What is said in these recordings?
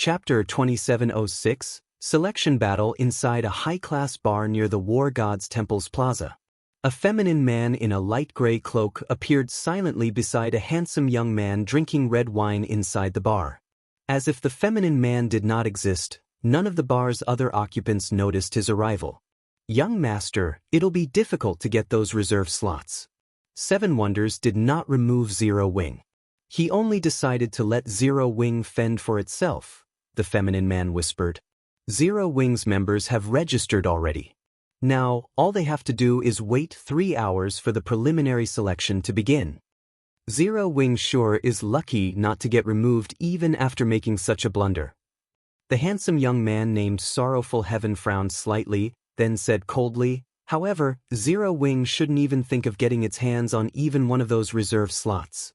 Chapter 2706, Selection Battle inside a high-class bar near the War God's Temple's plaza. A feminine man in a light gray cloak appeared silently beside a handsome young man drinking red wine inside the bar. As if the feminine man did not exist, none of the bar's other occupants noticed his arrival. "Young master, it'll be difficult to get those reserve slots." Seven Wonders did not remove Zero Wing. He only decided to let Zero Wing fend for itself, the feminine man whispered. Zero Wing's members have registered already. Now, all they have to do is wait 3 hours for the preliminary selection to begin. Zero Wing sure is lucky not to get removed even after making such a blunder. The handsome young man named Sorrowful Heaven frowned slightly, then said coldly, "However, Zero Wing shouldn't even think of getting its hands on even one of those reserve slots."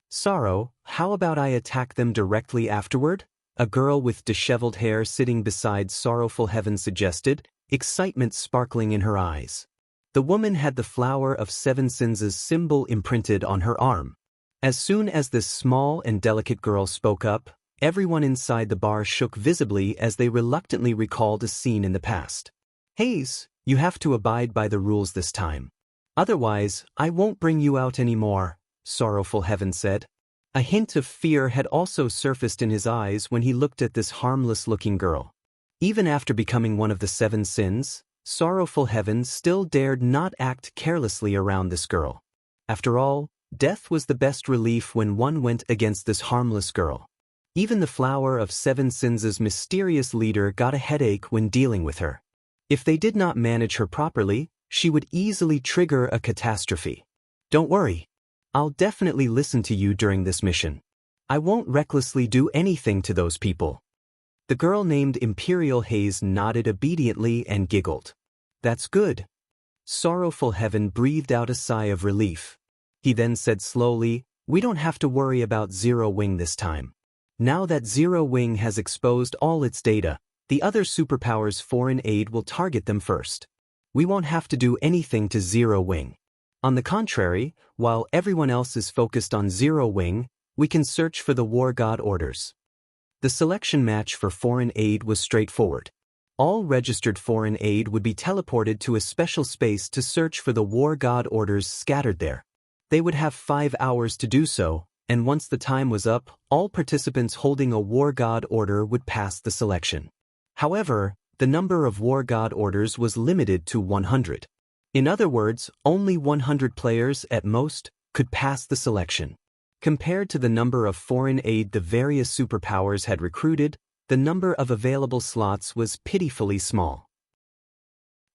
"Sorrow, how about I attack them directly afterward?" A girl with disheveled hair sitting beside Sorrowful Heaven suggested, excitement sparkling in her eyes. The woman had the flower of Seven Sins' symbol imprinted on her arm. As soon as this small and delicate girl spoke up, everyone inside the bar shook visibly as they reluctantly recalled a scene in the past. "Hayes, you have to abide by the rules this time. Otherwise, I won't bring you out anymore," Sorrowful Heaven said. A hint of fear had also surfaced in his eyes when he looked at this harmless-looking girl. Even after becoming one of the Seven Sins, Sorrowful Heaven still dared not act carelessly around this girl. After all, death was the best relief when one went against this harmless girl. Even the flower of Seven Sins' mysterious leader got a headache when dealing with her. If they did not manage her properly, she would easily trigger a catastrophe. "Don't worry. I'll definitely listen to you during this mission. I won't recklessly do anything to those people." The girl named Imperial Haze nodded obediently and giggled. "That's good." Sorrowful Heaven breathed out a sigh of relief. He then said slowly, "We don't have to worry about Zero Wing this time. Now that Zero Wing has exposed all its data, the other superpowers' foreign aid will target them first. We won't have to do anything to Zero Wing. On the contrary, while everyone else is focused on Zero Wing, we can search for the War God orders." The selection match for foreign aid was straightforward. All registered foreign aid would be teleported to a special space to search for the War God orders scattered there. They would have 5 hours to do so, and once the time was up, all participants holding a War God order would pass the selection. However, the number of War God orders was limited to 100. In other words, only 100 players at most could pass the selection. Compared to the number of foreign aid the various superpowers had recruited, the number of available slots was pitifully small.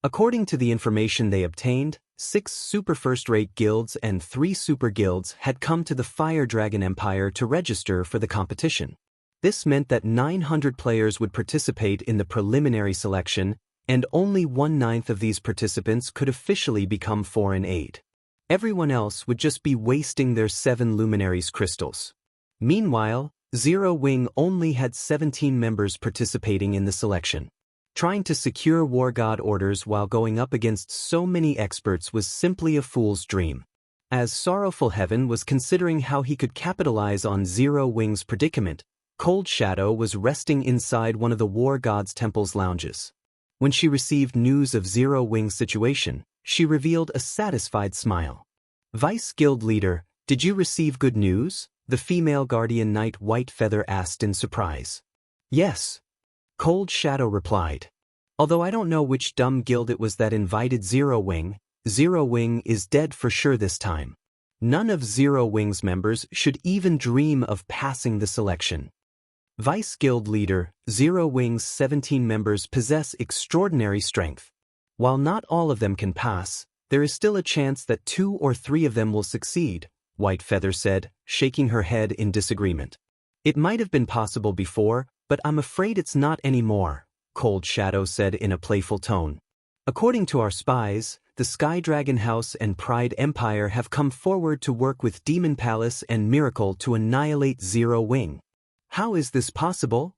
According to the information they obtained, 6 super first-rate guilds and 3 super guilds had come to the Fire Dragon Empire to register for the competition. This meant that 900 players would participate in the preliminary selection, and only 1/9 of these participants could officially become foreign aid. Everyone else would just be wasting their 7 luminaries crystals. Meanwhile, Zero Wing only had 17 members participating in the selection. Trying to secure War God orders while going up against so many experts was simply a fool's dream. As Sorrowful Heaven was considering how he could capitalize on Zero Wing's predicament, Cold Shadow was resting inside one of the War God's Temple's lounges. When she received news of Zero Wing's situation, she revealed a satisfied smile. "Vice Guild Leader, did you receive good news?" the female guardian knight White Feather asked in surprise. "Yes," Cold Shadow replied. "Although I don't know which dumb guild it was that invited Zero Wing is dead for sure this time. None of Zero Wing's members should even dream of passing the selection." Vice Guild Leader, Zero Wing's 17 members possess extraordinary strength. While not all of them can pass, there is still a chance that 2 or 3 of them will succeed, White Feather said, shaking her head in disagreement. "It might have been possible before, but I'm afraid it's not anymore," Cold Shadow said in a playful tone. "According to our spies, the Sky Dragon House and Pride Empire have come forward to work with Demon Palace and Miracle to annihilate Zero Wing. How is this possible?"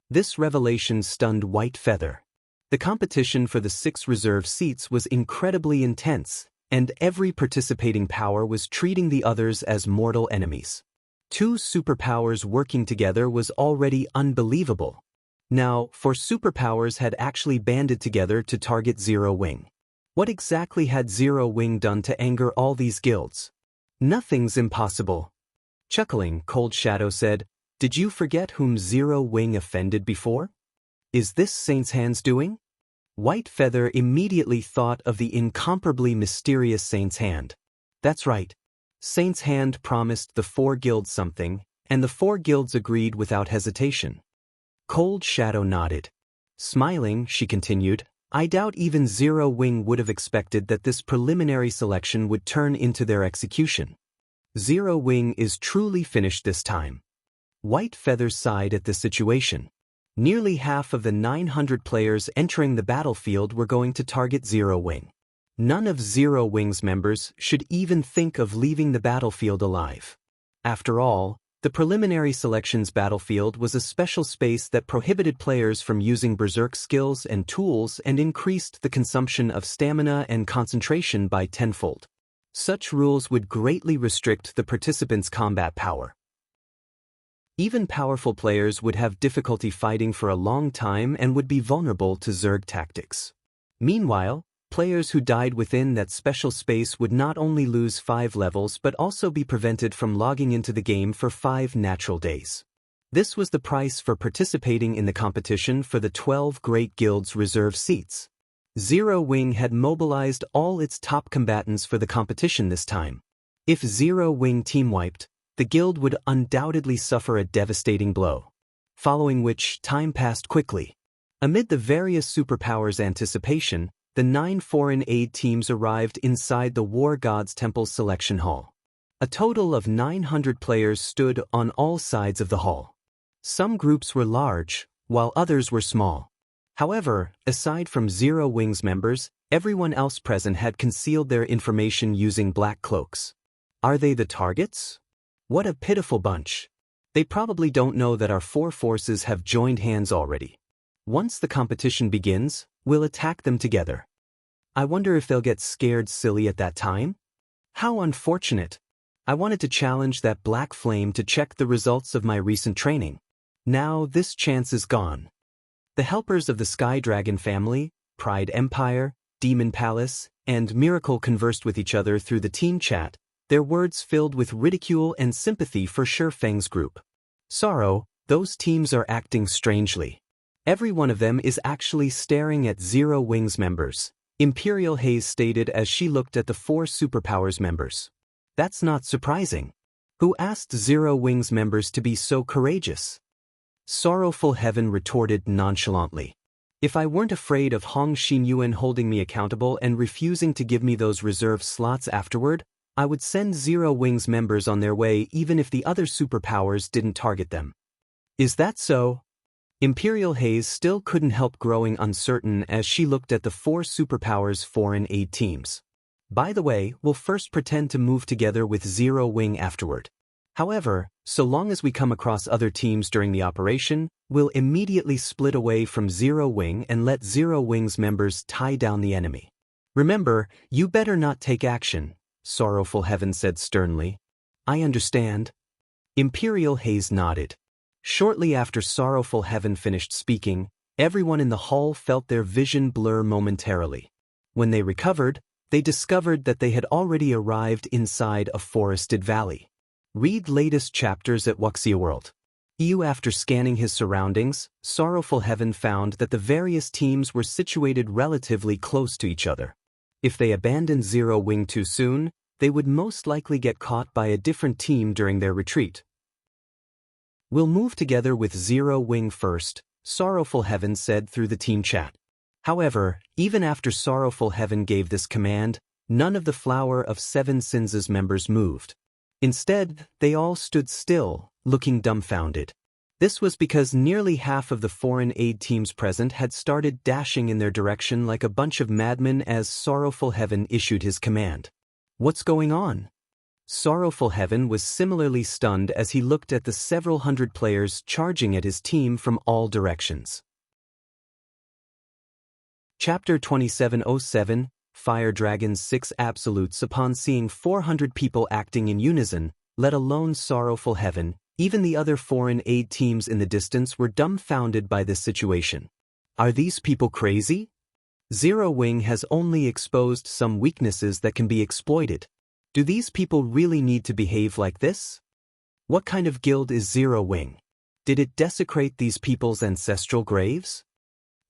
This revelation stunned White Feather. The competition for the 6 reserve seats was incredibly intense, and every participating power was treating the others as mortal enemies. Two superpowers working together was already unbelievable. Now, four superpowers had actually banded together to target Zero Wing. What exactly had Zero Wing done to anger all these guilds? Nothing's impossible. Chuckling, Cold Shadow said, "Did you forget whom Zero Wing offended before? Is this Saint's Hand's doing?" White Feather immediately thought of the incomparably mysterious Saint's Hand. That's right. Saint's Hand promised the four guilds something, and the four guilds agreed without hesitation. Cold Shadow nodded. Smiling, she continued, "I doubt even Zero Wing would have expected that this preliminary selection would turn into their execution. Zero Wing is truly finished this time." White Feather sighed at the situation. Nearly half of the 900 players entering the battlefield were going to target Zero Wing. None of Zero Wing's members should even think of leaving the battlefield alive. After all, the preliminary selections battlefield was a special space that prohibited players from using berserk skills and tools and increased the consumption of stamina and concentration by tenfold. Such rules would greatly restrict the participants' combat power. Even powerful players would have difficulty fighting for a long time and would be vulnerable to Zerg tactics. Meanwhile, players who died within that special space would not only lose 5 levels but also be prevented from logging into the game for 5 natural days. This was the price for participating in the competition for the 12 Great Guilds reserve seats. Zero Wing had mobilized all its top combatants for the competition this time. If Zero Wing team wiped, the guild would undoubtedly suffer a devastating blow. Following which, time passed quickly. Amid the various superpowers' anticipation, the 9 foreign aid teams arrived inside the War Gods Temple's selection hall. A total of 900 players stood on all sides of the hall. Some groups were large, while others were small. However, aside from Zero Wing's members, everyone else present had concealed their information using black cloaks. Are they the targets? What a pitiful bunch. They probably don't know that our 4 forces have joined hands already. Once the competition begins, we'll attack them together. I wonder if they'll get scared silly at that time? How unfortunate. I wanted to challenge that black flame to check the results of my recent training. Now this chance is gone. The helpers of the Sky Dragon family, Pride Empire, Demon Palace, and Miracle conversed with each other through the team chat, their words filled with ridicule and sympathy for Shurfeng's group. Sorrow, those teams are acting strangely. Every one of them is actually staring at Zero Wing's members, Imperial Haze stated as she looked at the 4 superpowers members. That's not surprising. Who asked Zero Wing's members to be so courageous? Sorrowful Heaven retorted nonchalantly. If I weren't afraid of Hong Xinyuan holding me accountable and refusing to give me those reserve slots afterward, I would send Zero Wing's members on their way even if the other superpowers didn't target them. Is that so? Imperial Haze still couldn't help growing uncertain as she looked at the 4 superpowers' foreign aid teams. By the way, we'll first pretend to move together with Zero Wing afterward. However, so long as we come across other teams during the operation, we'll immediately split away from Zero Wing and let Zero Wing's members tie down the enemy. Remember, you better not take action, Sorrowful Heaven said sternly. I understand. Imperial Haze nodded. Shortly after Sorrowful Heaven finished speaking, everyone in the hall felt their vision blur momentarily. When they recovered, they discovered that they had already arrived inside a forested valley. Read latest chapters at Wuxia World. After scanning his surroundings, Sorrowful Heaven found that the various teams were situated relatively close to each other. If they abandoned Zero Wing too soon, they would most likely get caught by a different team during their retreat. We'll move together with Zero Wing first, Sorrowful Heaven said through the team chat. However, even after Sorrowful Heaven gave this command, none of the Flower of Seven Sins' members moved. Instead, they all stood still, looking dumbfounded. This was because nearly half of the foreign aid teams present had started dashing in their direction like a bunch of madmen as Sorrowful Heaven issued his command. What's going on? Sorrowful Heaven was similarly stunned as he looked at the several hundred players charging at his team from all directions. Chapter 2707, Fire Dragon's 6 Absolutes. Upon seeing 400 people acting in unison, let alone Sorrowful Heaven. Even the other foreign aid teams in the distance were dumbfounded by this situation. Are these people crazy? Zero Wing has only exposed some weaknesses that can be exploited. Do these people really need to behave like this? What kind of guild is Zero Wing? Did it desecrate these people's ancestral graves?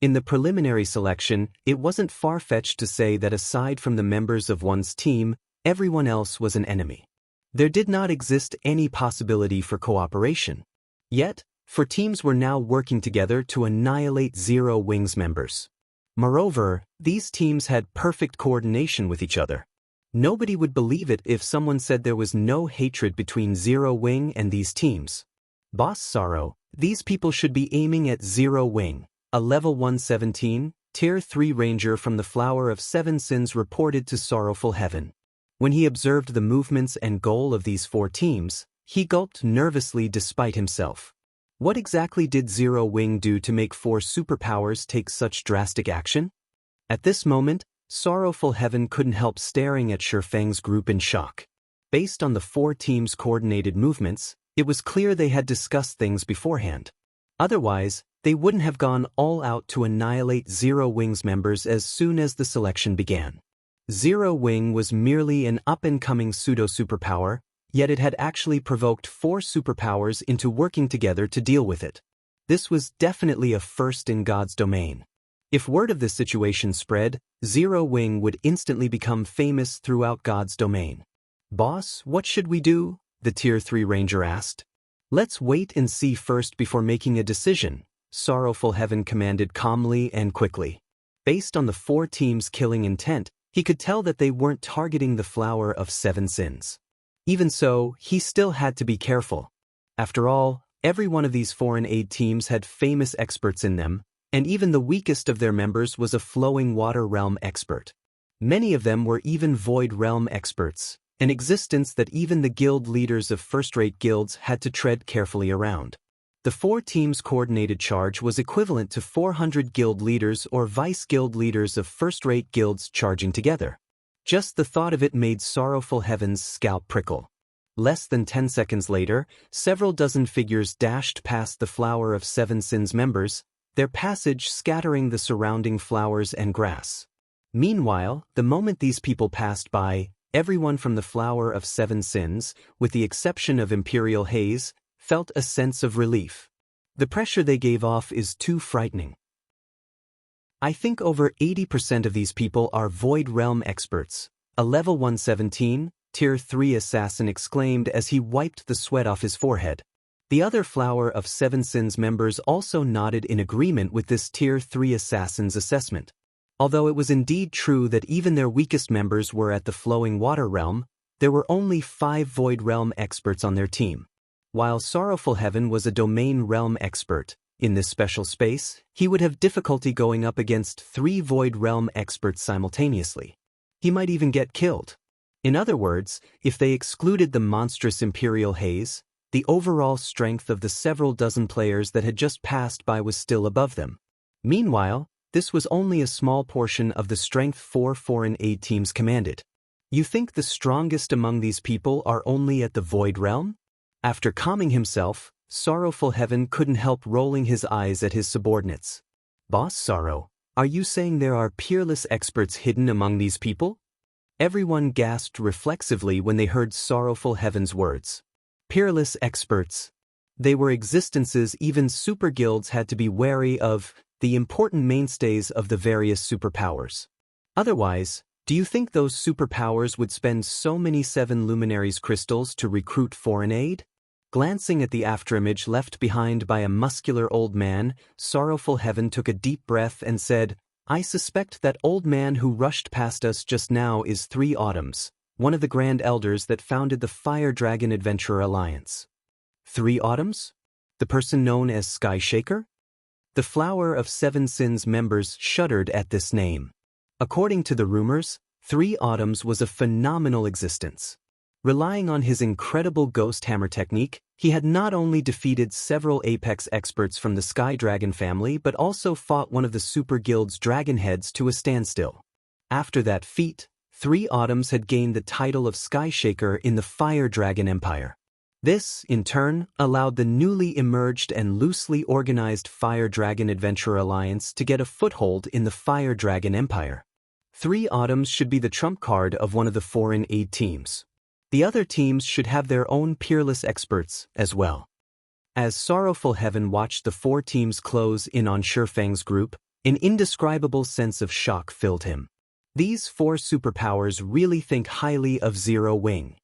In the preliminary selection, it wasn't far-fetched to say that aside from the members of one's team, everyone else was an enemy. There did not exist any possibility for cooperation. Yet, four teams were now working together to annihilate Zero Wing's members. Moreover, these teams had perfect coordination with each other. Nobody would believe it if someone said there was no hatred between Zero Wing and these teams. Boss Sorrow, these people should be aiming at Zero Wing, a level 117, Tier 3 ranger from the Flower of Seven Sins reported to Sorrowful Heaven. When he observed the movements and goal of these four teams, he gulped nervously despite himself. What exactly did Zero Wing do to make four superpowers take such drastic action? At this moment, Sorrowful Heaven couldn't help staring at Shifeng's group in shock. Based on the four teams' coordinated movements, it was clear they had discussed things beforehand. Otherwise, they wouldn't have gone all out to annihilate Zero Wing's members as soon as the selection began. Zero Wing was merely an up-and-coming pseudo-superpower, yet it had actually provoked four superpowers into working together to deal with it. This was definitely a first in God's domain. If word of this situation spread, Zero Wing would instantly become famous throughout God's domain. Boss, what should we do? The Tier 3 ranger asked. Let's wait and see first before making a decision, Sorrowful Heaven commanded calmly and quickly. Based on the four teams' killing intent, he could tell that they weren't targeting the Flower of Seven Sins. Even so, he still had to be careful. After all, every one of these foreign aid teams had famous experts in them, and even the weakest of their members was a Flowing Water Realm expert. Many of them were even Void Realm experts, an existence that even the guild leaders of first-rate guilds had to tread carefully around. The four teams' coordinated charge was equivalent to 400 guild leaders or vice-guild leaders of first-rate guilds charging together. Just the thought of it made Sorrowful Heaven's scalp prickle. Less than 10 seconds later, several dozen figures dashed past the Flower of Seven Sins members, their passage scattering the surrounding flowers and grass. Meanwhile, the moment these people passed by, everyone from the Flower of Seven Sins, with the exception of Imperial Haze, felt a sense of relief. The pressure they gave off is too frightening. I think over 80% of these people are Void Realm experts, a level 117, Tier 3 assassin exclaimed as he wiped the sweat off his forehead. The other Flower of Seven Sins members also nodded in agreement with this Tier 3 assassin's assessment. Although it was indeed true that even their weakest members were at the Flowing Water Realm, there were only 5 Void Realm experts on their team. While Sorrowful Heaven was a Domain Realm expert, in this special space, he would have difficulty going up against 3 Void Realm experts simultaneously. He might even get killed. In other words, if they excluded the monstrous Imperial Haze, the overall strength of the several dozen players that had just passed by was still above them. Meanwhile, this was only a small portion of the strength 4 foreign aid teams commanded. You think the strongest among these people are only at the Void Realm? After calming himself, Sorrowful Heaven couldn't help rolling his eyes at his subordinates. Boss Sorrow, are you saying there are peerless experts hidden among these people? Everyone gasped reflexively when they heard Sorrowful Heaven's words. Peerless experts. They were existences even super guilds had to be wary of, the important mainstays of the various superpowers. Otherwise, do you think those superpowers would spend so many 7 luminaries crystals to recruit foreign aid? Glancing at the afterimage left behind by a muscular old man, Sorrowful Heaven took a deep breath and said, I suspect that old man who rushed past us just now is 3 Autumns, one of the Grand Elders that founded the Fire Dragon Adventurer Alliance. 3 Autumns? The person known as Sky Shaker? The Flower of Seven Sins members shuddered at this name. According to the rumors, 3 Autumns was a phenomenal existence. Relying on his incredible Ghost Hammer technique, he had not only defeated several Apex experts from the Sky Dragon family but also fought one of the Super Guild's Dragon Heads to a standstill. After that feat, 3 Autumns had gained the title of Skyshaker in the Fire Dragon Empire. This, in turn, allowed the newly emerged and loosely organized Fire Dragon Adventure Alliance to get a foothold in the Fire Dragon Empire. 3 Autumns should be the trump card of one of the foreign aid teams. The other teams should have their own peerless experts as well. As Sorrowful Heaven watched the 4 teams close in on Shifeng's group, an indescribable sense of shock filled him. These 4 superpowers really think highly of Zero Wing.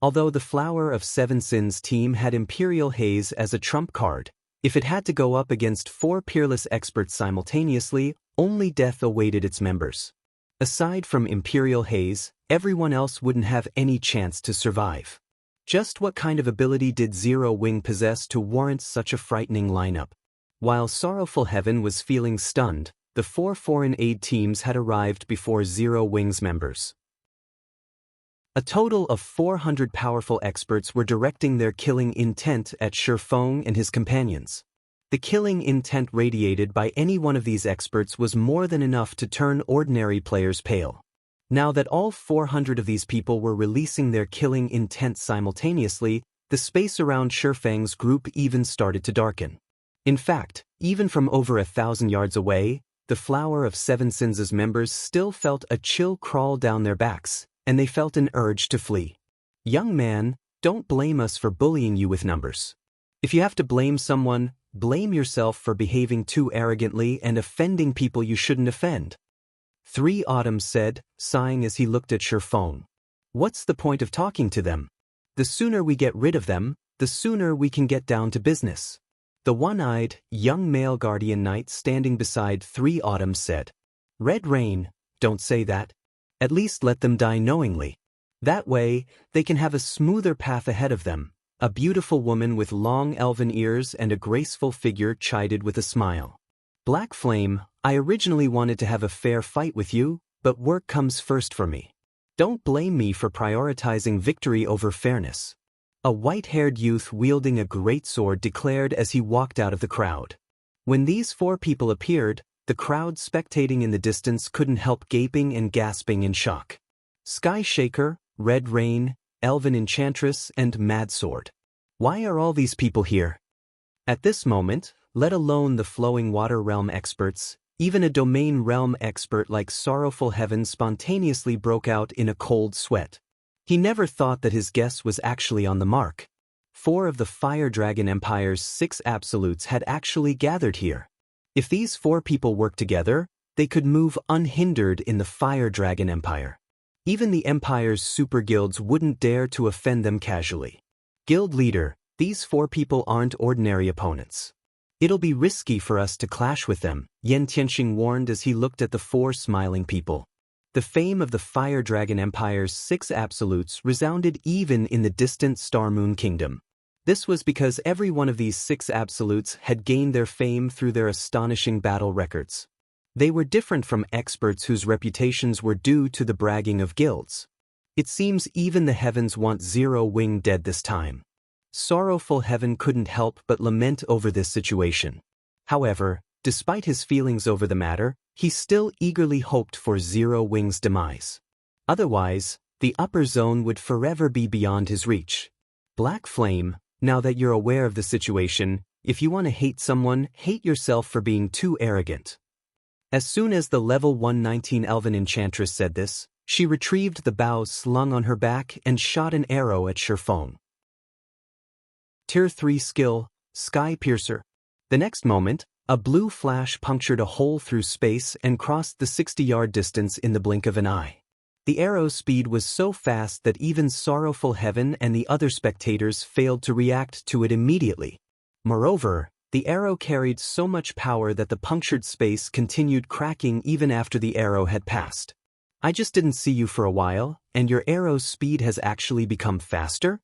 Although the Flower of Seven Sins team had Imperial Haze as a trump card, if it had to go up against 4 peerless experts simultaneously, only death awaited its members. Aside from Imperial Haze, everyone else wouldn't have any chance to survive. Just what kind of ability did Zero Wing possess to warrant such a frightening lineup? While Sorrowful Heaven was feeling stunned, the 4 foreign aid teams had arrived before Zero Wing's members. A total of 400 powerful experts were directing their killing intent at Shifeng and his companions. The killing intent radiated by any one of these experts was more than enough to turn ordinary players pale. Now that all 400 of these people were releasing their killing intent simultaneously, the space around Shifeng's group even started to darken. In fact, even from over 1,000 yards away, the Flower of Seven Sins' members still felt a chill crawl down their backs, and they felt an urge to flee. Young man, don't blame us for bullying you with numbers. If you have to blame someone, blame yourself for behaving too arrogantly and offending people you shouldn't offend. 3 Autumns said, sighing as he looked at Shifeng. What's the point of talking to them? The sooner we get rid of them, the sooner we can get down to business. The one-eyed, young male guardian knight standing beside 3 Autumns said. Red Rain, don't say that. At least let them die knowingly. That way, they can have a smoother path ahead of them. A beautiful woman with long elven ears and a graceful figure chided with a smile. Black Flame, I originally wanted to have a fair fight with you, but work comes first for me. Don't blame me for prioritizing victory over fairness. A white-haired youth wielding a great sword declared as he walked out of the crowd. When these 4 people appeared, the crowd spectating in the distance couldn't help gaping and gasping in shock. Skyshaker, Red Rain, Elven Enchantress, and Mad Sword. Why are all these people here? At this moment, let alone the Flowing Water Realm experts, even a Domain Realm expert like Sorrowful Heaven spontaneously broke out in a cold sweat. He never thought that his guess was actually on the mark. 4 of the Fire Dragon Empire's 6 absolutes had actually gathered here. If these 4 people worked together, they could move unhindered in the Fire Dragon Empire. Even the Empire's super guilds wouldn't dare to offend them casually. Guild leader, these 4 people aren't ordinary opponents. It'll be risky for us to clash with them, Yen Tianxing warned as he looked at the 4 smiling people. The fame of the Fire Dragon Empire's 6 absolutes resounded even in the distant Star Moon Kingdom. This was because every one of these 6 absolutes had gained their fame through their astonishing battle records. They were different from experts whose reputations were due to the bragging of guilds. It seems even the heavens want Zero Wing dead this time. Sorrowful Heaven couldn't help but lament over this situation. However, despite his feelings over the matter, he still eagerly hoped for Zero Wing's demise. Otherwise, the upper zone would forever be beyond his reach. Black Flame, now that you're aware of the situation, if you want to hate someone, hate yourself for being too arrogant. As soon as the level 119 Elven Enchantress said this, she retrieved the bow slung on her back and shot an arrow at Shifeng. Tier 3 skill, Sky Piercer. The next moment, a blue flash punctured a hole through space and crossed the 60-yard distance in the blink of an eye. The arrow's speed was so fast that even Sorrowful Heaven and the other spectators failed to react to it immediately. Moreover, the arrow carried so much power that the punctured space continued cracking even after the arrow had passed. I just didn't see you for a while, and your arrow's speed has actually become faster?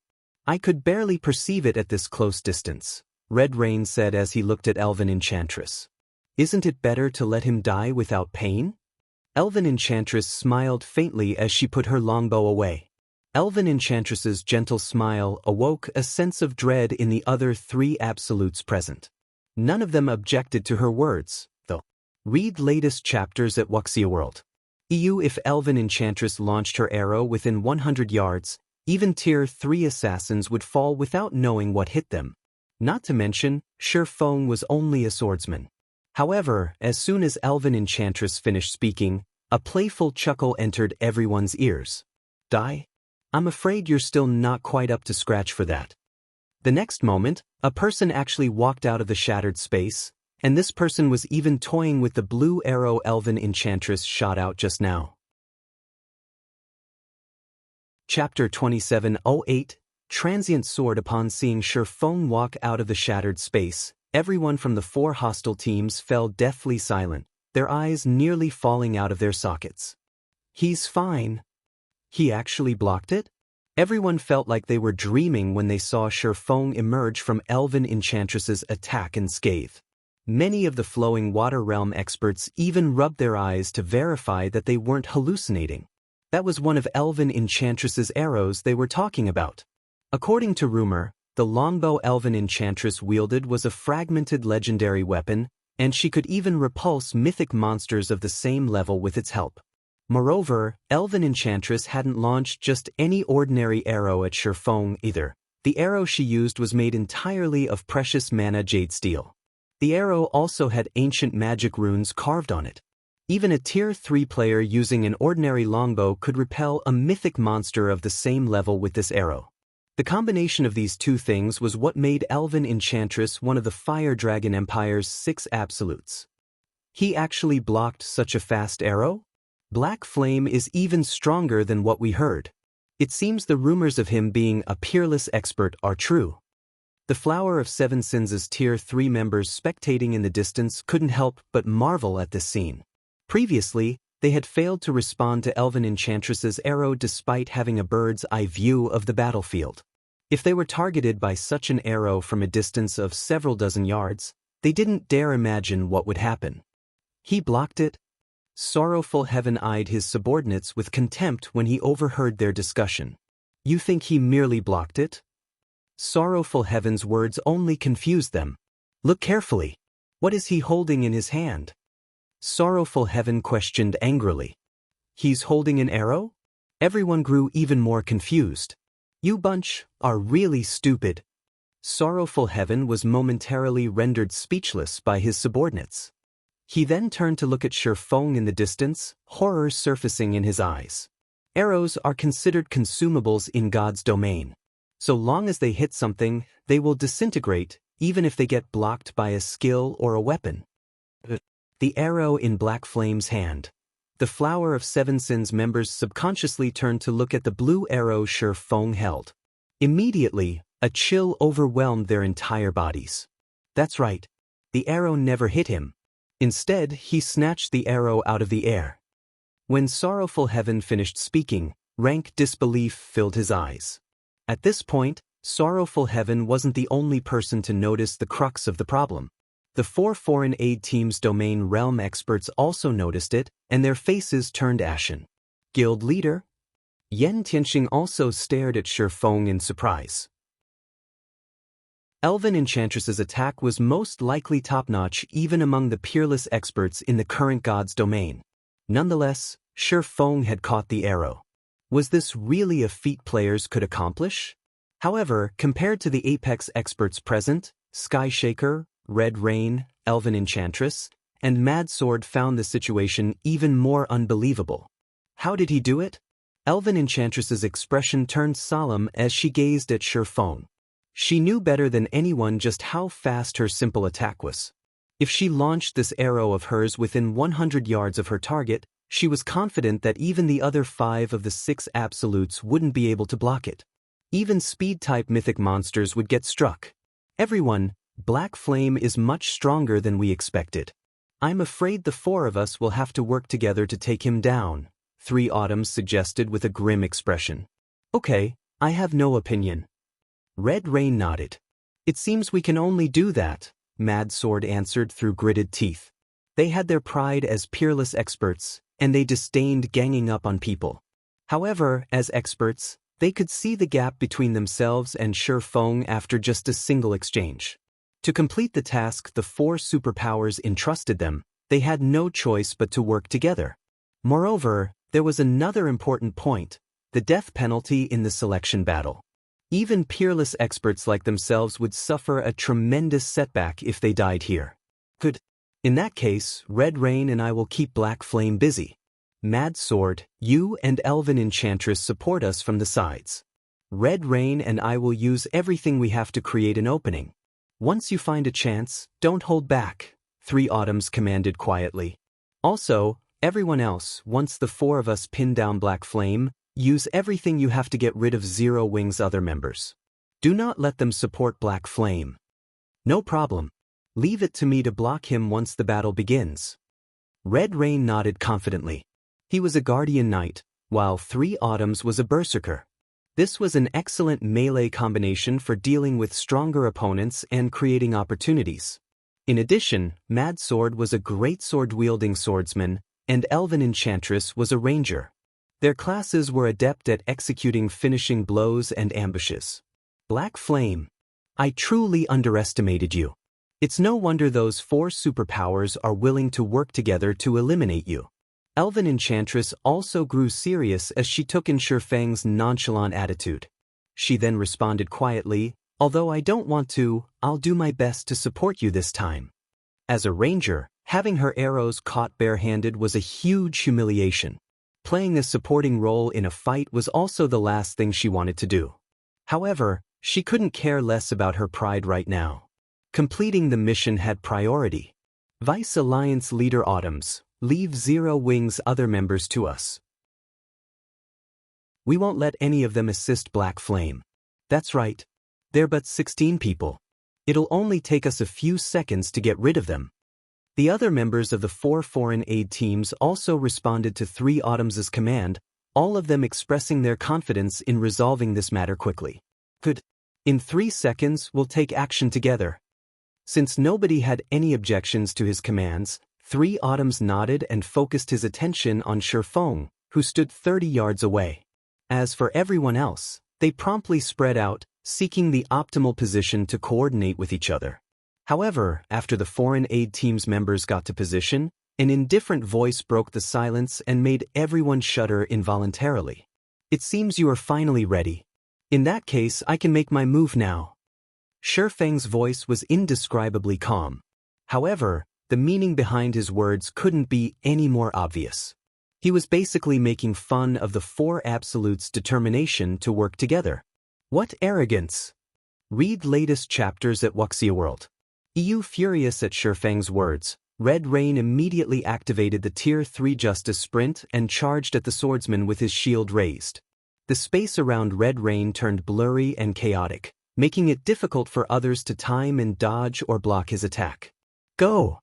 I could barely perceive it at this close distance, Red Rain said as he looked at Elven Enchantress. Isn't it better to let him die without pain? Elven Enchantress smiled faintly as she put her longbow away. Elven Enchantress's gentle smile awoke a sense of dread in the other 3 absolutes present. None of them objected to her words, though. Read latest chapters at Wuxia World. If Elven Enchantress launched her arrow within 100 yards, even Tier 3 assassins would fall without knowing what hit them. Not to mention, Feng was only a swordsman. However, as soon as Elven Enchantress finished speaking, a playful chuckle entered everyone's ears. Die? I'm afraid you're still not quite up to scratch for that. The next moment, a person actually walked out of the shattered space, and this person was even toying with the blue arrow Elven Enchantress shot out just now. Chapter 2708, Transient Sword. Upon seeing Feng walk out of the shattered space, everyone from the 4 hostile teams fell deathly silent, their eyes nearly falling out of their sockets. He's fine. He actually blocked it? Everyone felt like they were dreaming when they saw Feng emerge from Elven Enchantress's attack unscathed. Many of the Flowing Water Realm experts even rubbed their eyes to verify that they weren't hallucinating. That was one of Elven Enchantress's arrows they were talking about. According to rumor, the longbow Elven Enchantress wielded was a fragmented legendary weapon, and she could even repulse mythic monsters of the same level with its help. Moreover, Elven Enchantress hadn't launched just any ordinary arrow at Feng either. The arrow she used was made entirely of precious mana jade steel. The arrow also had ancient magic runes carved on it. Even a Tier 3 player using an ordinary longbow could repel a mythic monster of the same level with this arrow. The combination of these two things was what made Elven Enchantress one of the Fire Dragon Empire's 6 absolutes. He actually blocked such a fast arrow? Black Flame is even stronger than what we heard. It seems the rumors of him being a peerless expert are true. The Flower of Seven Sins' Tier 3 members spectating in the distance couldn't help but marvel at this scene. Previously, they had failed to respond to Elven Enchantress's arrow despite having a bird's eye view of the battlefield. If they were targeted by such an arrow from a distance of several dozen yards, they didn't dare imagine what would happen. He blocked it? Sorrowful Heaven eyed his subordinates with contempt when he overheard their discussion. You think he merely blocked it? Sorrowful Heaven's words only confused them. Look carefully. What is he holding in his hand? Sorrowful Heaven questioned angrily. He's holding an arrow? Everyone grew even more confused. You bunch are really stupid. Sorrowful Heaven was momentarily rendered speechless by his subordinates. He then turned to look at Feng in the distance, horror surfacing in his eyes. Arrows are considered consumables in God's domain. So long as they hit something, they will disintegrate, even if they get blocked by a skill or a weapon. The arrow in Black Flame's hand. The Flower of Seven Sins members subconsciously turned to look at the blue arrow Feng held. Immediately, a chill overwhelmed their entire bodies. That's right. The arrow never hit him. Instead, he snatched the arrow out of the air. When Sorrowful Heaven finished speaking, rank disbelief filled his eyes. At this point, Sorrowful Heaven wasn't the only person to notice the crux of the problem. The 4 foreign aid team's domain realm experts also noticed it, and their faces turned ashen. Guild leader? Yen Tianxing also stared at Feng in surprise. Elven Enchantress's attack was most likely top-notch even among the peerless experts in the current god's domain. Nonetheless, Feng had caught the arrow. Was this really a feat players could accomplish? However, compared to the Apex experts present, Skyshaker, Red Rain, Elven Enchantress, and Mad Sword found the situation even more unbelievable. How did he do it? Elven Enchantress's expression turned solemn as she gazed at Feng. She knew better than anyone just how fast her simple attack was. If she launched this arrow of hers within 100 yards of her target, she was confident that even the other 5 of the 6 absolutes wouldn't be able to block it. Even speed-type mythic monsters would get struck. Everyone, Black Flame is much stronger than we expected. I'm afraid the 4 of us will have to work together to take him down, 3 Autumns suggested with a grim expression. Okay, I have no opinion. Red Rain nodded. It seems we can only do that, Mad Sword answered through gritted teeth. They had their pride as peerless experts, and they disdained ganging up on people. However, as experts, they could see the gap between themselves and Feng after just a single exchange. To complete the task the 4 superpowers entrusted them, they had no choice but to work together. Moreover, there was another important point: the death penalty in the selection battle. Even peerless experts like themselves would suffer a tremendous setback if they died here. Good. In that case, Red Rain and I will keep Black Flame busy. Mad Sword, you and Elven Enchantress support us from the sides. Red Rain and I will use everything we have to create an opening. Once you find a chance, don't hold back, Three Autumns commanded quietly. Also, everyone else, once the four of us pin down Black Flame, use everything you have to get rid of Zero Wing's other members. Do not let them support Black Flame. No problem. Leave it to me to block him once the battle begins. Red Rain nodded confidently. He was a Guardian Knight, while Three Autumns was a Berserker. This was an excellent melee combination for dealing with stronger opponents and creating opportunities. In addition, Mad Sword was a great sword-wielding swordsman, and Elven Enchantress was a ranger. Their classes were adept at executing finishing blows and ambushes. Black Flame. I truly underestimated you. It's no wonder those four superpowers are willing to work together to eliminate you. Elven Enchantress also grew serious as she took in Shifeng's nonchalant attitude. She then responded quietly, although I don't want to, I'll do my best to support you this time. As a ranger, having her arrows caught barehanded was a huge humiliation. Playing a supporting role in a fight was also the last thing she wanted to do. However, she couldn't care less about her pride right now. Completing the mission had priority. Vice Alliance Leader Autumns, leave Zero Wing's other members to us. We won't let any of them assist Black Flame. That's right. They're but 16 people. It'll only take us a few seconds to get rid of them. The other members of the four foreign aid teams also responded to Three Autumns' command, all of them expressing their confidence in resolving this matter quickly. Good. In 3 seconds, we'll take action together. Since nobody had any objections to his commands, Three Autumns nodded and focused his attention on Shifeng, who stood 30 yards away. As for everyone else, they promptly spread out, seeking the optimal position to coordinate with each other. However, after the foreign aid team's members got to position, an indifferent voice broke the silence and made everyone shudder involuntarily. It seems you are finally ready. In that case, I can make my move now. Shifeng's voice was indescribably calm. However, the meaning behind his words couldn't be any more obvious. He was basically making fun of the Four Absolutes' determination to work together. What arrogance! Read latest chapters at Wuxia World. EU furious at Shifeng's words, Red Rain immediately activated the Tier 3 Justice Sprint and charged at the swordsman with his shield raised. The space around Red Rain turned blurry and chaotic, making it difficult for others to time and dodge or block his attack. Go!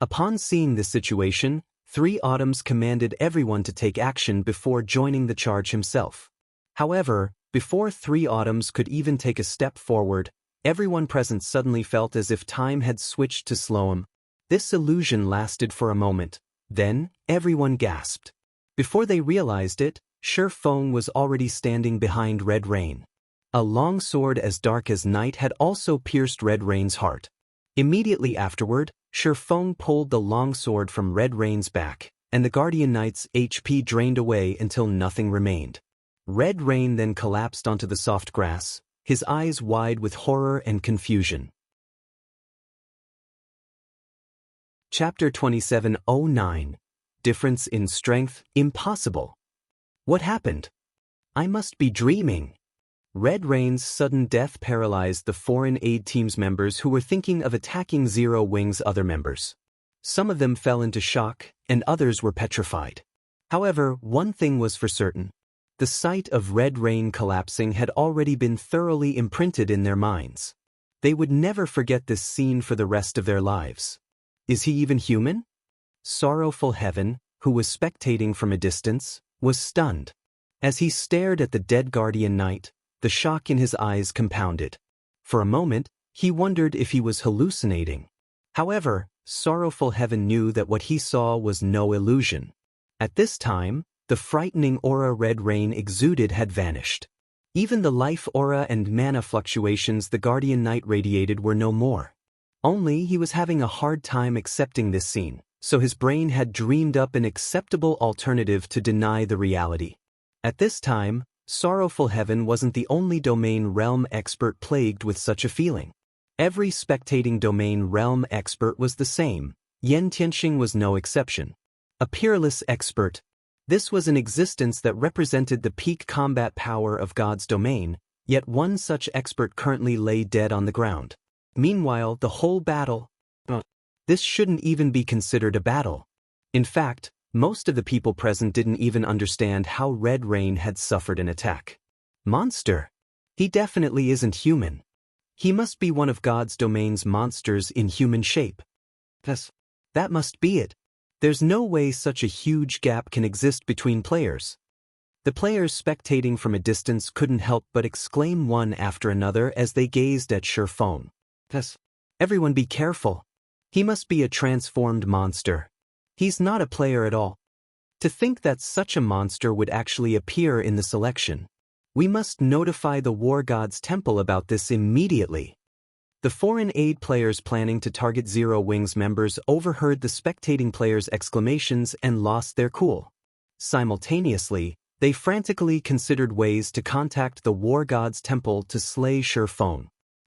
Upon seeing this situation, Three Autumns commanded everyone to take action before joining the charge himself. However, before Three Autumns could even take a step forward, everyone present suddenly felt as if time had switched to slow-mo. This illusion lasted for a moment, then everyone gasped. Before they realized it, Shifeng was already standing behind Red Rain. A long sword as dark as night had also pierced Red Rain's heart. Immediately afterward, Shifeng pulled the long sword from Red Rain's back, and the Guardian Knight's HP drained away until nothing remained. Red Rain then collapsed onto the soft grass, his eyes wide with horror and confusion. Chapter 2709. Difference in Strength, Impossible. What happened? I must be dreaming. Red Rain's sudden death paralyzed the foreign aid team's members who were thinking of attacking Zero Wing's other members. Some of them fell into shock, and others were petrified. However, one thing was for certain. The sight of Red Rain collapsing had already been thoroughly imprinted in their minds. They would never forget this scene for the rest of their lives. Is he even human? Sorrowful Heaven, who was spectating from a distance, was stunned. As he stared at the dead Guardian Knight, the shock in his eyes compounded. For a moment, he wondered if he was hallucinating. However, Sorrowful Heaven knew that what he saw was no illusion. At this time, the frightening aura Red Rain exuded had vanished. Even the life aura and mana fluctuations the Guardian Knight radiated were no more. Only he was having a hard time accepting this scene, so his brain had dreamed up an acceptable alternative to deny the reality. At this time, Sorrowful Heaven wasn't the only domain realm expert plagued with such a feeling. Every spectating domain realm expert was the same. Yen Tianxing was no exception. A peerless expert. This was an existence that represented the peak combat power of God's domain, yet one such expert currently lay dead on the ground. Meanwhile, the whole battle. This shouldn't even be considered a battle. In fact, most of the people present didn't even understand how Red Rain had suffered an attack. Monster. He definitely isn't human. He must be one of God's domain's monsters in human shape. That must be it. There's no way such a huge gap can exist between players. The players spectating from a distance couldn't help but exclaim one after another as they gazed at Shifeng. Everyone be careful. He must be a transformed monster. He's not a player at all. To think that such a monster would actually appear in the selection. We must notify the War God's Temple about this immediately. The foreign aid players planning to target Zero Wings members overheard the spectating players' exclamations and lost their cool. Simultaneously, they frantically considered ways to contact the War God's Temple to slay Shifeng.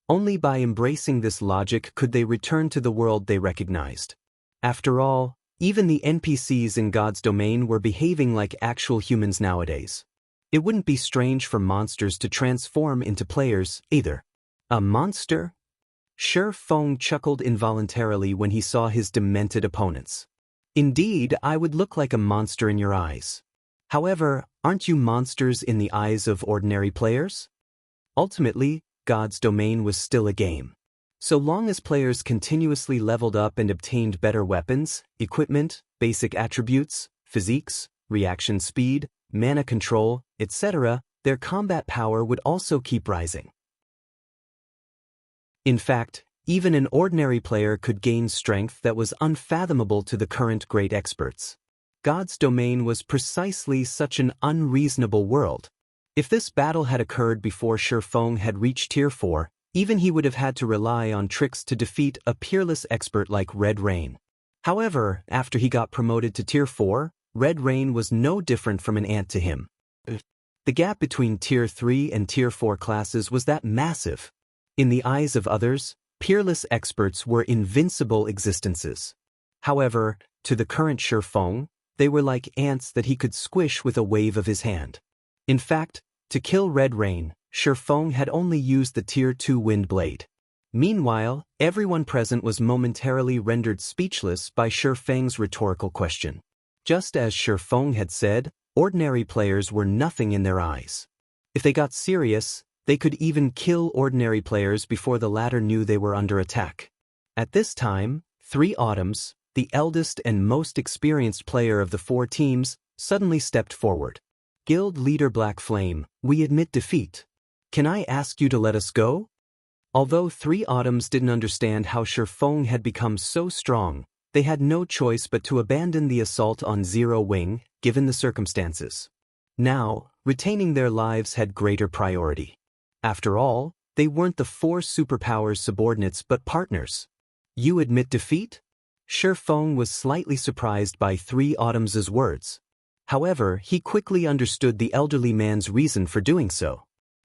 Only by embracing this logic could they return to the world they recognized. After all, even the NPCs in God's domain were behaving like actual humans nowadays. It wouldn't be strange for monsters to transform into players, either. A monster? Shifeng chuckled involuntarily when he saw his demented opponents. Indeed, I would look like a monster in your eyes. However, aren't you monsters in the eyes of ordinary players? Ultimately, God's domain was still a game. So long as players continuously leveled up and obtained better weapons, equipment, basic attributes, physiques, reaction speed, mana control, etc., their combat power would also keep rising. In fact, even an ordinary player could gain strength that was unfathomable to the current great experts. God's domain was precisely such an unreasonable world. If this battle had occurred before Shifeng had reached Tier 4, even he would have had to rely on tricks to defeat a peerless expert like Red Rain. However, after he got promoted to Tier 4, Red Rain was no different from an ant to him. The gap between Tier 3 and Tier 4 classes was that massive. In the eyes of others, peerless experts were invincible existences. However, to the current Shifeng, they were like ants that he could squish with a wave of his hand. In fact, to kill Red Rain, Shifeng had only used the Tier 2 Wind Blade. Meanwhile, everyone present was momentarily rendered speechless by Shifeng's rhetorical question. Just as Shifeng had said, ordinary players were nothing in their eyes. If they got serious, they could even kill ordinary players before the latter knew they were under attack. At this time, 3 Autumns, the eldest and most experienced player of the 4 teams, suddenly stepped forward. Guild Leader Black Flame, we admit defeat. Can I ask you to let us go? Although 3 Autumns didn't understand how Shifeng had become so strong, they had no choice but to abandon the assault on Zero Wing, given the circumstances. Now, retaining their lives had greater priority. After all, they weren't the 4 superpowers subordinates but partners. You admit defeat? Shifeng was slightly surprised by 3 Autumn's words. However, he quickly understood the elderly man's reason for doing so.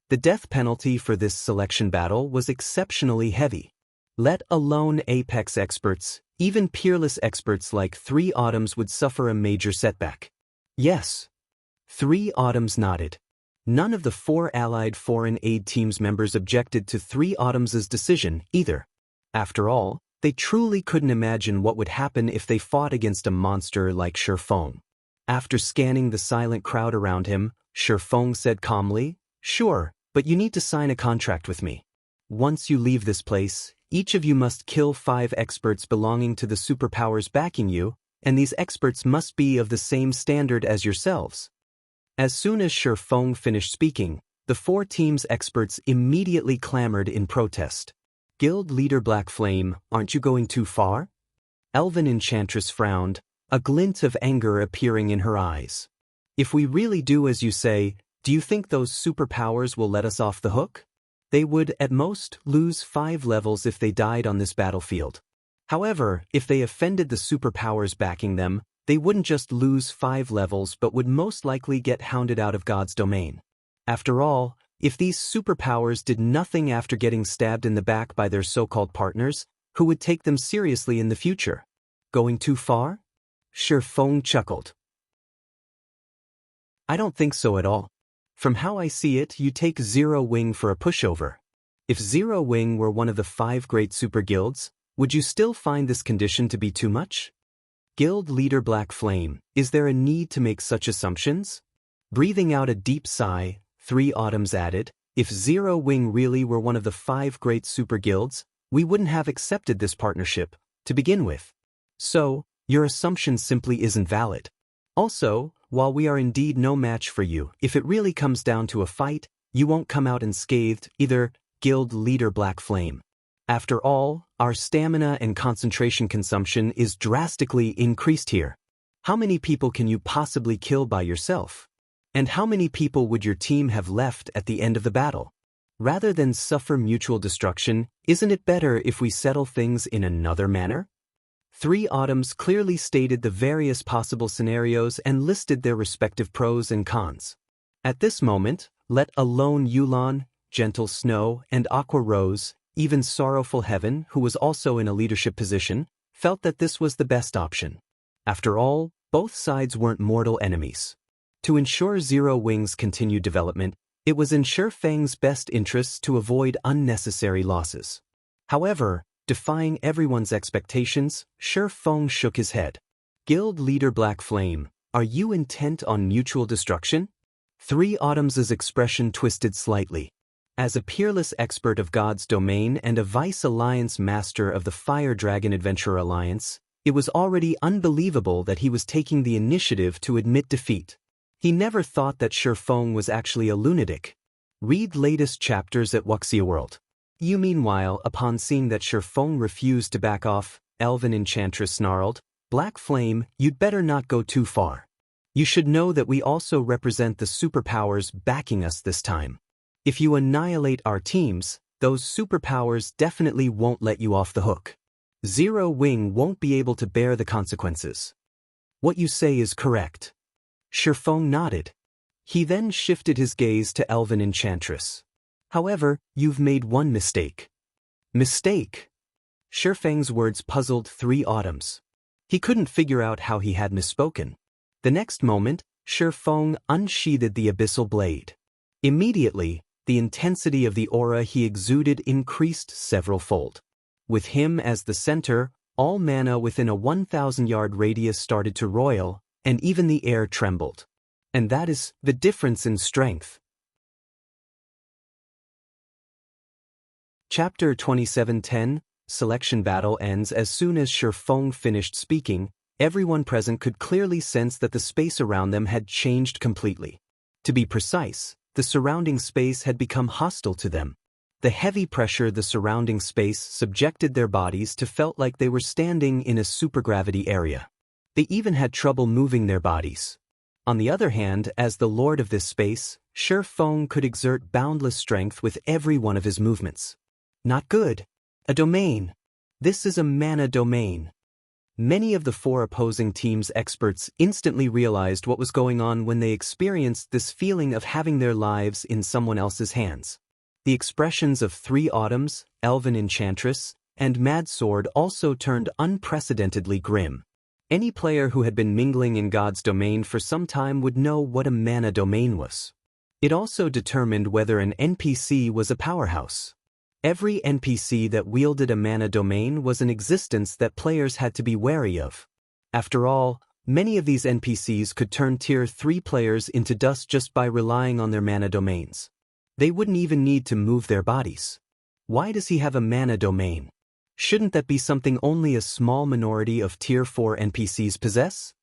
The death penalty for this selection battle was exceptionally heavy. Let alone apex experts, even peerless experts like 3 Autumns would suffer a major setback. Yes. 3 Autumns nodded. None of the 4 allied foreign aid team's members objected to 3 Autumn's decision either. After all, they truly couldn't imagine what would happen if they fought against a monster like Shifeng. After scanning the silent crowd around him, Shifeng said calmly, "Sure, but you need to sign a contract with me. Once you leave this place, each of you must kill 5 experts belonging to the superpowers backing you, and these experts must be of the same standard as yourselves." As soon as Shifeng finished speaking, the 4 teams' experts immediately clamored in protest. Guild Leader Black Flame, aren't you going too far? Elven Enchantress frowned, a glint of anger appearing in her eyes. If we really do as you say, do you think those superpowers will let us off the hook? They would, at most, lose 5 levels if they died on this battlefield. However, if they offended the superpowers backing them, they wouldn't just lose 5 levels but would most likely get hounded out of God's domain. After all, if these superpowers did nothing after getting stabbed in the back by their so-called partners, who would take them seriously in the future? Going too far? Feng chuckled. I don't think so at all. From how I see it, you take Zero Wing for a pushover. If Zero Wing were one of the 5 great super guilds, would you still find this condition to be too much? Guild leader Black Flame, is there a need to make such assumptions? Breathing out a deep sigh, 3 Autumns added, if Zero Wing really were one of the 5 great super guilds, we wouldn't have accepted this partnership, to begin with. So, your assumption simply isn't valid. Also, while we are indeed no match for you, if it really comes down to a fight, you won't come out unscathed either, Guild leader Black Flame. After all, our stamina and concentration consumption is drastically increased here. How many people can you possibly kill by yourself? And how many people would your team have left at the end of the battle? Rather than suffer mutual destruction, isn't it better if we settle things in another manner? 3 Autumns clearly stated the various possible scenarios and listed their respective pros and cons. At this moment, let alone Yulon, Gentle Snow, and Aqua Rose, even Sorrowful Heaven, who was also in a leadership position, felt that this was the best option. After all, both sides weren't mortal enemies. To ensure Zero Wing's continued development, it was in Feng's best interests to avoid unnecessary losses. However, defying everyone's expectations, Feng shook his head. Guild leader Black Flame, are you intent on mutual destruction? 3 Autumns' expression twisted slightly. As a peerless expert of God's domain and a Vice Alliance master of the Fire Dragon Adventurer Alliance, it was already unbelievable that he was taking the initiative to admit defeat. He never thought that Feng was actually a lunatic. Read latest chapters at Wuxia World. You meanwhile, upon seeing that Feng refused to back off, Elven Enchantress snarled, Black Flame, you'd better not go too far. You should know that we also represent the superpowers backing us this time. If you annihilate our teams, those superpowers definitely won't let you off the hook. Zero Wing won't be able to bear the consequences. What you say is correct. Feng nodded. He then shifted his gaze to Elven Enchantress. However, you've made one mistake. Mistake? Feng's words puzzled 3 Autumns. He couldn't figure out how he had misspoken. The next moment, Feng unsheathed the abyssal blade. Immediately, the intensity of the aura he exuded increased several-fold. With him as the center, all mana within a 1,000-yard radius started to roil, and even the air trembled. And that is the difference in strength. Chapter 27:10, Selection Battle ends. As soon as Feng finished speaking, everyone present could clearly sense that the space around them had changed completely. To be precise, the surrounding space had become hostile to them. The heavy pressure the surrounding space subjected their bodies to felt like they were standing in a supergravity area. They even had trouble moving their bodies. On the other hand, as the lord of this space, Feng could exert boundless strength with every one of his movements. Not good. A domain. This is a mana domain. Many of the 4 opposing teams' experts instantly realized what was going on when they experienced this feeling of having their lives in someone else's hands. The expressions of 3 Autumns, Elven Enchantress, and Mad Sword also turned unprecedentedly grim. Any player who had been mingling in God's domain for some time would know what a mana domain was. It also determined whether an NPC was a powerhouse. Every NPC that wielded a mana domain was an existence that players had to be wary of. After all, many of these NPCs could turn Tier 3 players into dust just by relying on their mana domains. They wouldn't even need to move their bodies. Why does he have a mana domain? Shouldn't that be something only a small minority of Tier 4 NPCs possess?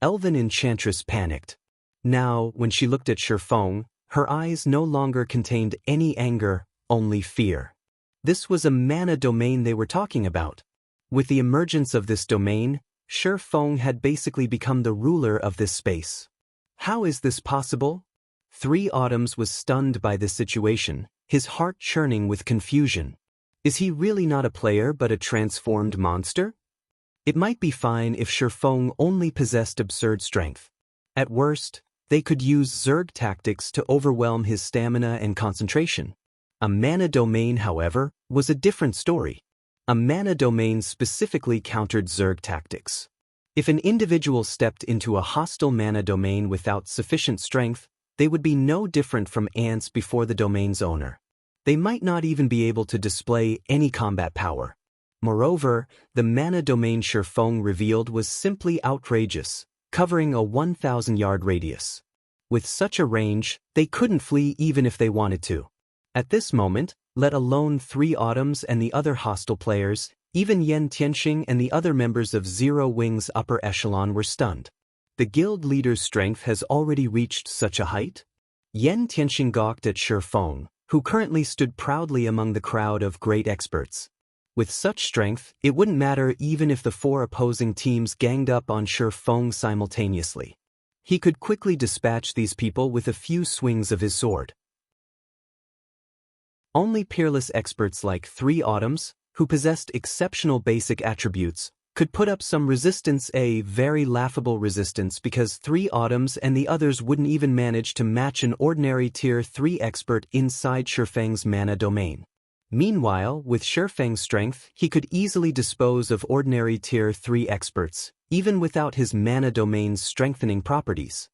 Elven Enchantress panicked. Now, when she looked at Feng, her eyes no longer contained any anger, only fear. This was a mana domain they were talking about. With the emergence of this domain, Feng had basically become the ruler of this space. How is this possible? 3 Autumns was stunned by this situation, his heart churning with confusion. Is he really not a player but a transformed monster? It might be fine if Shifeng only possessed absurd strength. At worst, they could use Zerg tactics to overwhelm his stamina and concentration. A mana domain, however, was a different story. A mana domain specifically countered Zerg tactics. If an individual stepped into a hostile mana domain without sufficient strength, they would be no different from ants before the domain's owner. They might not even be able to display any combat power. Moreover, the mana domain Shifeng revealed was simply outrageous, covering a 1,000-yard radius. With such a range, they couldn't flee even if they wanted to. At this moment, let alone 3 Autumns and the other hostile players, even Yen Tianxing and the other members of Zero Wing's upper echelon were stunned. The guild leader's strength has already reached such a height? Yen Tianxing gawked at Shifeng, who currently stood proudly among the crowd of great experts. With such strength, it wouldn't matter even if the 4 opposing teams ganged up on Shifeng simultaneously. He could quickly dispatch these people with a few swings of his sword. Only peerless experts like 3 Autumns, who possessed exceptional basic attributes, could put up some resistance, a very laughable resistance, because 3 Autumns and the others wouldn't even manage to match an ordinary Tier 3 expert inside Shifeng's mana domain. Meanwhile, with Shifeng's strength, he could easily dispose of ordinary Tier 3 experts, even without his mana domain's strengthening properties.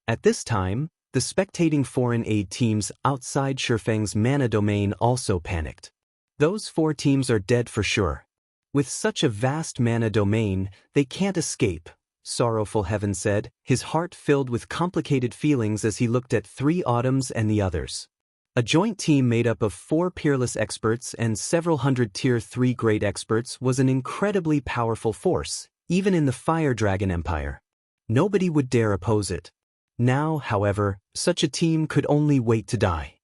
At this time, the spectating foreign aid teams outside Shifeng's mana domain also panicked. Those 4 teams are dead for sure. With such a vast mana domain, they can't escape, Sorrowful Heaven said, his heart filled with complicated feelings as he looked at 3 Autumns and the others. A joint team made up of 4 peerless experts and several hundred Tier 3 great experts was an incredibly powerful force, even in the Fire Dragon Empire. Nobody would dare oppose it. Now, however, such a team could only wait to die.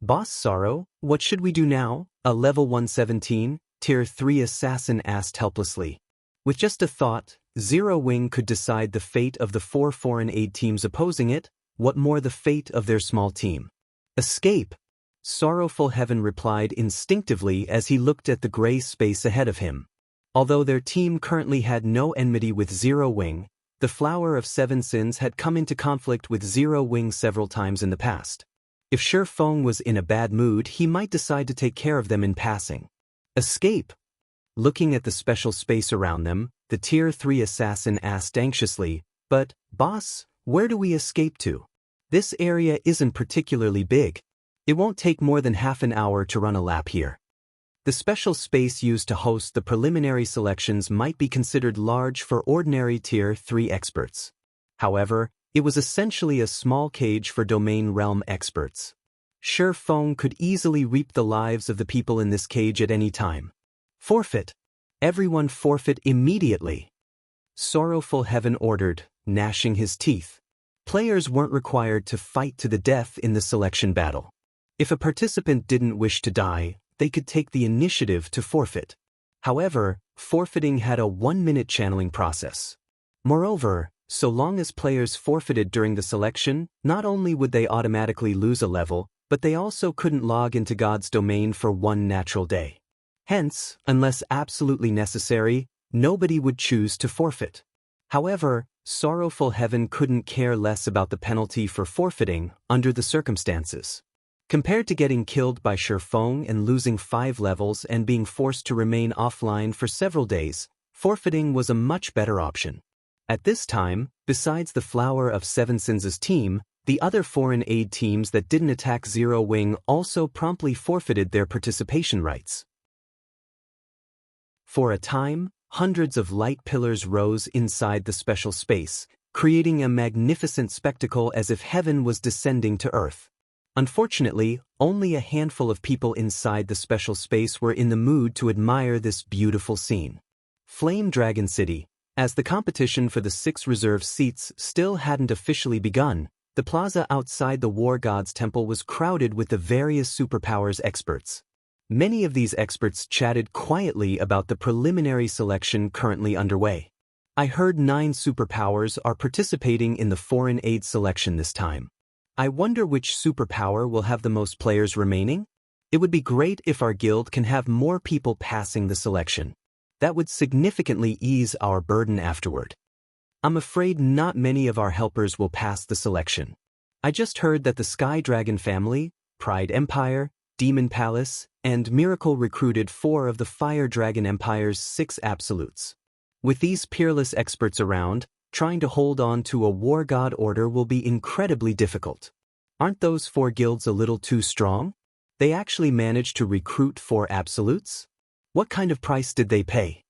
Boss Sorrow, what should we do now? A level 117, Tier 3 assassin asked helplessly. With just a thought, Zero Wing could decide the fate of the 4 foreign aid teams opposing it, what more the fate of their small team. Escape! Sorrowful Heaven replied instinctively as he looked at the gray space ahead of him. Although their team currently had no enmity with Zero Wing, the Flower of 7 Sins had come into conflict with Zero Wing several times in the past. If Shifeng was in a bad mood, he might decide to take care of them in passing. Escape! Looking at the special space around them, the Tier 3 assassin asked anxiously, "But, boss, where do we escape to? This area isn't particularly big. It won't take more than half an hour to run a lap here." The special space used to host the preliminary selections might be considered large for ordinary Tier 3 experts. However, it was essentially a small cage for domain realm experts. Shifeng could easily reap the lives of the people in this cage at any time. Forfeit! Everyone forfeit immediately! Sorrowful Heaven ordered, gnashing his teeth. Players weren't required to fight to the death in the selection battle. If a participant didn't wish to die, they could take the initiative to forfeit. However, forfeiting had a 1-minute channeling process. Moreover, so long as players forfeited during the selection, not only would they automatically lose a level, but they also couldn't log into God's domain for 1 natural day. Hence, unless absolutely necessary, nobody would choose to forfeit. However, Sorrowful Heaven couldn't care less about the penalty for forfeiting under the circumstances. Compared to getting killed by Shifeng and losing 5 levels and being forced to remain offline for several days, forfeiting was a much better option. At this time, besides the Flower of 7 Sins' team, the other foreign aid teams that didn't attack Zero Wing also promptly forfeited their participation rights. For a time, hundreds of light pillars rose inside the special space, creating a magnificent spectacle as if heaven was descending to earth. Unfortunately, only a handful of people inside the special space were in the mood to admire this beautiful scene. Flame Dragon City. As the competition for the 6 reserve seats still hadn't officially begun, the plaza outside the War God's Temple was crowded with the various superpowers experts. Many of these experts chatted quietly about the preliminary selection currently underway. I heard 9 superpowers are participating in the foreign aid selection this time. I wonder which superpower will have the most players remaining? It would be great if our guild can have more people passing the selection. That would significantly ease our burden afterward. I'm afraid not many of our helpers will pass the selection. I just heard that the Sky Dragon family, Pride Empire, Demon Palace, and Miracle recruited 4 of the Fire Dragon Empire's 6 absolutes. With these peerless experts around, trying to hold on to a war god order will be incredibly difficult. Aren't those 4 guilds a little too strong? They actually managed to recruit 4 absolutes? What kind of price did they pay?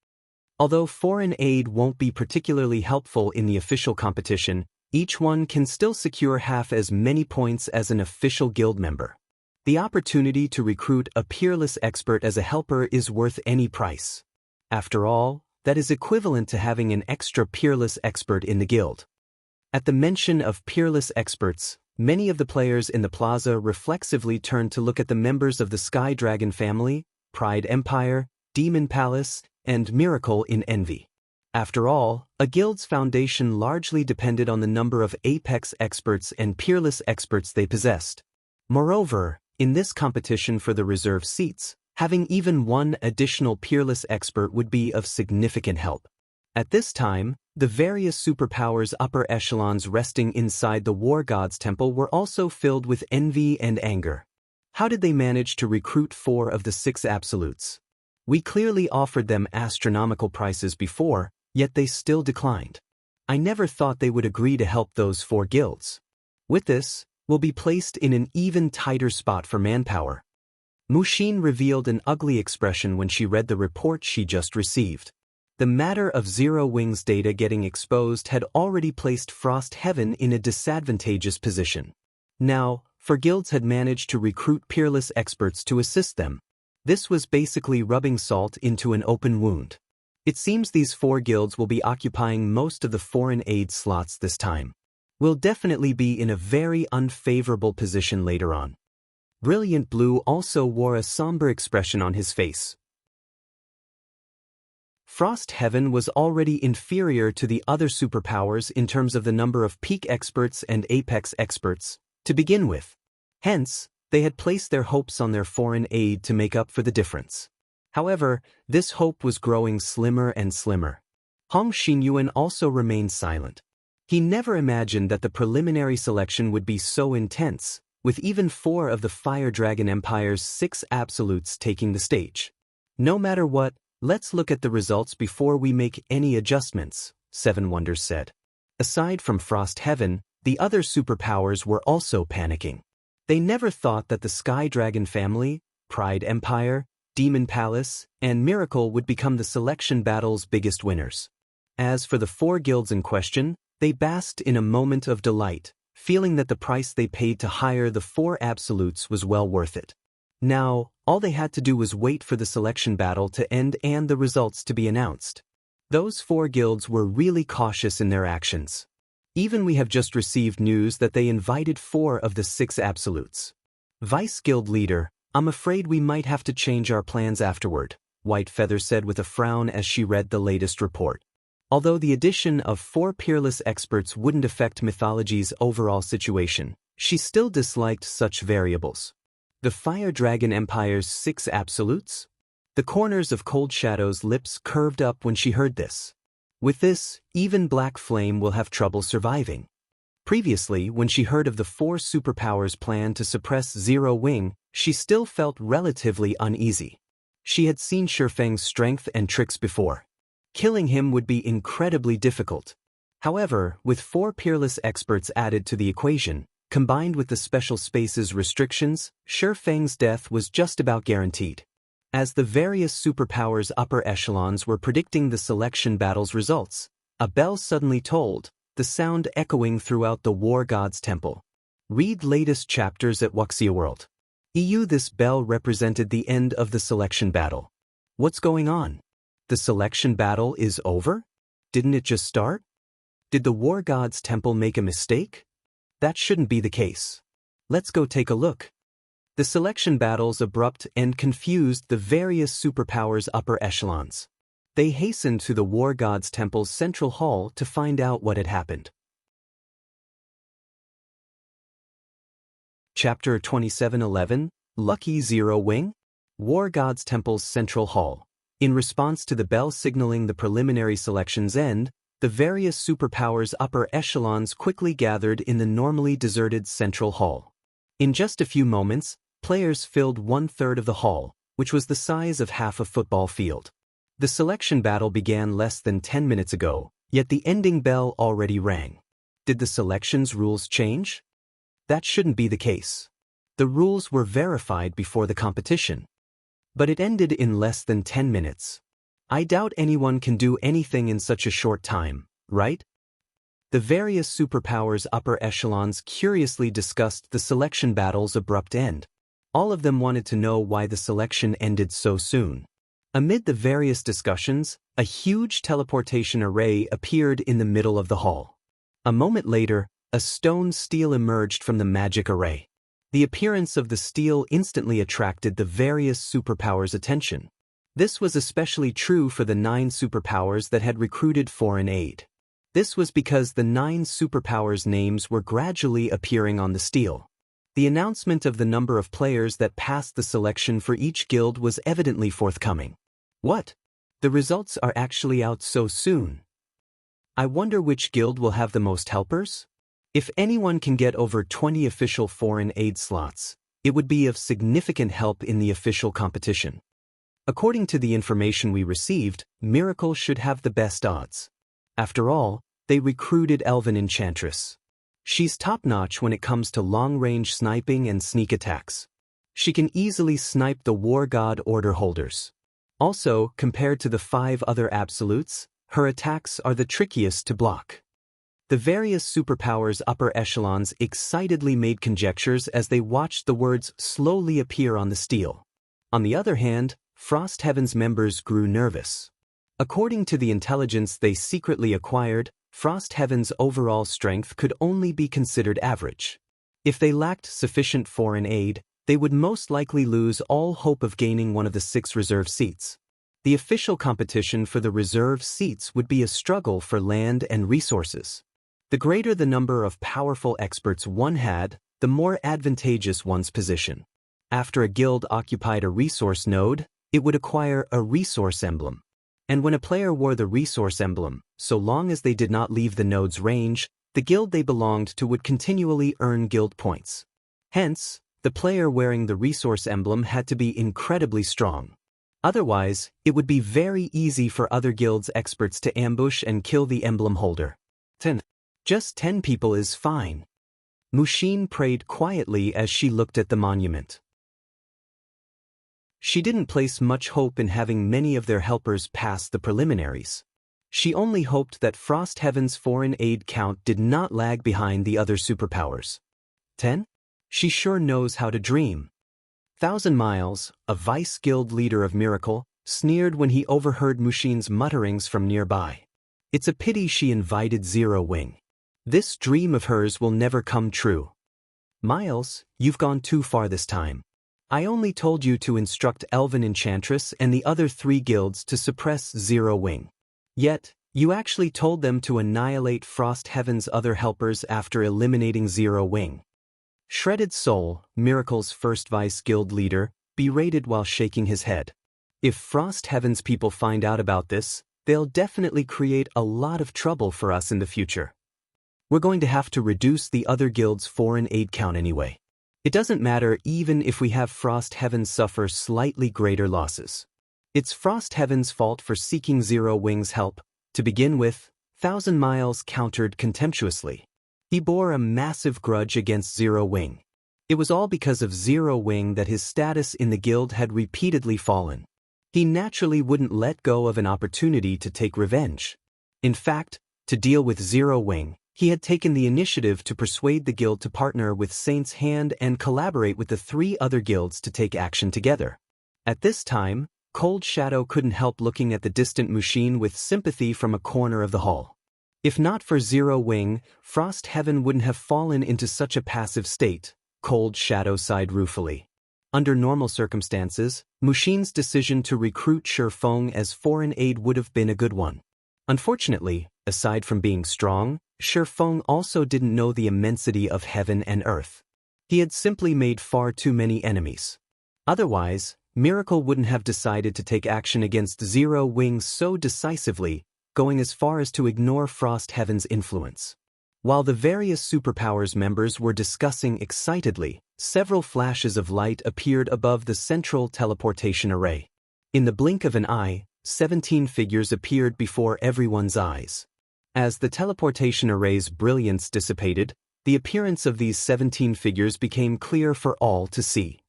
Although foreign aid won't be particularly helpful in the official competition, each one can still secure half as many points as an official guild member. The opportunity to recruit a peerless expert as a helper is worth any price. After all, that is equivalent to having an extra peerless expert in the guild. At the mention of peerless experts, many of the players in the plaza reflexively turned to look at the members of the Sky Dragon family, Pride Empire, Demon Palace, and Miracle in envy. After all, a guild's foundation largely depended on the number of apex experts and peerless experts they possessed. Moreover, in this competition for the reserve seats, having even one additional peerless expert would be of significant help. At this time, the various superpowers upper echelons resting inside the War God's temple were also filled with envy and anger. How did they manage to recruit 4 of the 6 absolutes? We clearly offered them astronomical prices before, yet they still declined. I never thought they would agree to help those 4 guilds. With this, we'll be placed in an even tighter spot for manpower. Mushin revealed an ugly expression when she read the report she just received. The matter of Zero Wing's data getting exposed had already placed Frost Heaven in a disadvantageous position. Now, 4 guilds had managed to recruit peerless experts to assist them. This was basically rubbing salt into an open wound. It seems these 4 guilds will be occupying most of the foreign aid slots this time. We'll definitely be in a very unfavorable position later on. Brilliant Blue also wore a somber expression on his face. Frost Heaven was already inferior to the other superpowers in terms of the number of peak experts and apex experts, to begin with. Hence, they had placed their hopes on their foreign aid to make up for the difference. However, this hope was growing slimmer and slimmer. Hong Xinyuan also remained silent. He never imagined that the preliminary selection would be so intense, with even 4 of the Fire Dragon Empire's 6 absolutes taking the stage. No matter what, let's look at the results before we make any adjustments, Seven Wonders said. Aside from Frost Heaven, the other superpowers were also panicking. They never thought that the Sky Dragon family, Pride Empire, Demon Palace, and Miracle would become the selection battle's biggest winners. As for the 4 guilds in question, they basked in a moment of delight, feeling that the price they paid to hire the 4 absolutes was well worth it. Now, all they had to do was wait for the selection battle to end and the results to be announced. Those 4 guilds were really cautious in their actions. Even we have just received news that they invited 4 of the 6 absolutes. Vice Guild Leader, I'm afraid we might have to change our plans afterward, White Feather said with a frown as she read the latest report. Although the addition of 4 peerless experts wouldn't affect Mythology's overall situation, she still disliked such variables. The Fire Dragon Empire's 6 absolutes? The corners of Cold Shadow's lips curved up when she heard this. With this, even Black Flame will have trouble surviving. Previously, when she heard of the 4 superpowers' plan to suppress Zero Wing, she still felt relatively uneasy. She had seen Shifeng's strength and tricks before. Killing him would be incredibly difficult. However, with 4 peerless experts added to the equation, combined with the special space's restrictions, Shifeng's death was just about guaranteed. As the various superpowers' upper echelons were predicting the selection battle's results, a bell suddenly tolled, the sound echoing throughout the War God's temple. Read latest chapters at Wuxia World. This bell represented the end of the selection battle. What's going on? The selection battle is over? Didn't it just start? Did the War God's temple make a mistake? That shouldn't be the case. Let's go take a look. The selection battles abrupt and confused the various superpowers' upper echelons. They hastened to the War God's temple's central hall to find out what had happened. Chapter 27:11, Lucky Zero Wing? War God's Temple's Central Hall. In response to the bell signaling the preliminary selection's end, the various superpowers' upper echelons quickly gathered in the normally deserted Central Hall. In just a few moments, players filled 1/3 of the hall, which was the size of half a football field. The selection battle began less than 10 minutes ago, yet the ending bell already rang. Did the selection's rules change? That shouldn't be the case. The rules were verified before the competition. But it ended in less than 10 minutes. I doubt anyone can do anything in such a short time, right? The various superpowers' upper echelons curiously discussed the selection battle's abrupt end. All of them wanted to know why the selection ended so soon. Amid the various discussions, a huge teleportation array appeared in the middle of the hall. A moment later, a stone steel emerged from the magic array. The appearance of the steel instantly attracted the various superpowers' attention. This was especially true for the 9 superpowers that had recruited foreign aid. This was because the 9 superpowers' names were gradually appearing on the steel. The announcement of the number of players that passed the selection for each guild was evidently forthcoming. What? The results are actually out so soon. I wonder which guild will have the most helpers? If anyone can get over 20 official foreign aid slots, it would be of significant help in the official competition. According to the information we received, Miracle should have the best odds. After all, they recruited Elven Enchantress. She's top-notch when it comes to long-range sniping and sneak attacks. She can easily snipe the War God Order holders. Also, compared to the 5 other absolutes, her attacks are the trickiest to block. The various superpowers' upper echelons excitedly made conjectures as they watched the words slowly appear on the steel. On the other hand, Frost Heaven's members grew nervous. According to the intelligence they secretly acquired, Frost Heaven's overall strength could only be considered average. If they lacked sufficient foreign aid, they would most likely lose all hope of gaining one of the 6 reserve seats. The official competition for the reserve seats would be a struggle for land and resources. The greater the number of powerful experts one had, the more advantageous one's position. After a guild occupied a resource node, it would acquire a resource emblem. And when a player wore the resource emblem, so long as they did not leave the node's range, the guild they belonged to would continually earn guild points. Hence, the player wearing the resource emblem had to be incredibly strong. Otherwise, it would be very easy for other guilds' experts to ambush and kill the emblem holder. 10. Just 10 people is fine. Mushin prayed quietly as she looked at the monument. She didn't place much hope in having many of their helpers pass the preliminaries. She only hoped that Frost Heaven's foreign aid count did not lag behind the other superpowers. 10? She sure knows how to dream. 1,000 Miles, a vice guild leader of Miracle, sneered when he overheard Mushin's mutterings from nearby. It's a pity she invited Zero Wing. This dream of hers will never come true. Miles, you've gone too far this time. I only told you to instruct Elven Enchantress and the other 3 guilds to suppress Zero Wing. Yet, you actually told them to annihilate Frost Heaven's other helpers after eliminating Zero Wing. Shredded Soul, Miracle's first vice guild leader, berated while shaking his head. If Frost Heaven's people find out about this, they'll definitely create a lot of trouble for us in the future. We're going to have to reduce the other guilds' foreign aid count anyway. It doesn't matter even if we have Frost Heaven suffer slightly greater losses. It's Frost Heaven's fault for seeking Zero Wing's help. To begin with, 1,000 Miles countered contemptuously. He bore a massive grudge against Zero Wing. It was all because of Zero Wing that his status in the guild had repeatedly fallen. He naturally wouldn't let go of an opportunity to take revenge. In fact, to deal with Zero Wing, he had taken the initiative to persuade the guild to partner with Saint's Hand and collaborate with the 3 other guilds to take action together. At this time, Cold Shadow couldn't help looking at the distant Mushin with sympathy from a corner of the hall. If not for Zero Wing, Frost Heaven wouldn't have fallen into such a passive state, Cold Shadow sighed ruefully. Under normal circumstances, Mushin's decision to recruit Shifeng as foreign aid would have been a good one. Unfortunately, aside from being strong, Shifeng also didn't know the immensity of heaven and earth. He had simply made far too many enemies. Otherwise, Miracle wouldn't have decided to take action against Zero Wing so decisively, going as far as to ignore Frost Heaven's influence. While the various superpowers members were discussing excitedly, several flashes of light appeared above the central teleportation array. In the blink of an eye, 17 figures appeared before everyone's eyes. As the teleportation array's brilliance dissipated, the appearance of these 17 figures became clear for all to see.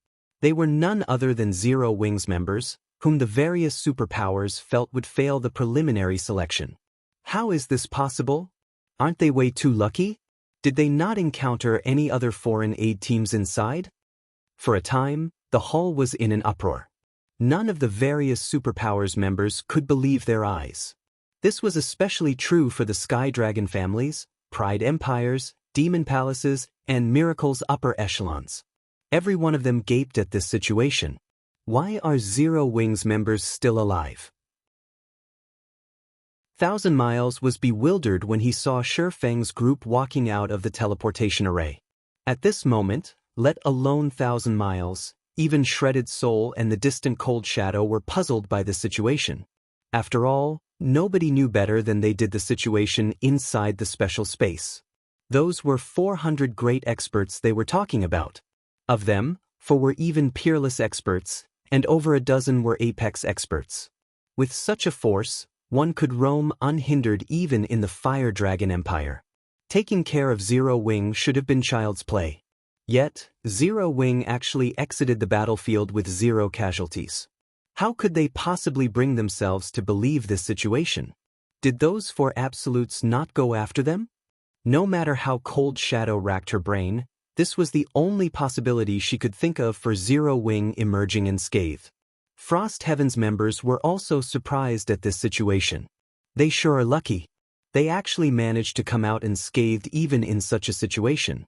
They were none other than Zero Wing's members, whom the various superpowers felt would fail the preliminary selection. How is this possible? Aren't they way too lucky? Did they not encounter any other foreign aid teams inside? For a time, the hall was in an uproar. None of the various superpowers members could believe their eyes. This was especially true for the Sky Dragon families, Pride Empires, Demon Palaces, and Miracle's upper echelons. Every one of them gaped at this situation. Why are Zero Wing's members still alive? Thousand Miles was bewildered when he saw Shi Feng's group walking out of the teleportation array. At this moment, let alone Thousand Miles, even Shredded Soul and the distant Cold Shadow were puzzled by the situation. After all, nobody knew better than they did the situation inside the special space. Those were 400 great experts they were talking about. Of them, 4 were even peerless experts, and over a dozen were apex experts. With such a force, one could roam unhindered even in the Fire Dragon Empire. Taking care of Zero Wing should have been child's play. Yet, Zero Wing actually exited the battlefield with 0 casualties. How could they possibly bring themselves to believe this situation? Did those 4 absolutes not go after them? No matter how Cold Shadow racked her brain, this was the only possibility she could think of for Zero Wing emerging unscathed. Frost Heaven's members were also surprised at this situation. They sure are lucky. They actually managed to come out unscathed even in such a situation.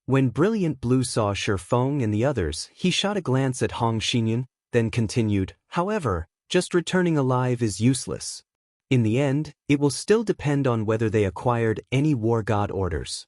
When Brilliant Blue saw Shi Feng and the others, he shot a glance at Hong Xinyun, then continued, however, just returning alive is useless. In the end, it will still depend on whether they acquired any War God orders.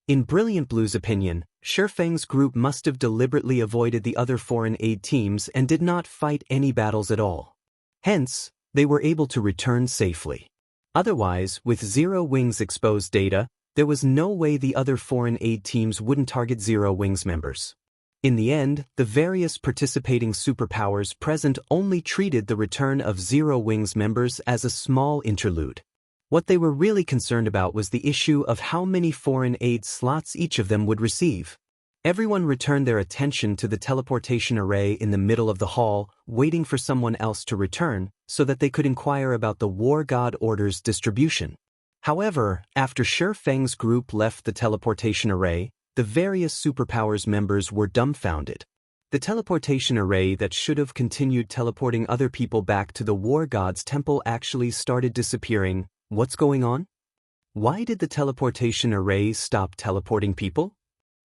In Brilliant Blue's opinion, Shi Feng's group must have deliberately avoided the other foreign aid teams and did not fight any battles at all. Hence, they were able to return safely. Otherwise, with Zero Wing's exposed data, there was no way the other foreign aid teams wouldn't target Zero Wing's members. In the end, the various participating superpowers present only treated the return of Zero Wing's members as a small interlude. What they were really concerned about was the issue of how many foreign aid slots each of them would receive. Everyone returned their attention to the teleportation array in the middle of the hall, waiting for someone else to return, so that they could inquire about the War God Order's distribution. However, after Shi Feng's group left the teleportation array, the various superpowers members were dumbfounded. The teleportation array that should have continued teleporting other people back to the War God's temple actually started disappearing. What's going on? Why did the teleportation array stop teleporting people?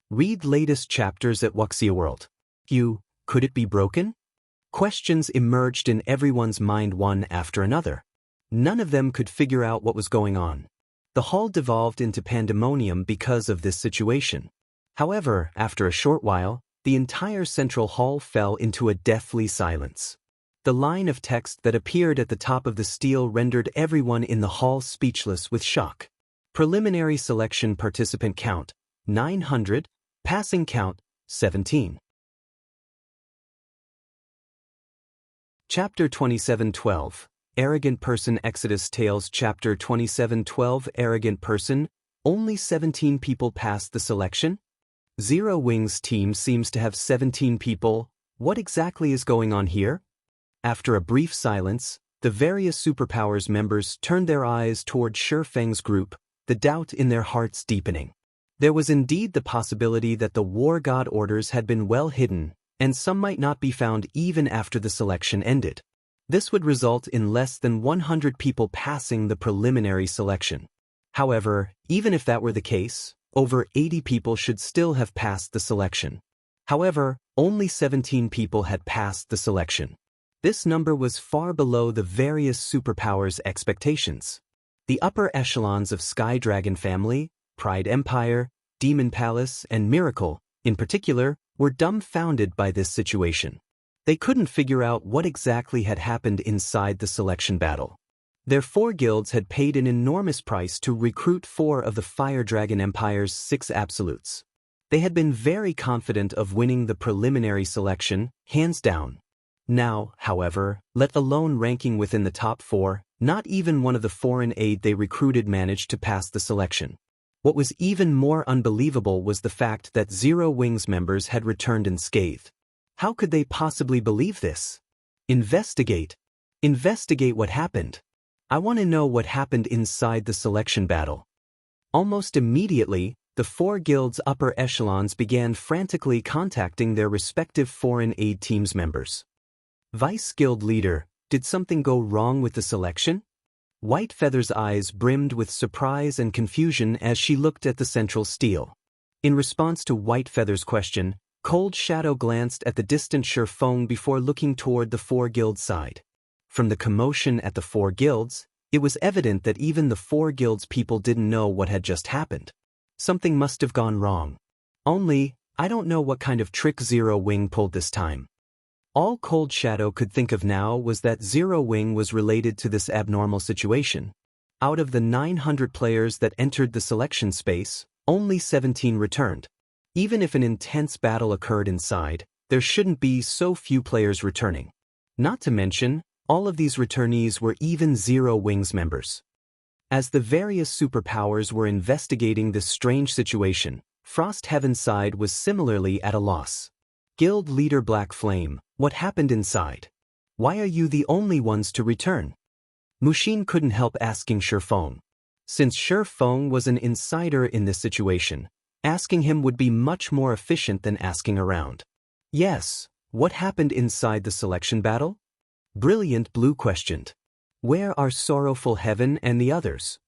Read latest chapters at Wuxia World. Could it be broken? Questions emerged in everyone's mind one after another. None of them could figure out what was going on. The hall devolved into pandemonium because of this situation. However, after a short while, the entire central hall fell into a deathly silence. The line of text that appeared at the top of the stele rendered everyone in the hall speechless with shock. Preliminary selection participant count, 900, passing count, 17. Chapter 2712, Arrogant Person Exodus Tales Chapter 2712 Arrogant Person, only 17 people passed the selection? Zero Wing's team seems to have 17 people. What exactly is going on here? After a brief silence, the various superpowers members turned their eyes toward Shi Feng's group, the doubt in their hearts deepening. There was indeed the possibility that the War God orders had been well hidden, and some might not be found even after the selection ended. This would result in less than 100 people passing the preliminary selection. However, even if that were the case, over 80 people should still have passed the selection. However, only 17 people had passed the selection. This number was far below the various superpowers' expectations. The upper echelons of Sky Dragon family, Pride Empire, Demon Palace, and Miracle, in particular, were dumbfounded by this situation. They couldn't figure out what exactly had happened inside the selection battle. Their 4 guilds had paid an enormous price to recruit 4 of the Fire Dragon Empire's 6 absolutes. They had been very confident of winning the preliminary selection, hands down. Now, however, let alone ranking within the top 4, not even one of the foreign aid they recruited managed to pass the selection. What was even more unbelievable was the fact that Zero Wings members had returned unscathed. How could they possibly believe this? Investigate. Investigate what happened. I want to know what happened inside the selection battle. Almost immediately, the 4 guilds' upper echelons began frantically contacting their respective foreign aid teams members. Vice Guild Leader, did something go wrong with the selection? Whitefeather's eyes brimmed with surprise and confusion as she looked at the central stele. In response to Whitefeather's question, Cold Shadow glanced at the distant Sherfong before looking toward the 4 guilds side. From the commotion at the 4 guilds, it was evident that even the 4 guilds people didn't know what had just happened. Something must have gone wrong. Only, I don't know what kind of trick Zero Wing pulled this time. All Cold Shadow could think of now was that Zero Wing was related to this abnormal situation. Out of the 900 players that entered the selection space, only 17 returned. Even if an intense battle occurred inside, there shouldn't be so few players returning. Not to mention, all of these returnees were even Zero Wings members. As the various superpowers were investigating this strange situation, Frost Heaven's side was similarly at a loss. Guild Leader Black Flame, what happened inside? Why are you the only ones to return? Mushin couldn't help asking Sherfong. Since Sherfong was an insider in this situation, asking him would be much more efficient than asking around. Yes, what happened inside the selection battle? Brilliant Blue questioned. Where are Sorrowful Heaven and the others?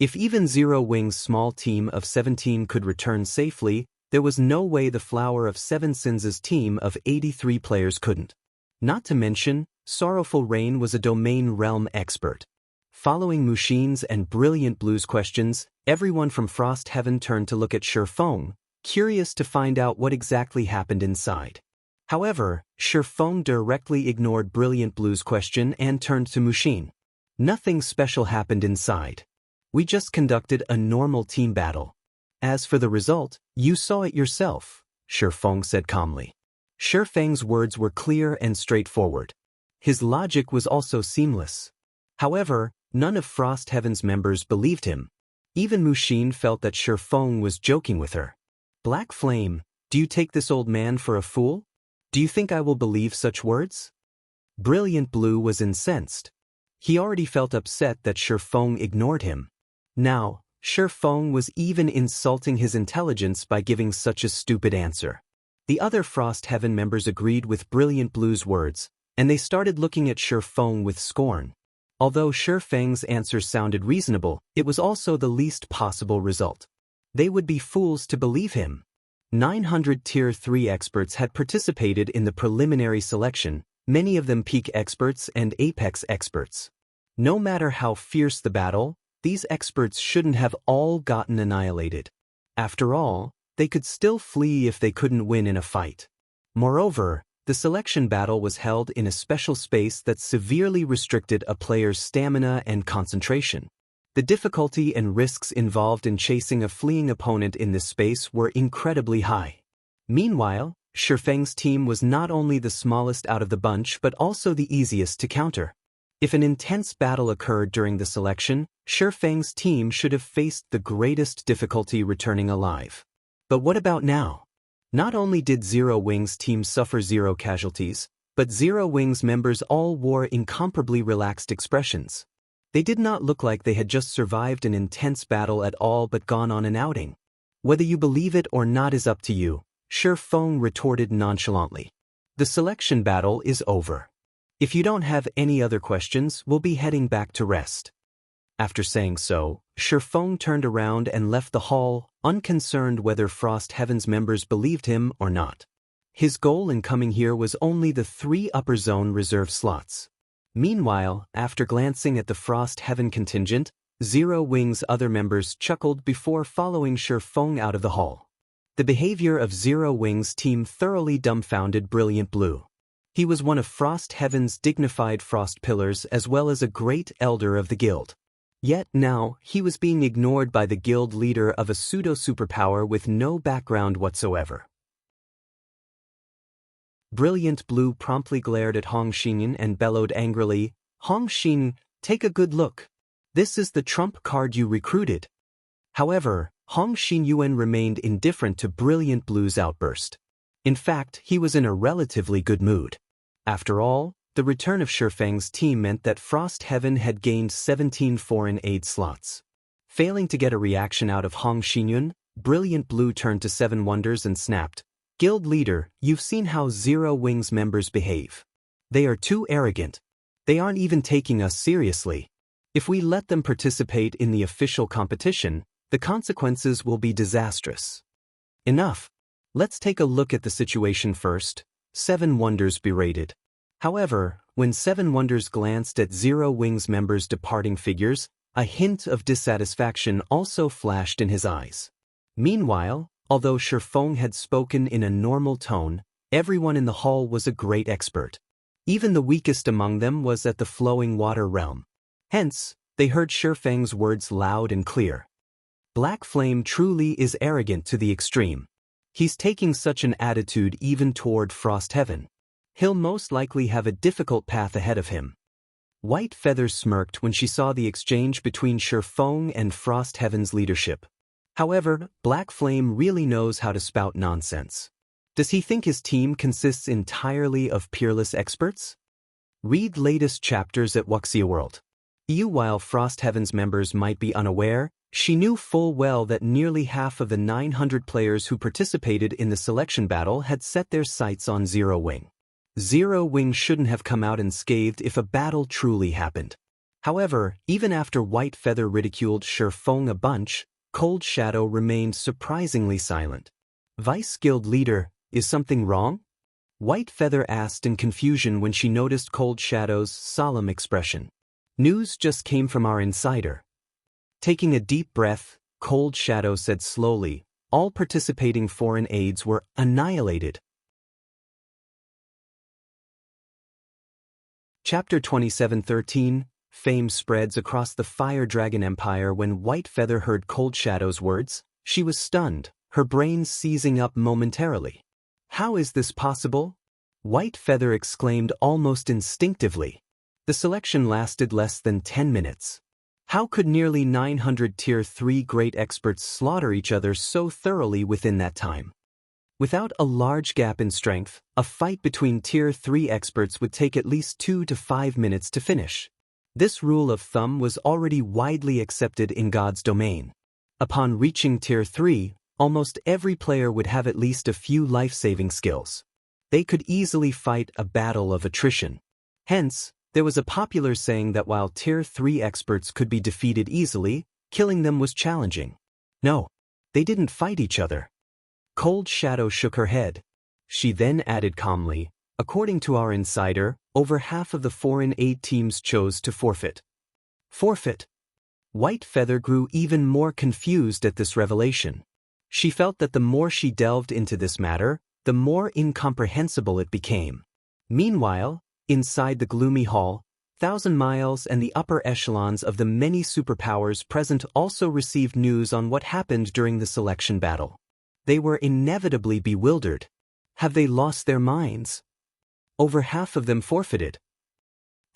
If even Zero Wing's small team of 17 could return safely, there was no way the Flower of Seven Sins' team of 83 players couldn't. Not to mention, Sorrowful Rain was a domain realm expert. Following Mushin's and Brilliant Blue's questions, everyone from Frost Heaven turned to look at Sherfong, curious to find out what exactly happened inside. However, Sherfong directly ignored Brilliant Blue's question and turned to Mushin. Nothing special happened inside. We just conducted a normal team battle. As for the result, you saw it yourself, Sherfong said calmly. Sherfang's words were clear and straightforward. His logic was also seamless. However, none of Frost Heaven's members believed him. Even Mushin felt that Sherfong was joking with her. Black Flame, do you take this old man for a fool? Do you think I will believe such words? Brilliant Blue was incensed. He already felt upset that Sherfong ignored him. Now, Sherfong was even insulting his intelligence by giving such a stupid answer. The other Frost Heaven members agreed with Brilliant Blue's words, and they started looking at Sherfong with scorn. Although Sherfang's answer sounded reasonable, it was also the least possible result. They would be fools to believe him. 900 Tier 3 experts had participated in the preliminary selection, many of them peak experts and apex experts. No matter how fierce the battle, these experts shouldn't have all gotten annihilated. After all, they could still flee if they couldn't win in a fight. Moreover, the selection battle was held in a special space that severely restricted a player's stamina and concentration. The difficulty and risks involved in chasing a fleeing opponent in this space were incredibly high. Meanwhile, Sherfang's team was not only the smallest out of the bunch but also the easiest to counter. If an intense battle occurred during the selection, Sherfang's team should have faced the greatest difficulty returning alive. But what about now? Not only did Zero Wing's team suffer 0 casualties, but Zero Wing's members all wore incomparably relaxed expressions. They did not look like they had just survived an intense battle at all but gone on an outing. Whether you believe it or not is up to you, Sherfong retorted nonchalantly. The selection battle is over. If you don't have any other questions, we'll be heading back to rest. After saying so, Sherfong turned around and left the hall, unconcerned whether Frost Heaven's members believed him or not. His goal in coming here was only the 3 upper zone reserve slots. Meanwhile, after glancing at the Frost Heaven contingent, Zero Wing's other members chuckled before following Sherfong out of the hall. The behavior of Zero Wing's team thoroughly dumbfounded Brilliant Blue. He was one of Frost Heaven's dignified Frost Pillars as well as a great elder of the guild. Yet now, he was being ignored by the guild leader of a pseudo-superpower with no background whatsoever. Brilliant Blue promptly glared at Hong Xinyan and bellowed angrily, "Hong Xin, take a good look. This is the trump card you recruited." However, Hong Xinyuan remained indifferent to Brilliant Blue's outburst. In fact, he was in a relatively good mood. After all, the return of Shifeng's team meant that Frost Heaven had gained 17 foreign aid slots. Failing to get a reaction out of Hong Xinyun, Brilliant Blue turned to Seven Wonders and snapped, "Guild leader, you've seen how Zero Wing's members behave. They are too arrogant. They aren't even taking us seriously. If we let them participate in the official competition, the consequences will be disastrous." "Enough. Let's take a look at the situation first," Seven Wonders berated. However, when Seven Wonders glanced at Zero Wing's members' departing figures, a hint of dissatisfaction also flashed in his eyes. Meanwhile, although Shifeng had spoken in a normal tone, everyone in the hall was a great expert. Even the weakest among them was at the flowing water realm. Hence, they heard Shifeng's words loud and clear. Black Flame truly is arrogant to the extreme. He's taking such an attitude even toward Frost Heaven. He'll most likely have a difficult path ahead of him. White Feather smirked when she saw the exchange between Shifeng and Frost Heaven's leadership. However, Black Flame really knows how to spout nonsense. Does he think his team consists entirely of peerless experts? Read latest chapters at Wuxia World. While Frost Heaven's members might be unaware, she knew full well that nearly half of the 900 players who participated in the selection battle had set their sights on Zero Wing. Zero Wing shouldn't have come out unscathed if a battle truly happened. However, even after White Feather ridiculed Shifeng a bunch, Cold Shadow remained surprisingly silent. "Vice Guild Leader, is something wrong?" White Feather asked in confusion when she noticed Cold Shadow's solemn expression. "News just came from our insider." Taking a deep breath, Cold Shadow said slowly, "All participating foreign aides were annihilated." Chapter 27:13 Fame spreads across the Fire Dragon Empire. When White Feather heard Cold Shadow's words, she was stunned, her brain seizing up momentarily. "How is this possible?" White Feather exclaimed almost instinctively. The selection lasted less than 10 minutes. How could nearly 900 Tier 3 great experts slaughter each other so thoroughly within that time? Without a large gap in strength, a fight between Tier 3 experts would take at least 2 to 5 minutes to finish. This rule of thumb was already widely accepted in God's domain. Upon reaching Tier 3, almost every player would have at least a few life-saving skills. They could easily fight a battle of attrition. Hence, there was a popular saying that while Tier 3 experts could be defeated easily, killing them was challenging. No, they didn't fight each other. Cold Shadow shook her head. She then added calmly, "According to our insider, over half of the foreign aid teams chose to forfeit." Forfeit? White Feather grew even more confused at this revelation. She felt that the more she delved into this matter, the more incomprehensible it became. Meanwhile, inside the gloomy hall, Thousand Miles and the upper echelons of the many superpowers present also received news on what happened during the selection battle. They were inevitably bewildered. Have they lost their minds? Over half of them forfeited.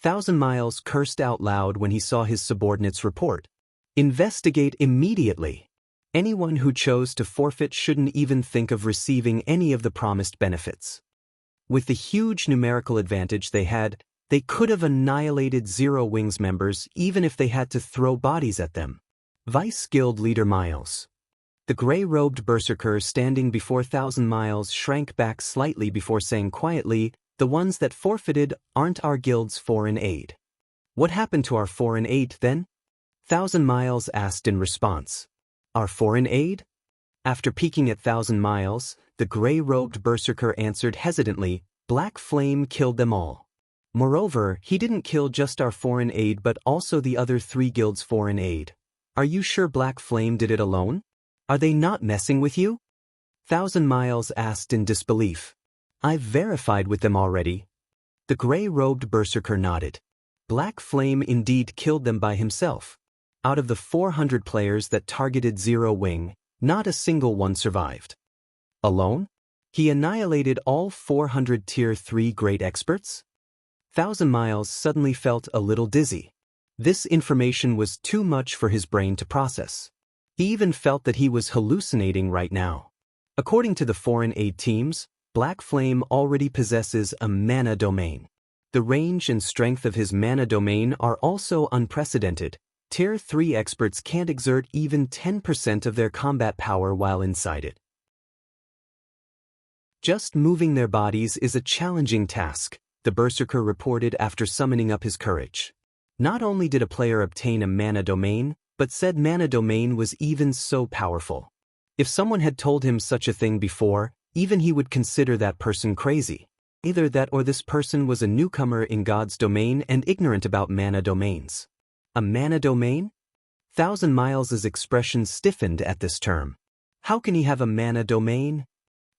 Thousand Miles cursed out loud when he saw his subordinates report. Investigate immediately. Anyone who chose to forfeit shouldn't even think of receiving any of the promised benefits. With the huge numerical advantage they had, they could have annihilated Zero Wing's members even if they had to throw bodies at them. Vice Guild Leader Miles. The gray-robed berserker standing before Thousand Miles shrank back slightly before saying quietly, "The ones that forfeited aren't our guild's foreign aid." "What happened to our foreign aid then?" Thousand Miles asked in response. "Our foreign aid?" After peeking at Thousand Miles, the gray-robed berserker answered hesitantly, "Black Flame killed them all. Moreover, he didn't kill just our foreign aid but also the other 3 guilds' foreign aid. Are you sure Black Flame did it alone? Are they not messing with you?" Thousand Miles asked in disbelief. I've verified with them already. The gray-robed berserker nodded. Black Flame indeed killed them by himself. Out of the 400 players that targeted Zero Wing, not a single one survived. Alone? He annihilated all 400 Tier 3 great experts? Thousand Miles suddenly felt a little dizzy. This information was too much for his brain to process. He even felt that he was hallucinating right now. According to the foreign aid teams, Black Flame already possesses a mana domain. The range and strength of his mana domain are also unprecedented. Tier 3 experts can't exert even 10% of their combat power while inside it. Just moving their bodies is a challenging task, the berserker reported after summoning up his courage. Not only did a player obtain a mana domain, but said mana domain was even so powerful. If someone had told him such a thing before, even he would consider that person crazy. Either that or this person was a newcomer in God's domain and ignorant about mana domains. A mana domain? Thousand Miles' expression stiffened at this term. How can he have a mana domain?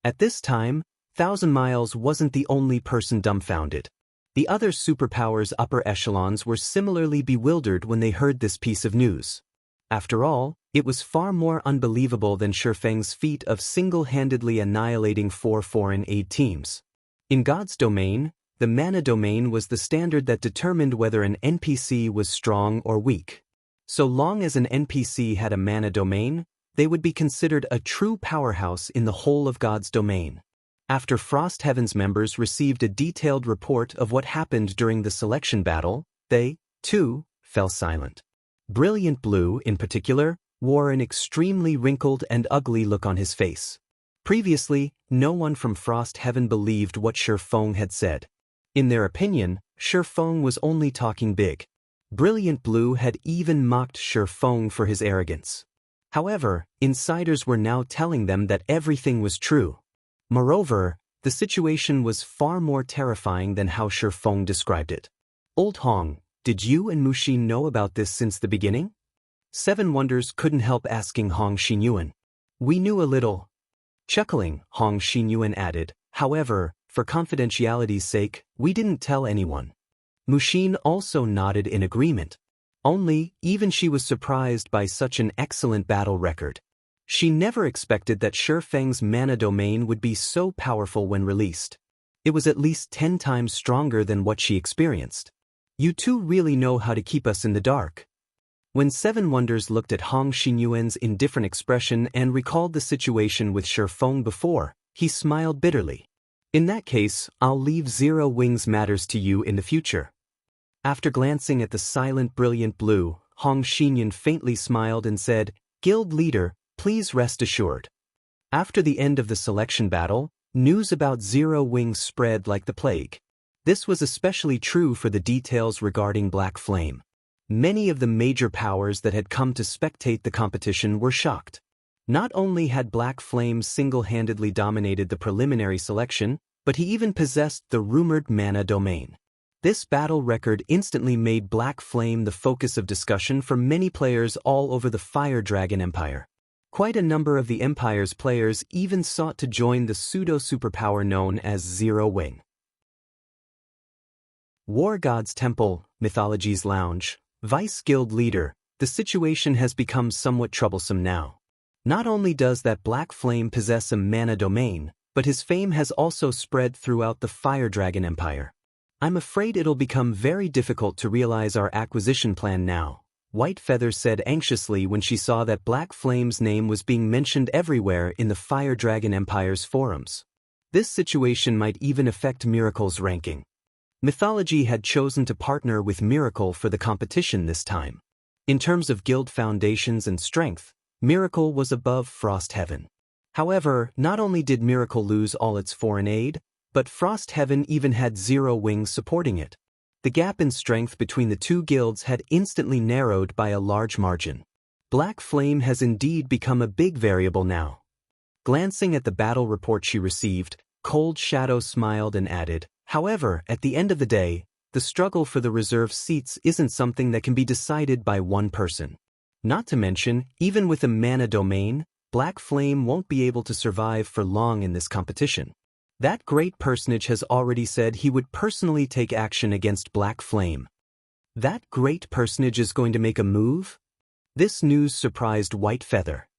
At this time, Thousand Miles wasn't the only person dumbfounded. The other superpowers upper echelons were similarly bewildered when they heard this piece of news. After all, it was far more unbelievable than Shifeng's feat of single-handedly annihilating 4 foreign aid teams. In God's domain, the mana domain was the standard that determined whether an NPC was strong or weak. So long as an NPC had a mana domain, they would be considered a true powerhouse in the whole of God's domain. After Frost Heaven's members received a detailed report of what happened during the selection battle, they, too, fell silent. Brilliant Blue, in particular, wore an extremely wrinkled and ugly look on his face. Previously, no one from Frost Heaven believed what Shifeng had said. In their opinion, Shifeng was only talking big. Brilliant Blue had even mocked Shifeng for his arrogance. However, insiders were now telling them that everything was true. Moreover, the situation was far more terrifying than how Shifeng described it. Old Hong, did you and Mushin know about this since the beginning? Seven Wonders couldn't help asking Hong Xinyuan. We knew a little. Chuckling, Hong Xinyuan added, however, for confidentiality's sake, we didn't tell anyone. Mushin also nodded in agreement. Only, even she was surprised by such an excellent battle record. She never expected that Shifeng's mana domain would be so powerful when released. It was at least 10 times stronger than what she experienced. You two really know how to keep us in the dark. When Seven Wonders looked at Hong Xinyuan's indifferent expression and recalled the situation with Shifeng before, he smiled bitterly. In that case, I'll leave Zero Wing's matters to you in the future. After glancing at the silent Brilliant Blue, Hong Xinyuan faintly smiled and said, Guild leader, please rest assured. After the end of the selection battle, news about Zero Wing spread like the plague. This was especially true for the details regarding Black Flame. Many of the major powers that had come to spectate the competition were shocked. Not only had Black Flame single-handedly dominated the preliminary selection, but he even possessed the rumored mana domain. This battle record instantly made Black Flame the focus of discussion for many players all over the Fire Dragon Empire. Quite a number of the Empire's players even sought to join the pseudo-superpower known as Zero Wing. War God's Temple, Mythology's Lounge, Vice Guild Leader, the situation has become somewhat troublesome now. Not only does that Black Flame possess a mana domain, but his fame has also spread throughout the Fire Dragon Empire. I'm afraid it'll become very difficult to realize our acquisition plan now, White Feather said anxiously when she saw that Black Flame's name was being mentioned everywhere in the Fire Dragon Empire's forums. This situation might even affect Miracle's ranking. Mythology had chosen to partner with Miracle for the competition this time. In terms of guild foundations and strength, Miracle was above Frost Heaven. However, not only did Miracle lose all its foreign aid, but Frost Heaven even had Zero Wings supporting it. The gap in strength between the two guilds had instantly narrowed by a large margin. Black Flame has indeed become a big variable now. Glancing at the battle report she received, Cold Shadow smiled and added, however, at the end of the day, the struggle for the reserve seats isn't something that can be decided by one person. Not to mention, even with a mana domain, Black Flame won't be able to survive for long in this competition. That great personage has already said he would personally take action against Black Flame. That great personage is going to make a move? This news surprised White Feather.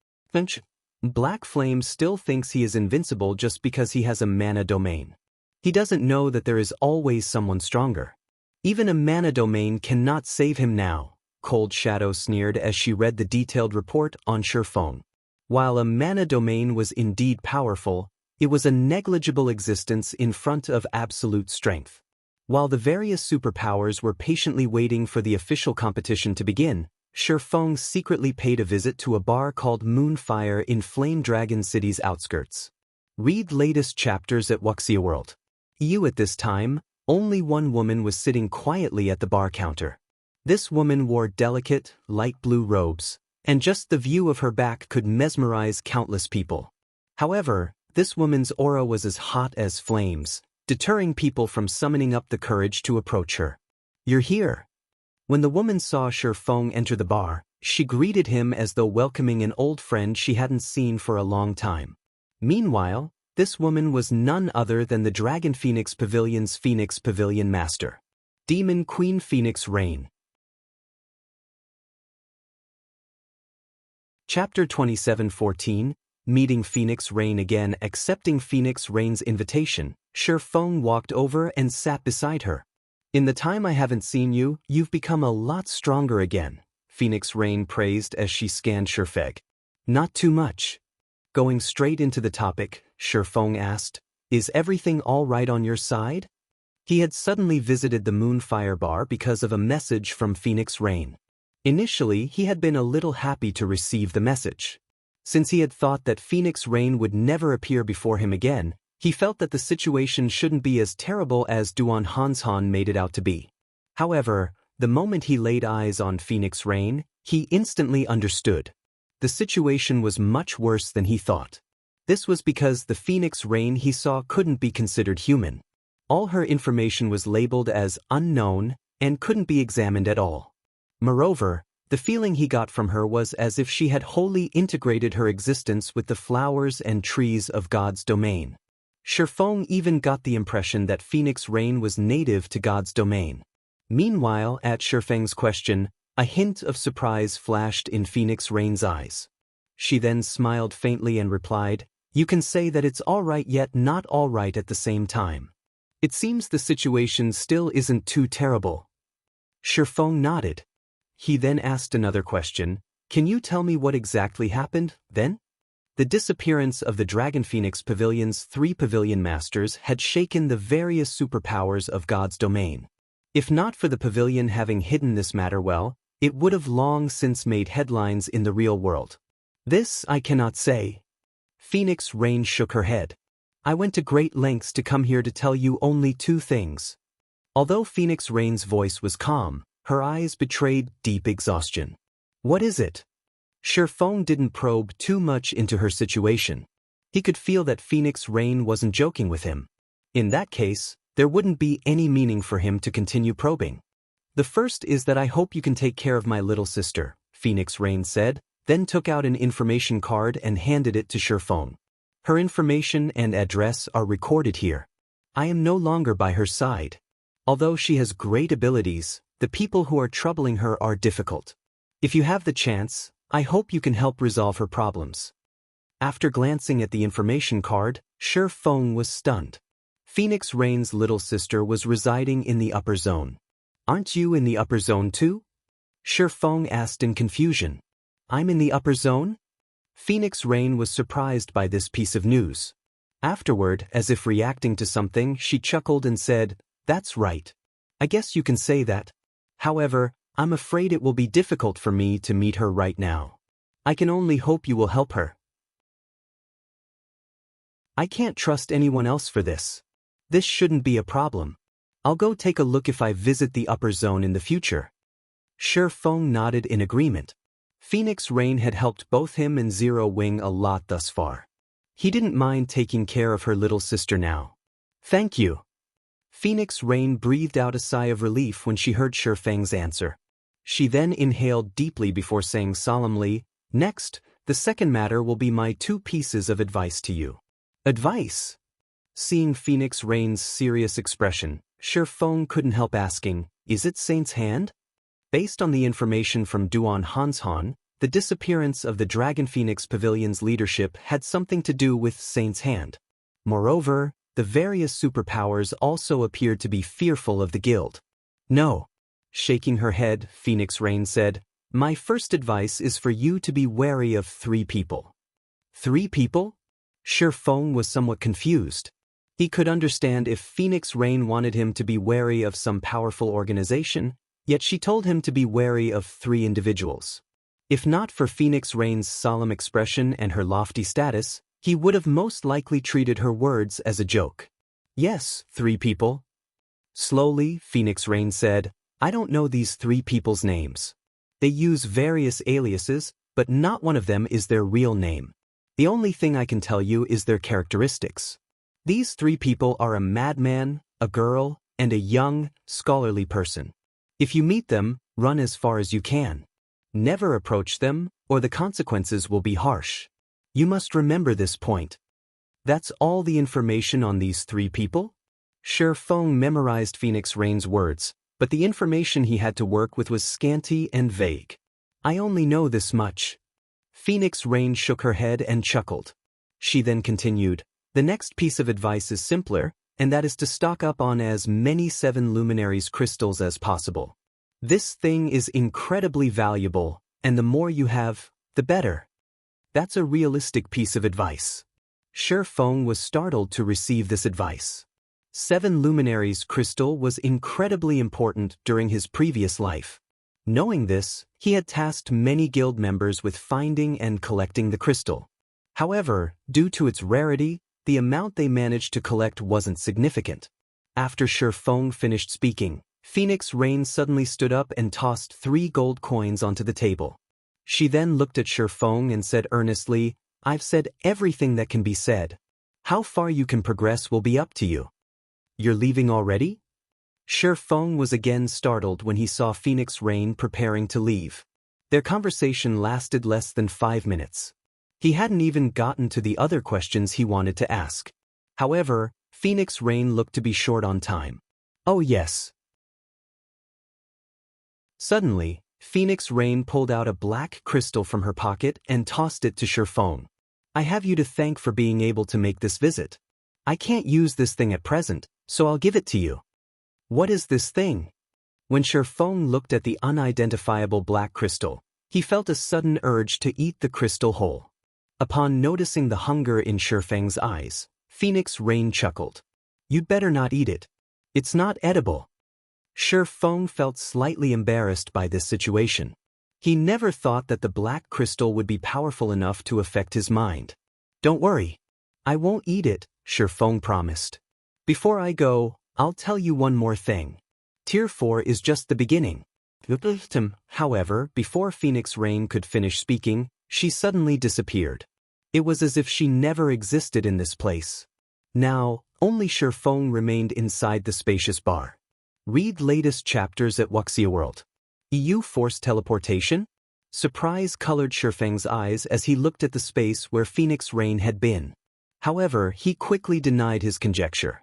Black Flame still thinks he is invincible just because he has a mana domain. He doesn't know that there is always someone stronger. Even a mana domain cannot save him now, Cold Shadow sneered as she read the detailed report on Shurfeng. While a mana domain was indeed powerful, it was a negligible existence in front of absolute strength. While the various superpowers were patiently waiting for the official competition to begin, Shurfeng secretly paid a visit to a bar called Moonfire in Flame Dragon City's outskirts. Read latest chapters at Wuxia World. At this time, only one woman was sitting quietly at the bar counter. This woman wore delicate, light blue robes, and just the view of her back could mesmerize countless people. However, this woman's aura was as hot as flames, deterring people from summoning up the courage to approach her. "You're here." When the woman saw Shurfeng enter the bar, she greeted him as though welcoming an old friend she hadn't seen for a long time. Meanwhile, this woman was none other than the Dragon Phoenix Pavilion's Phoenix Pavilion Master, Demon Queen Phoenix Rain. Chapter 27:14, Meeting Phoenix Rain again. Accepting Phoenix Rain's invitation, Shurfeng walked over and sat beside her. "In the time I haven't seen you, you've become a lot stronger again," Phoenix Rain praised as she scanned Shurfeng. "Not too much." Going straight into the topic, Shurfeng asked, "Is everything all right on your side?" He had suddenly visited the Moonfire Bar because of a message from Phoenix Rain. Initially, he had been a little happy to receive the message. Since he had thought that Phoenix Rain would never appear before him again, he felt that the situation shouldn't be as terrible as Duan Hanshan made it out to be. However, the moment he laid eyes on Phoenix Rain, he instantly understood. The situation was much worse than he thought. This was because the Phoenix Rain he saw couldn't be considered human. All her information was labeled as unknown and couldn't be examined at all. Moreover, the feeling he got from her was as if she had wholly integrated her existence with the flowers and trees of God's domain. Shurfeng even got the impression that Phoenix Rain was native to God's domain. Meanwhile, at Shurfeng's question, a hint of surprise flashed in Phoenix Rain's eyes. She then smiled faintly and replied, "You can say that it's all right yet not all right at the same time. It seems the situation still isn't too terrible." Shurfeng nodded. He then asked another question, "Can you tell me what exactly happened, then?" The disappearance of the Dragon Phoenix Pavilion's 3 pavilion masters had shaken the various superpowers of God's domain. If not for the pavilion having hidden this matter well, it would have long since made headlines in the real world. "This I cannot say." Phoenix Rain shook her head. "I went to great lengths to come here to tell you only 2 things. Although Phoenix Rain's voice was calm, her eyes betrayed deep exhaustion. "What is it?" Shurfeng didn't probe too much into her situation. He could feel that Phoenix Rain wasn't joking with him. In that case, there wouldn't be any meaning for him to continue probing. "The first is that I hope you can take care of my little sister," Phoenix Rain said, then took out an information card and handed it to Shurfeng. "Her information and address are recorded here. I am no longer by her side. Although she has great abilities, the people who are troubling her are difficult. If you have the chance, I hope you can help resolve her problems." After glancing at the information card, Shurfeng was stunned. Phoenix Rain's little sister was residing in the upper zone. "Aren't you in the upper zone too?" Shurfeng asked in confusion. "I'm in the upper zone?" Phoenix Rain was surprised by this piece of news. Afterward, as if reacting to something, she chuckled and said, "That's right. I guess you can say that. However, I'm afraid it will be difficult for me to meet her right now. I can only hope you will help her. I can't trust anyone else for this. This shouldn't be a problem. I'll go take a look if I visit the upper zone in the future." Shurfeng nodded in agreement. Phoenix Rain had helped both him and Zero Wing a lot thus far. He didn't mind taking care of her little sister now. "Thank you." Phoenix Rain breathed out a sigh of relief when she heard Shurfeng's answer. She then inhaled deeply before saying solemnly, "Next, The second matter will be my 2 pieces of advice to you. Advice? Seeing Phoenix Rain's serious expression, Shifeng couldn't help asking, is it Saint's hand? Based on the information from Duan Hanshan, the disappearance of the Dragon Phoenix Pavilion's leadership had something to do with Saint's hand. Moreover, the various superpowers also appeared to be fearful of the guild. No. Shaking her head, Phoenix Rain said, my first advice is for you to be wary of 3 people. 3 people? Shifeng was somewhat confused. He could understand if Phoenix Rain wanted him to be wary of some powerful organization, yet she told him to be wary of 3 individuals. If not for Phoenix Rain's solemn expression and her lofty status, he would have most likely treated her words as a joke. Yes, 3 people. Slowly, Phoenix Rain said, I don't know these 3 people's names. They use various aliases, but not one of them is their real name. The only thing I can tell you is their characteristics. These 3 people are a madman, a girl, and a young, scholarly person. If you meet them, run as far as you can. Never approach them, or the consequences will be harsh. You must remember this point. That's all the information on these 3 people? Shifeng memorized Phoenix Rain's words, but the information he had to work with was scanty and vague. I only know this much. Phoenix Rain shook her head and chuckled. She then continued, the next piece of advice is simpler, and that is to stock up on as many 7 luminaries crystals as possible. This thing is incredibly valuable, and the more you have, the better. That's a realistic piece of advice. Shifeng was startled to receive this advice. 7 luminaries crystal was incredibly important during his previous life. Knowing this, he had tasked many guild members with finding and collecting the crystal. However, due to its rarity, the amount they managed to collect wasn't significant. After Shifeng finished speaking, Phoenix Rain suddenly stood up and tossed 3 gold coins onto the table. She then looked at Shifeng and said earnestly, I've said everything that can be said. How far you can progress will be up to you. You're leaving already? Shifeng was again startled when he saw Phoenix Rain preparing to leave. Their conversation lasted less than 5 minutes. He hadn't even gotten to the other questions he wanted to ask. However, Phoenix Rain looked to be short on time. Oh yes. Suddenly, Phoenix Rain pulled out a black crystal from her pocket and tossed it to Shifeng. I have you to thank for being able to make this visit. I can't use this thing at present, so I'll give it to you. What is this thing? When Shifeng looked at the unidentifiable black crystal, he felt a sudden urge to eat the crystal whole. Upon noticing the hunger in Shifeng's eyes, Phoenix Rain chuckled. You'd better not eat it. It's not edible. Shifeng felt slightly embarrassed by this situation. He never thought that the black crystal would be powerful enough to affect his mind. Don't worry. I won't eat it, Shifeng promised. Before I go, I'll tell you one more thing. Tier 4 is just the beginning. However, before Phoenix Rain could finish speaking, she suddenly disappeared. It was as if she never existed in this place. Now, only Shifeng remained inside the spacious bar. Read latest chapters at Wuxia World. EU forced teleportation? Surprise colored Shifeng's eyes as he looked at the space where Phoenix Rain had been. However, he quickly denied his conjecture.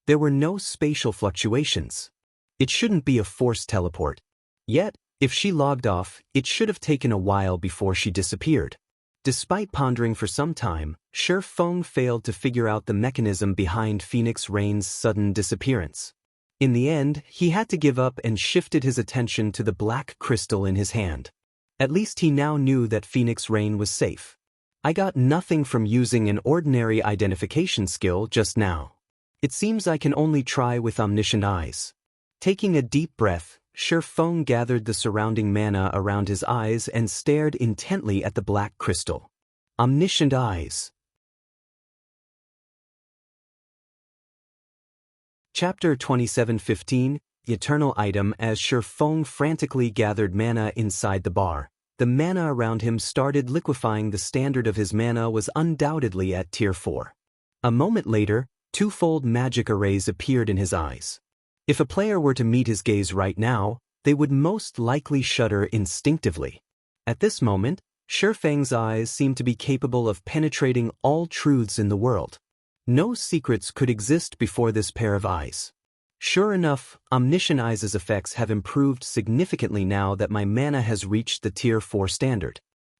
There were no spatial fluctuations. It shouldn't be a forced teleport. Yet, if she logged off, it should have taken a while before she disappeared. Despite pondering for some time, Shifeng failed to figure out the mechanism behind Phoenix Rain's sudden disappearance. In the end, he had to give up and shifted his attention to the black crystal in his hand. At least he now knew that Phoenix Rain was safe. I got nothing from using an ordinary identification skill just now. It seems I can only try with omniscient eyes. Taking a deep breath, Shifeng gathered the surrounding mana around his eyes and stared intently at the black crystal. Omniscient eyes. Chapter 27:15, The Eternal Item. As Shifeng frantically gathered mana inside the bar, the mana around him started liquefying. The standard of his mana was undoubtedly at Tier 4. A moment later, twofold magic arrays appeared in his eyes. If a player were to meet his gaze right now, they would most likely shudder instinctively. At this moment, Shifeng's eyes seemed to be capable of penetrating all truths in the world. No secrets could exist before this pair of eyes. Sure enough, Omniscient Eyes' effects have improved significantly now that my mana has reached the Tier 4 standard.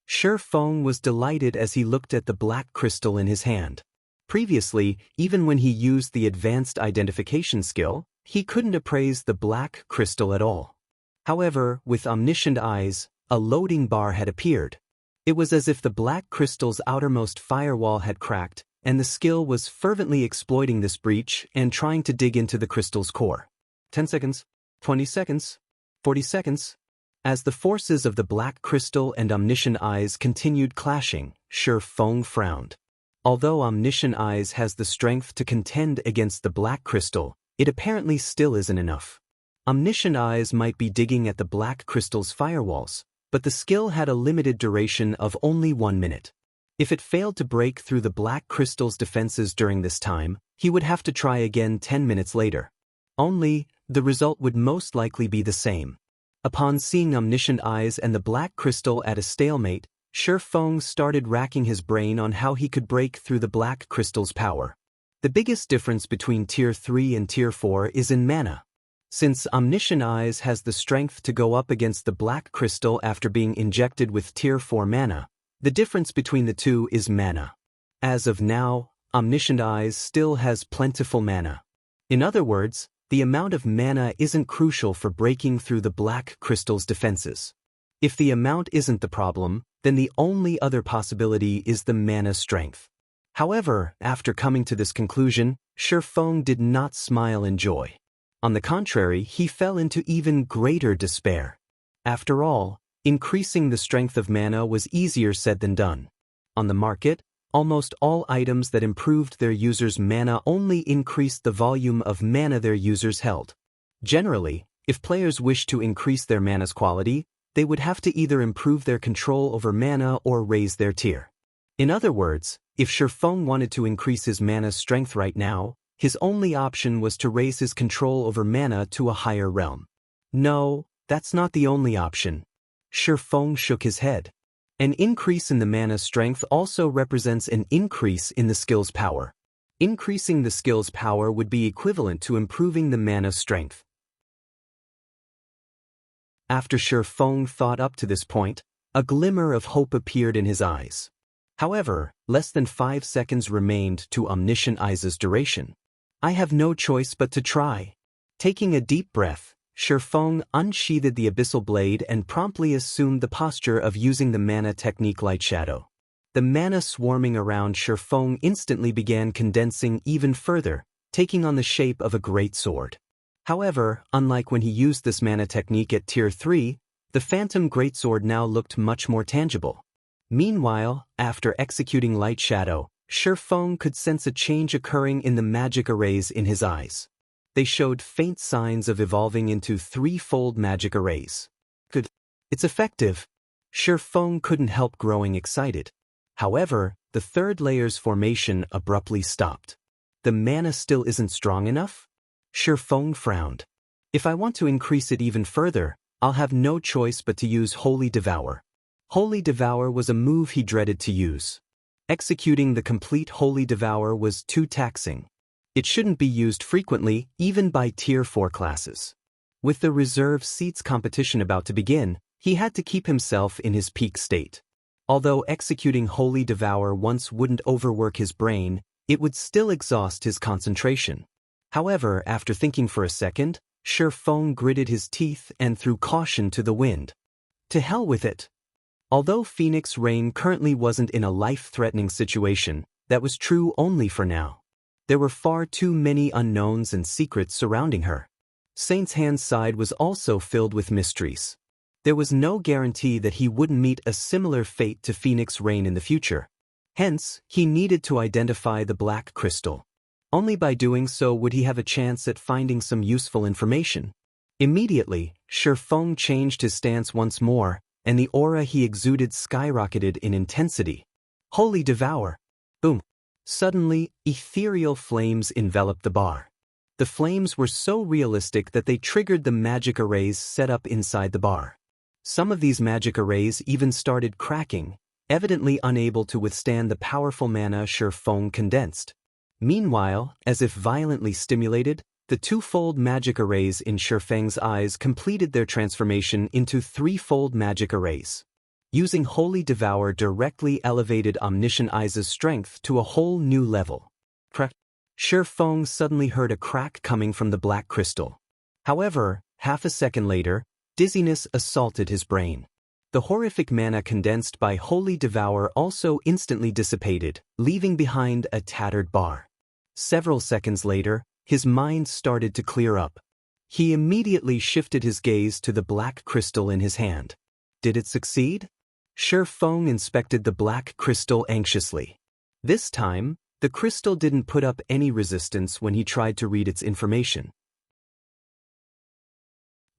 Shifeng was delighted as he looked at the black crystal in his hand. Previously, even when he used the advanced identification skill, he couldn't appraise the black crystal at all. However, with Omniscient Eyes, a loading bar had appeared. It was as if the black crystal's outermost firewall had cracked, and the skill was fervently exploiting this breach and trying to dig into the crystal's core. 10 seconds, 20 seconds, 40 seconds. As the forces of the black crystal and Omniscient Eyes continued clashing, Shifeng frowned. Although Omniscient Eyes has the strength to contend against the black crystal, it apparently still isn't enough. Omniscient Eyes might be digging at the black crystal's firewalls, but the skill had a limited duration of only 1 minute. If it failed to break through the black crystal's defenses during this time, he would have to try again 10 minutes later. Only, the result would most likely be the same. Upon seeing Omniscient Eyes and the black crystal at a stalemate, Shifeng started racking his brain on how he could break through the black crystal's power. The biggest difference between Tier 3 and Tier 4 is in mana. Since Omniscient Eyes has the strength to go up against the black crystal after being injected with Tier 4 mana, the difference between the two is mana. As of now, Omniscient Eyes still has plentiful mana. In other words, the amount of mana isn't crucial for breaking through the black crystal's defenses. If the amount isn't the problem, then the only other possibility is the mana strength. However, after coming to this conclusion, Shifeng did not smile in joy. On the contrary, he fell into even greater despair. After all, increasing the strength of mana was easier said than done. On the market, almost all items that improved their users' mana only increased the volume of mana their users held. Generally, if players wished to increase their mana's quality, they would have to either improve their control over mana or raise their tier. In other words, if Shifeng wanted to increase his mana's strength right now, his only option was to raise his control over mana to a higher realm. No, that's not the only option. Shifeng shook his head. An increase in the mana strength also represents an increase in the skill's power. Increasing the skill's power would be equivalent to improving the mana strength. After Shifeng thought up to this point, a glimmer of hope appeared in his eyes. However, less than 5 seconds remained to Omniscient Eyes' duration. I have no choice but to try. Taking a deep breath, Shifeng unsheathed the abyssal blade and promptly assumed the posture of using the mana technique Light Shadow. The mana swarming around Shifeng instantly began condensing even further, taking on the shape of a great sword. However, unlike when he used this mana technique at Tier 3, the Phantom Greatsword now looked much more tangible. Meanwhile, after executing Light Shadow, Shifeng could sense a change occurring in the magic arrays in his eyes. They showed faint signs of evolving into 3-fold magic arrays. Good. It's effective. Shifeng couldn't help growing excited. However, the third layer's formation abruptly stopped. The mana still isn't strong enough? Shifeng frowned. If I want to increase it even further, I'll have no choice but to use Holy Devour. Holy Devour was a move he dreaded to use. Executing the complete Holy Devour was too taxing. It shouldn't be used frequently, even by Tier 4 classes. With the reserve seats competition about to begin, he had to keep himself in his peak state. Although executing Holy Devour once wouldn't overwork his brain, it would still exhaust his concentration. However, after thinking for a second, Shifeng gritted his teeth and threw caution to the wind. To hell with it. Although Phoenix Rain currently wasn't in a life-threatening situation, that was true only for now. There were far too many unknowns and secrets surrounding her. Saint's Hand's side was also filled with mysteries. There was no guarantee that he wouldn't meet a similar fate to Phoenix Rain in the future. Hence, he needed to identify the Black Crystal. Only by doing so would he have a chance at finding some useful information. Immediately, Shifeng changed his stance once more, and the aura he exuded skyrocketed in intensity. Holy Devour! Boom! Suddenly, ethereal flames enveloped the bar. The flames were so realistic that they triggered the magic arrays set up inside the bar. Some of these magic arrays even started cracking, evidently unable to withstand the powerful mana Shi Feng condensed. Meanwhile, as if violently stimulated, the twofold magic arrays in Shi Feng's eyes completed their transformation into threefold magic arrays. Using Holy Devour directly elevated Omniscient Eyes' strength to a whole new level. Shi Feng suddenly heard a crack coming from the black crystal. However, half a second later, dizziness assaulted his brain. The horrific mana condensed by Holy Devour also instantly dissipated, leaving behind a tattered bar. Several seconds later, his mind started to clear up. He immediately shifted his gaze to the black crystal in his hand. Did it succeed? Shi Feng inspected the black crystal anxiously. This time, the crystal didn't put up any resistance when he tried to read its information.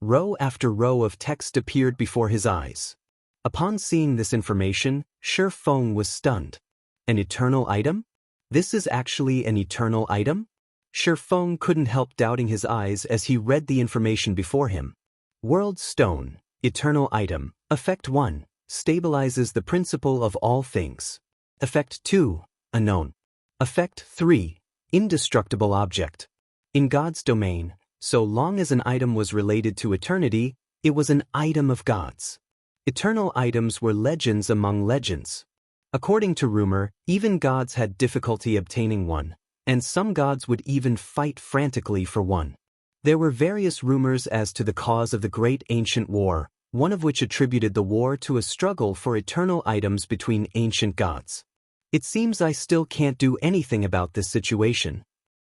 Row after row of text appeared before his eyes. Upon seeing this information, Shi Feng was stunned. An eternal item? This is actually an eternal item? Shi Feng couldn't help doubting his eyes as he read the information before him. World Stone, Eternal Item, Effect 1, Stabilizes the Principle of All Things. Effect 2, Unknown. Effect 3, Indestructible Object. In God's domain, so long as an item was related to eternity, it was an item of gods. Eternal items were legends among legends. According to rumor, even gods had difficulty obtaining one, and some gods would even fight frantically for one. There were various rumors as to the cause of the Great Ancient War, one of which attributed the war to a struggle for eternal items between ancient gods. It seems I still can't do anything about this situation.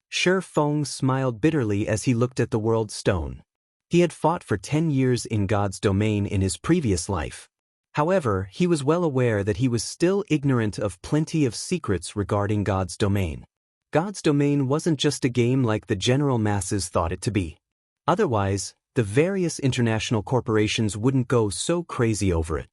Shi Feng smiled bitterly as he looked at the World Stone. He had fought for 10 years in God's domain in his previous life. However, he was well aware that he was still ignorant of plenty of secrets regarding God's domain. God's domain wasn't just a game like the general masses thought it to be. Otherwise, the various international corporations wouldn't go so crazy over it.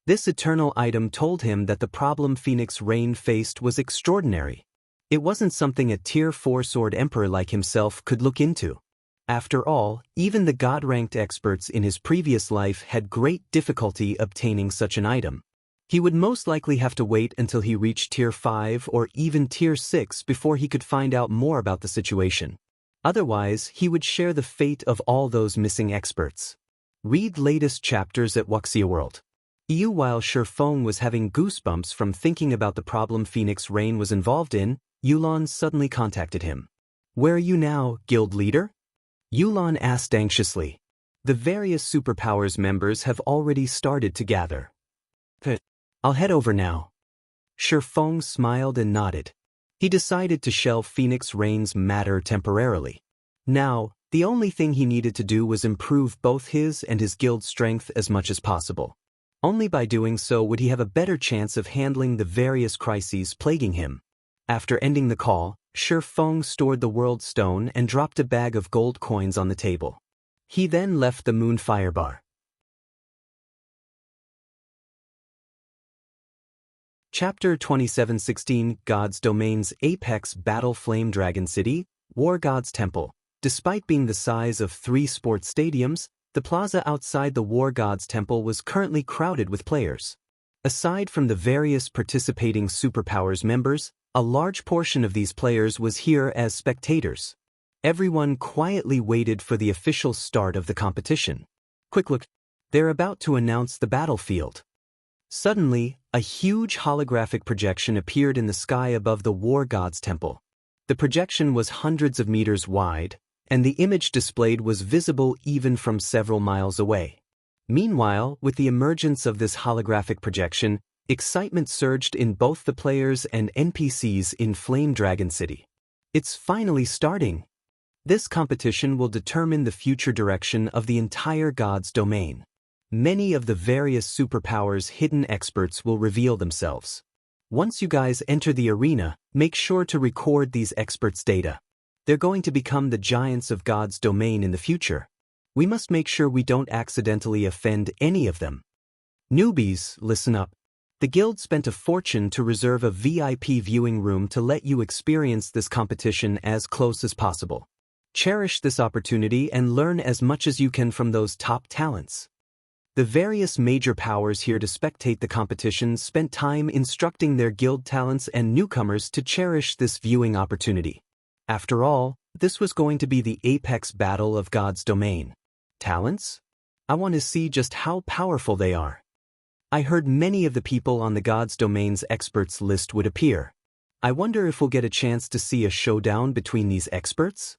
This eternal item told him that the problem Phoenix Rain faced was extraordinary. It wasn't something a Tier 4 Sword Emperor like himself could look into. After all, even the God-ranked experts in his previous life had great difficulty obtaining such an item. He would most likely have to wait until he reached Tier 5 or even Tier 6 before he could find out more about the situation. Otherwise, he would share the fate of all those missing experts. Read latest chapters at Wuxia World. While Shi Feng was having goosebumps from thinking about the problem Phoenix Rain was involved in, Yulan suddenly contacted him. "Where are you now, guild leader?" Yulan asked anxiously. "The various superpowers members have already started to gather. I'll head over now." Shi Feng smiled and nodded. He decided to shelve Phoenix Rain's matter temporarily. Now, the only thing he needed to do was improve both his and his guild's strength as much as possible. Only by doing so would he have a better chance of handling the various crises plaguing him. After ending the call, Shi Feng stored the World Stone and dropped a bag of gold coins on the table. He then left the Moon Fire Bar. Chapter 2716 God's Domain's Apex Battle Flame Dragon City, War God's Temple. Despite being the size of 3 sports stadiums, the plaza outside the War God's Temple was currently crowded with players. Aside from the various participating superpowers members, a large portion of these players was here as spectators. Everyone quietly waited for the official start of the competition. Quick look, they're about to announce the battlefield. Suddenly, a huge holographic projection appeared in the sky above the War God's Temple. The projection was hundreds of meters wide, and the image displayed was visible even from several miles away. Meanwhile, with the emergence of this holographic projection, excitement surged in both the players and NPCs in Flame Dragon City. It's finally starting. This competition will determine the future direction of the entire God's domain. Many of the various superpowers hidden experts will reveal themselves. Once you guys enter the arena, make sure to record these experts' data. They're going to become the giants of God's domain in the future. We must make sure we don't accidentally offend any of them. Newbies, listen up. The guild spent a fortune to reserve a VIP viewing room to let you experience this competition as close as possible. Cherish this opportunity and learn as much as you can from those top talents. The various major powers here to spectate the competition spent time instructing their guild talents and newcomers to cherish this viewing opportunity. After all, this was going to be the apex battle of God's domain. Talents? I want to see just how powerful they are. I heard many of the people on the God's domain's experts list would appear. I wonder if we'll get a chance to see a showdown between these experts?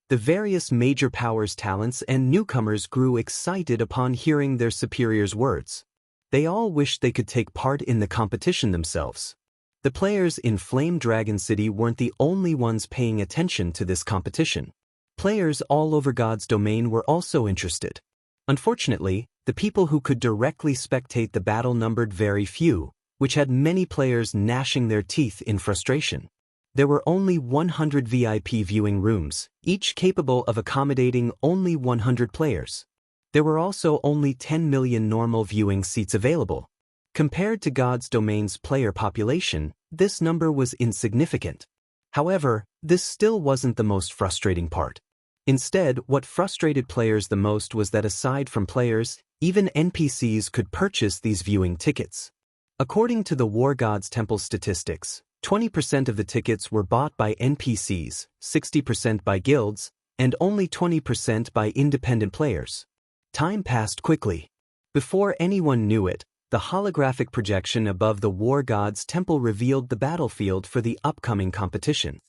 The various major powers' talents and newcomers grew excited upon hearing their superiors' words. They all wished they could take part in the competition themselves. The players in Flame Dragon City weren't the only ones paying attention to this competition. Players all over God's domain were also interested. Unfortunately, the people who could directly spectate the battle numbered very few, which had many players gnashing their teeth in frustration. There were only 100 VIP viewing rooms, each capable of accommodating only 100 players. There were also only 10 million normal viewing seats available. Compared to God's domain's player population, this number was insignificant. However, this still wasn't the most frustrating part. Instead, what frustrated players the most was that aside from players, even NPCs could purchase these viewing tickets. According to the War God's Temple statistics, 20% of the tickets were bought by NPCs, 60% by guilds, and only 20% by independent players. Time passed quickly. Before anyone knew it, the holographic projection above the War God's Temple revealed the battlefield for the upcoming competition.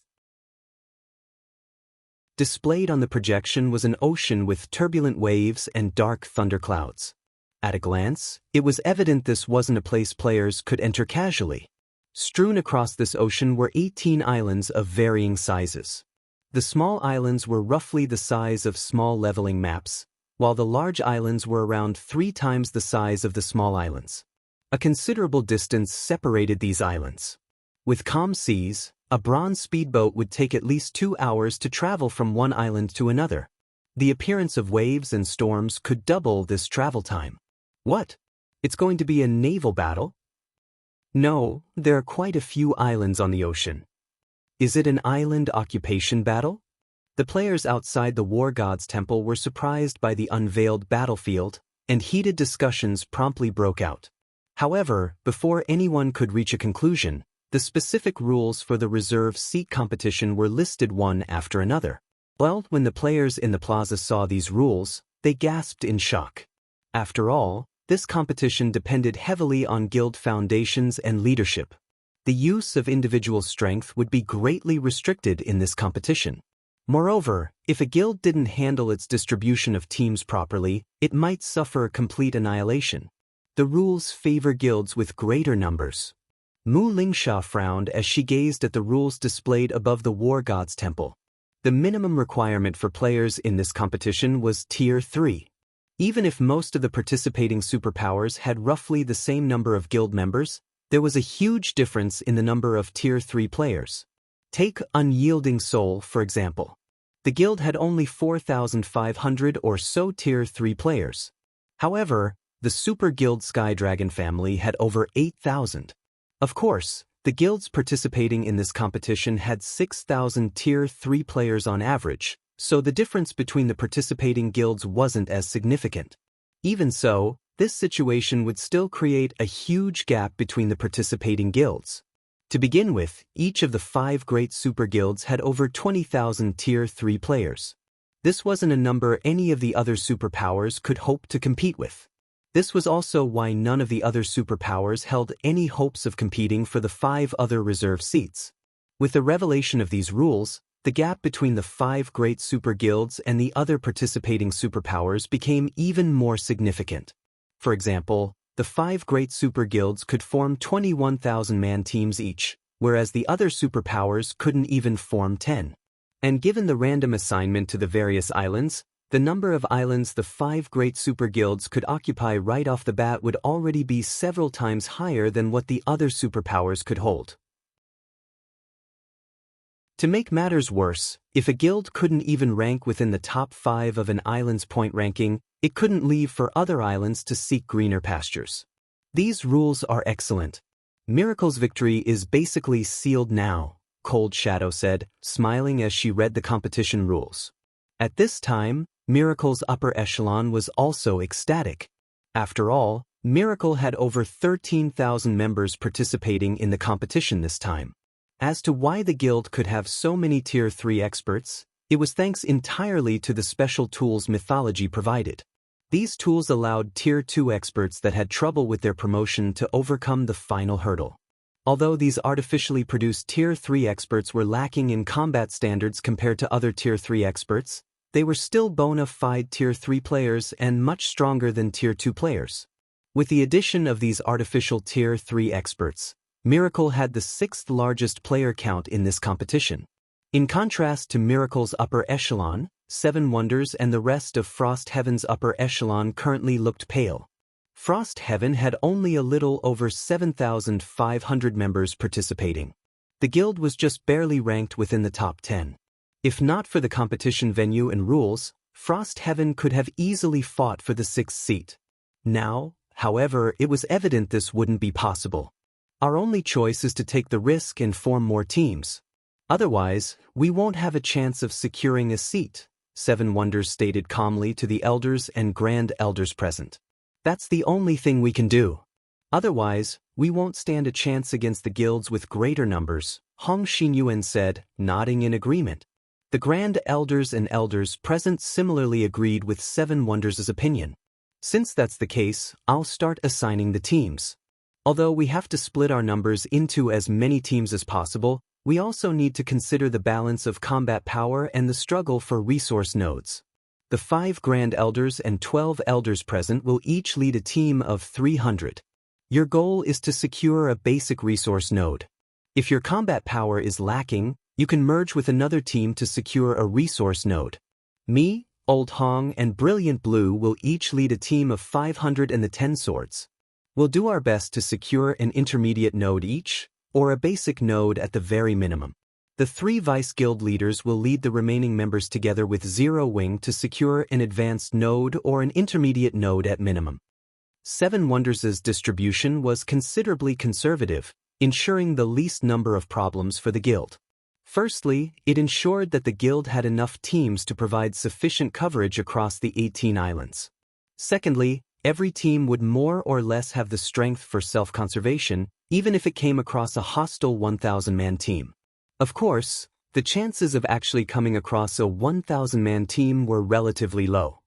Displayed on the projection was an ocean with turbulent waves and dark thunderclouds. At a glance, it was evident this wasn't a place players could enter casually. Strewn across this ocean were 18 islands of varying sizes. The small islands were roughly the size of small leveling maps, while the large islands were around 3 times the size of the small islands. A considerable distance separated these islands. With calm seas, a bronze speedboat would take at least 2 hours to travel from one island to another. The appearance of waves and storms could double this travel time. What? It's going to be a naval battle? No, there are quite a few islands on the ocean. Is it an island occupation battle? The players outside the War God's Temple were surprised by the unveiled battlefield, and heated discussions promptly broke out. However, before anyone could reach a conclusion, the specific rules for the reserve seat competition were listed one after another. Well, when the players in the plaza saw these rules, they gasped in shock. After all, this competition depended heavily on guild foundations and leadership. The use of individual strength would be greatly restricted in this competition. Moreover, if a guild didn't handle its distribution of teams properly, it might suffer complete annihilation. The rules favor guilds with greater numbers. Mu Lingsha frowned as she gazed at the rules displayed above the War God's Temple. The minimum requirement for players in this competition was Tier 3. Even if most of the participating superpowers had roughly the same number of guild members, there was a huge difference in the number of Tier 3 players. Take Unyielding Soul, for example. The guild had only 4,500 or so Tier 3 players. However, the Super Guild Sky Dragon family had over 8,000. Of course, the guilds participating in this competition had 6,000 Tier 3 players on average, so the difference between the participating guilds wasn't as significant. Even so, this situation would still create a huge gap between the participating guilds. To begin with, each of the 5 great super guilds had over 20,000 Tier 3 players. This wasn't a number any of the other superpowers could hope to compete with. This was also why none of the other superpowers held any hopes of competing for the 5 other reserve seats. With the revelation of these rules, the gap between the 5 great super guilds and the other participating superpowers became even more significant. For example, the 5 great super guilds could form 21,000-man teams each, whereas the other superpowers couldn't even form 10. And given the random assignment to the various islands, the number of islands the 5 great super guilds could occupy right off the bat would already be several times higher than what the other superpowers could hold. To make matters worse, if a guild couldn't even rank within the top 5 of an island's point ranking, it couldn't leave for other islands to seek greener pastures. These rules are excellent. Miracle's victory is basically sealed now, Cold Shadow said, smiling as she read the competition rules. At this time, Miracle's upper echelon was also ecstatic. After all, Miracle had over 13,000 members participating in the competition this time. As to why the guild could have so many Tier 3 experts, it was thanks entirely to the special tools Mythology provided. These tools allowed Tier 2 experts that had trouble with their promotion to overcome the final hurdle. Although these artificially produced Tier 3 experts were lacking in combat standards compared to other Tier 3 experts, they were still bona fide Tier 3 players and much stronger than Tier 2 players. With the addition of these artificial Tier 3 experts, Miracle had the 6th largest player count in this competition. In contrast to Miracle's upper echelon, 7 Wonders and the rest of Frost Heaven's upper echelon currently looked pale. Frost Heaven had only a little over 7,500 members participating. The guild was just barely ranked within the top 10. If not for the competition venue and rules, Frost Heaven could have easily fought for the 6th seat. Now, however, it was evident this wouldn't be possible. Our only choice is to take the risk and form more teams. Otherwise, we won't have a chance of securing a seat, 7 Wonders stated calmly to the elders and grand elders present. That's the only thing we can do. Otherwise, we won't stand a chance against the guilds with greater numbers, Hong Xinyuan said, nodding in agreement. The grand elders and elders present similarly agreed with 7 Wonders' opinion. Since that's the case, I'll start assigning the teams. Although we have to split our numbers into as many teams as possible, we also need to consider the balance of combat power and the struggle for resource nodes. The 5 Grand Elders and 12 Elders present will each lead a team of 300. Your goal is to secure a basic resource node. If your combat power is lacking, you can merge with another team to secure a resource node. Me, Old Hong, and Brilliant Blue will each lead a team of 500 and the 10 Swords. We'll do our best to secure an intermediate node each, or a basic node at the very minimum. The 3 Vice Guild leaders will lead the remaining members together with Zero Wing to secure an advanced node or an intermediate node at minimum. 7 Wonders' distribution was considerably conservative, ensuring the least number of problems for the guild. Firstly, it ensured that the guild had enough teams to provide sufficient coverage across the 18 islands. Secondly, every team would more or less have the strength for self-conservation, even if it came across a hostile 1,000-man team. Of course, the chances of actually coming across a 1,000-man team were relatively low.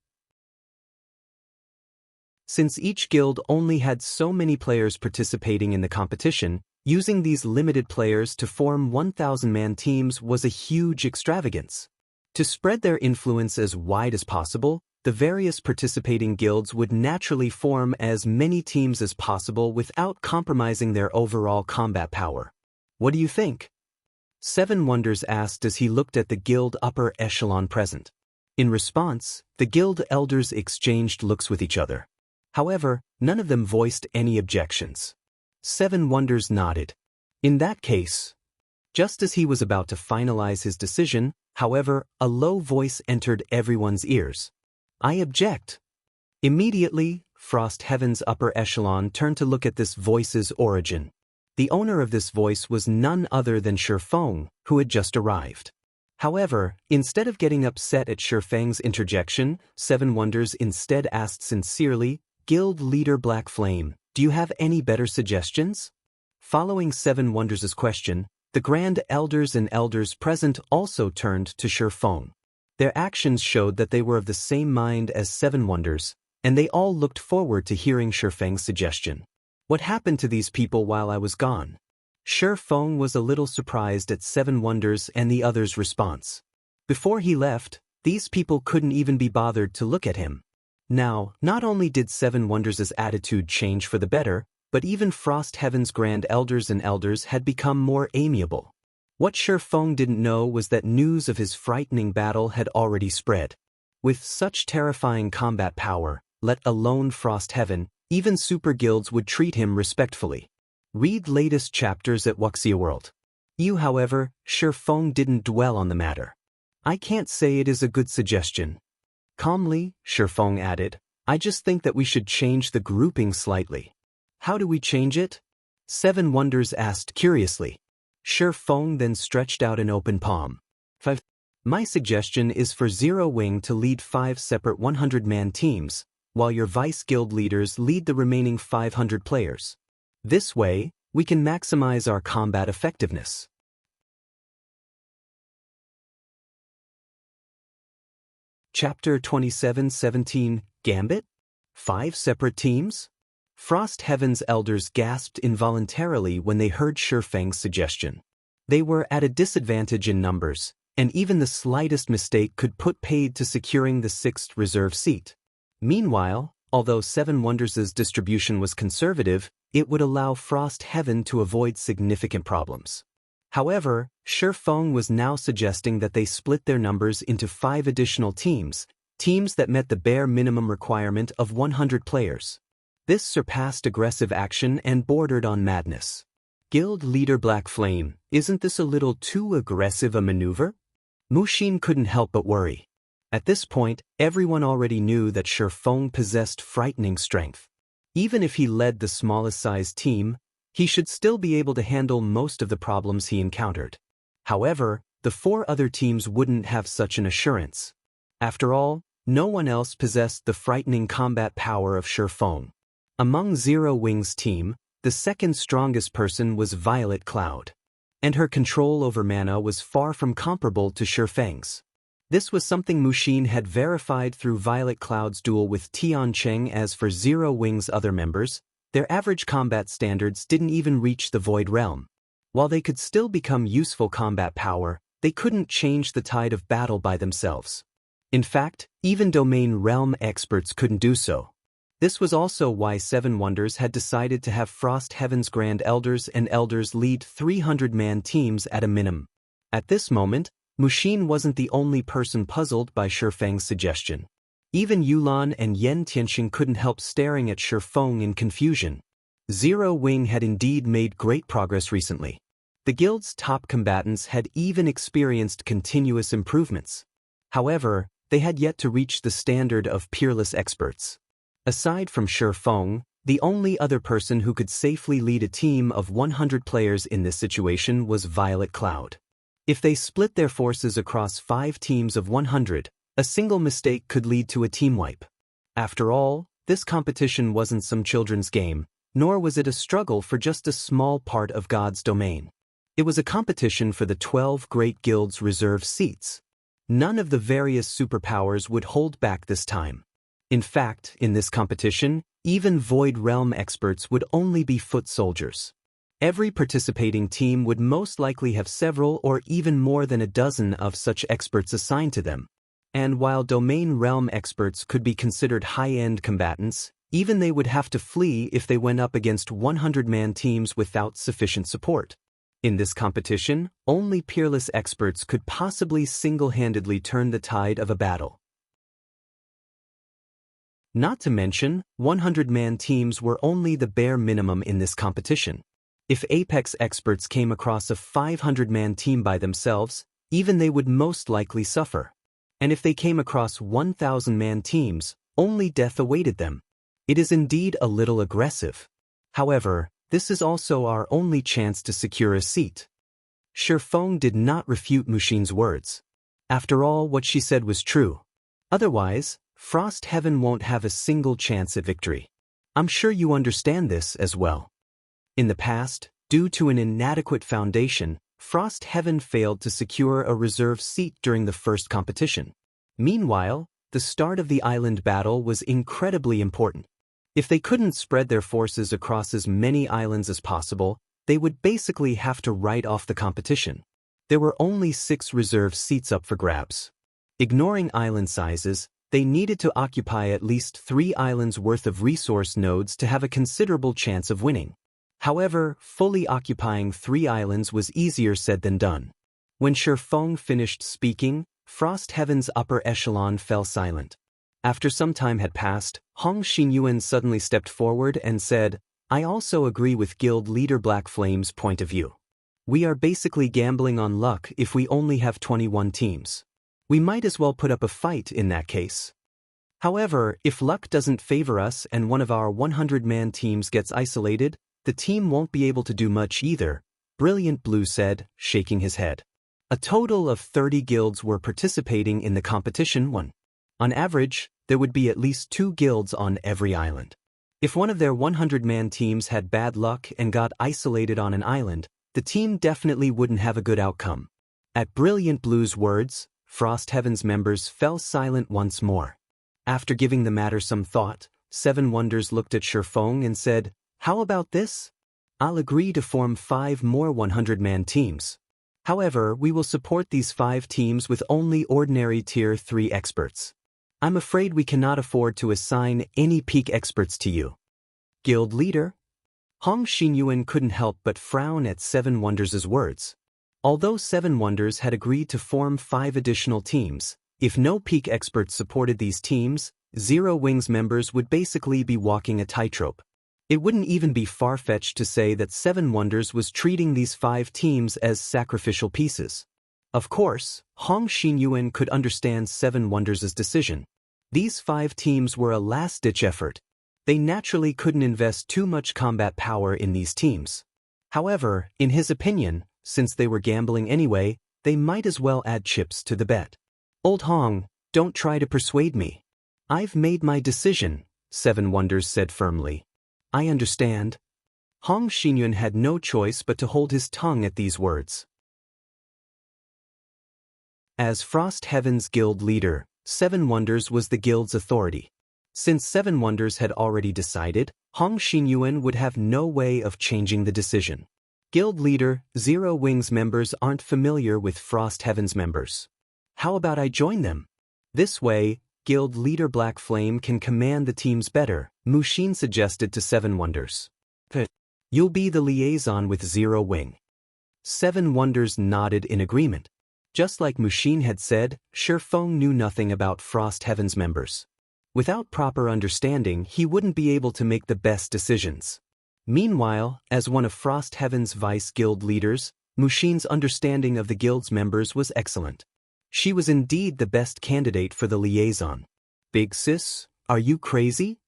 Since each guild only had so many players participating in the competition, using these limited players to form 1,000-man teams was a huge extravagance. To spread their influence as wide as possible, the various participating guilds would naturally form as many teams as possible without compromising their overall combat power. What do you think? 7 Wonders asked as he looked at the guild upper echelon present. In response, the guild elders exchanged looks with each other. However, none of them voiced any objections. 7 Wonders nodded. In that case, just as he was about to finalize his decision, however, a low voice entered everyone's ears. I object. Immediately, Frost Heaven's upper echelon turned to look at this voice's origin. The owner of this voice was none other than Shifeng, who had just arrived. However, instead of getting upset at Shifeng's interjection, 7 Wonders instead asked sincerely, Guild Leader Black Flame, do you have any better suggestions? Following 7 Wonders' question, the Grand Elders and Elders present also turned to Shifeng. Their actions showed that they were of the same mind as 7 Wonders, and they all looked forward to hearing Shifeng's suggestion. What happened to these people while I was gone? Shifeng was a little surprised at 7 Wonders and the others' response. Before he left, these people couldn't even be bothered to look at him. Now, not only did 7 Wonders' attitude change for the better, but even Frost Heaven's Grand Elders and Elders had become more amiable. What Shifeng didn't know was that news of his frightening battle had already spread. With such terrifying combat power, let alone Frost Heaven, even super guilds would treat him respectfully. Read latest chapters at Wuxia World. However, Shifeng didn't dwell on the matter. I can't say it is a good suggestion. Calmly, Shifeng added, I just think that we should change the grouping slightly. How do we change it? 7 Wonders asked curiously. Shifeng then stretched out an open palm. 5. My suggestion is for Zero Wing to lead 5 separate 100-man teams, while your vice guild leaders lead the remaining 500 players. This way, we can maximize our combat effectiveness. Chapter 27:17 Gambit? 5 separate teams? Frost Heaven's elders gasped involuntarily when they heard Shifeng's suggestion. They were at a disadvantage in numbers, and even the slightest mistake could put paid to securing the 6th reserve seat. Meanwhile, although Seven Wonders' distribution was conservative, it would allow Frost Heaven to avoid significant problems. However, Shifeng was now suggesting that they split their numbers into 5 additional teams that met the bare minimum requirement of 100 players. This surpassed aggressive action and bordered on madness. Guild leader Black Flame, isn't this a little too aggressive a maneuver? Mushin couldn't help but worry. At this point, everyone already knew that Shifeng possessed frightening strength. Even if he led the smallest sized team, he should still be able to handle most of the problems he encountered. However, the 4 other teams wouldn't have such an assurance. After all, no one else possessed the frightening combat power of Shifeng. Among Zero Wing's team, the second strongest person was Violet Cloud, and her control over mana was far from comparable to Shifeng's. This was something Mushin had verified through Violet Cloud's duel with Tiancheng. As for Zero Wing's other members, their average combat standards didn't even reach the Void Realm. While they could still become useful combat power, they couldn't change the tide of battle by themselves. In fact, even Domain Realm experts couldn't do so. This was also why Seven Wonders had decided to have Frost Heaven's Grand Elders and Elders lead 300-man teams at a minimum. At this moment, Mushin wasn't the only person puzzled by Shifeng's suggestion. Even Yulan and Yen Tianxing couldn't help staring at Shifeng in confusion. Zero Wing had indeed made great progress recently. The guild's top combatants had even experienced continuous improvements. However, they had yet to reach the standard of peerless experts. Aside from Shifeng, the only other person who could safely lead a team of 100 players in this situation was Violet Cloud. If they split their forces across 5 teams of 100, a single mistake could lead to a team wipe. After all, this competition wasn't some children's game, nor was it a struggle for just a small part of God's domain. It was a competition for the 12 great guilds' reserve seats. None of the various superpowers would hold back this time. In fact, in this competition, even Void Realm experts would only be foot soldiers. Every participating team would most likely have several or even more than a dozen of such experts assigned to them. And while Domain Realm experts could be considered high-end combatants, even they would have to flee if they went up against 100-man teams without sufficient support. In this competition, only peerless experts could possibly single-handedly turn the tide of a battle. Not to mention, 100-man teams were only the bare minimum in this competition. If Apex experts came across a 500-man team by themselves, even they would most likely suffer. And if they came across 1,000-man teams, only death awaited them. It is indeed a little aggressive. However, this is also our only chance to secure a seat. Shifeng did not refute Mushin's words. After all, what she said was true. Otherwise, Frost Heaven won't have a single chance at victory. I'm sure you understand this as well. In the past, due to an inadequate foundation, Frost Heaven failed to secure a reserve seat during the first competition. Meanwhile, the start of the island battle was incredibly important. If they couldn't spread their forces across as many islands as possible, they would basically have to write off the competition. There were only 6 reserve seats up for grabs. Ignoring island sizes, they needed to occupy at least 3 islands worth of resource nodes to have a considerable chance of winning. However, fully occupying 3 islands was easier said than done. When Shifeng finished speaking, Frost Heaven's upper echelon fell silent. After some time had passed, Hong Xinyuan suddenly stepped forward and said, "I also agree with guild leader Black Flame's point of view. We are basically gambling on luck if we only have 21 teams. We might as well put up a fight in that case. However, if luck doesn't favor us and one of our 100-man teams gets isolated, the team won't be able to do much either," Brilliant Blue said, shaking his head. A total of 30 guilds were participating in the competition. On average, there would be at least 2 guilds on every island. If one of their 100-man teams had bad luck and got isolated on an island, the team definitely wouldn't have a good outcome. At Brilliant Blue's words, Frost Heaven's members fell silent once more. After giving the matter some thought, Seven Wonders looked at Shifeng and said, "How about this? I'll agree to form 5 more 100-man teams. However, we will support these 5 teams with only ordinary Tier 3 experts. I'm afraid we cannot afford to assign any peak experts to you." Guild leader? Hong Xinyuan couldn't help but frown at Seven Wonders' words. Although Seven Wonders had agreed to form 5 additional teams, if no peak experts supported these teams, Zero Wings members would basically be walking a tightrope. It wouldn't even be far-fetched to say that Seven Wonders was treating these 5 teams as sacrificial pieces. Of course, Hong Xinyuan could understand Seven Wonders' decision. These 5 teams were a last-ditch effort. They naturally couldn't invest too much combat power in these teams. However, in his opinion, since they were gambling anyway, they might as well add chips to the bet. "Old Hong, don't try to persuade me. I've made my decision," Seven Wonders said firmly. "I understand." Hong Xinyuan had no choice but to hold his tongue at these words. As Frost Heaven's guild leader, Seven Wonders was the guild's authority. Since Seven Wonders had already decided, Hong Xinyuan would have no way of changing the decision. Guild leader, Zero Wings members aren't familiar with Frost Heaven's members. How about I join them? This way, guild leader Black Flame can command the teams better, Mushin suggested to Seven Wonders. "You'll be the liaison with Zero Wing." Seven Wonders nodded in agreement. Just like Mushin had said, Shifeng knew nothing about Frost Heaven's members. Without proper understanding, he wouldn't be able to make the best decisions. Meanwhile, as one of Frost Heaven's vice guild leaders, Mushin's understanding of the guild's members was excellent. She was indeed the best candidate for the liaison. "Big sis, are you crazy?"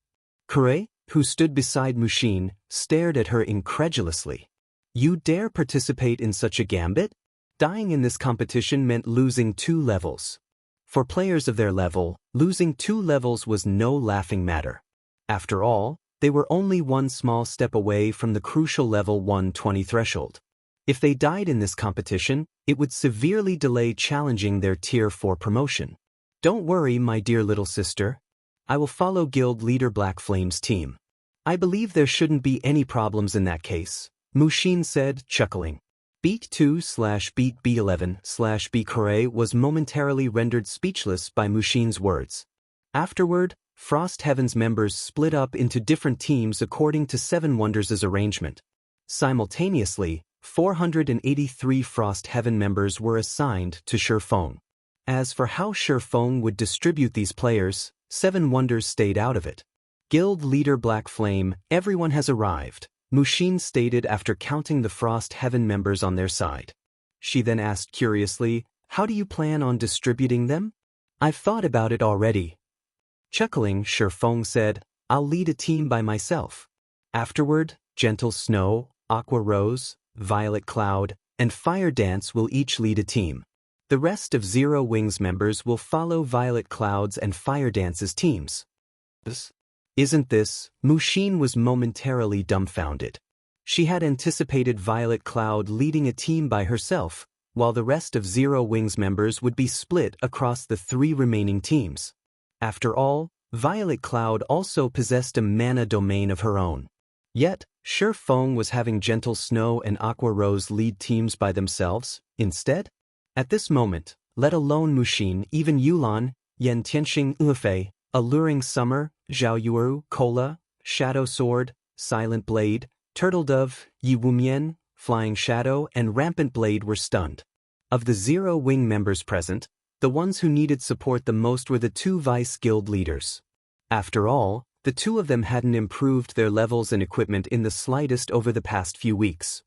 Kure, who stood beside Mushin, stared at her incredulously. "You dare participate in such a gambit?" Dying in this competition meant losing 2 levels. For players of their level, losing 2 levels was no laughing matter. After all, they were only one small step away from the crucial level 120 threshold. If they died in this competition, it would severely delay challenging their Tier 4 promotion. "Don't worry, my dear little sister. I will follow Guild Leader Black Flame's team. I believe there shouldn't be any problems in that case," Mushin said, chuckling. Beat 2/Beat B11/B Kure was momentarily rendered speechless by Mushin's words. Afterward, Frost Heaven's members split up into different teams according to Seven Wonders' arrangement. Simultaneously, 483 Frost Heaven members were assigned to Shifeng. As for how Shifeng would distribute these players, Seven Wonders stayed out of it. "Guild leader Black Flame, everyone has arrived," Mushin stated after counting the Frost Heaven members on their side. She then asked curiously, "How do you plan on distributing them?" "I've thought about it already." Chuckling, Shifeng said, "I'll lead a team by myself. Afterward, Gentle Snow, Aqua Rose, Violet Cloud, and Fire Dance will each lead a team. The rest of Zero Wings members will follow Violet Cloud's and Fire Dance's teams." Isn't this? Mushin was momentarily dumbfounded. She had anticipated Violet Cloud leading a team by herself, while the rest of Zero Wings members would be split across the 3 remaining teams. After all, Violet Cloud also possessed a mana domain of her own. Yet, Shifeng was having Gentle Snow and Aqua Rose lead teams by themselves, instead? At this moment, let alone Mushin, even Yulan, Yen Tianxing Ufei, Alluring Summer, Zhao Yuru, Kola, Shadow Sword, Silent Blade, Turtle Dove, Yi Wumian, Flying Shadow, and Rampant Blade were stunned. Of the Zero Wing members present, the ones who needed support the most were the 2 vice guild leaders. After all, the 2 of them hadn't improved their levels and equipment in the slightest over the past few weeks.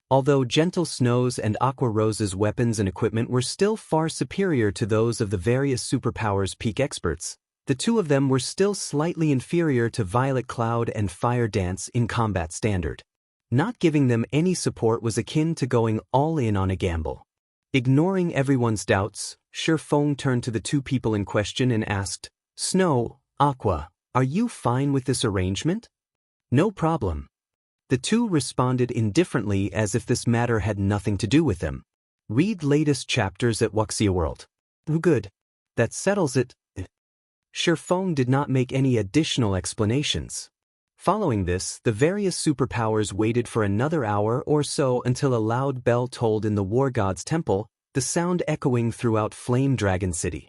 Although Gentle Snow's and Aqua Rose's weapons and equipment were still far superior to those of the various superpowers peak experts, the 2 of them were still slightly inferior to Violet Cloud and Fire Dance in combat standard. Not giving them any support was akin to going all in on a gamble. Ignoring everyone's doubts, Feng turned to the two people in question and asked, Snow, Aqua, are you fine with this arrangement? No problem. The two responded indifferently as if this matter had nothing to do with them. Read latest chapters at Wuxia World. Good. That settles it. Feng did not make any additional explanations. Following this, the various superpowers waited for another hour or so until a loud bell tolled in the War God's temple, the sound echoing throughout Flame Dragon City.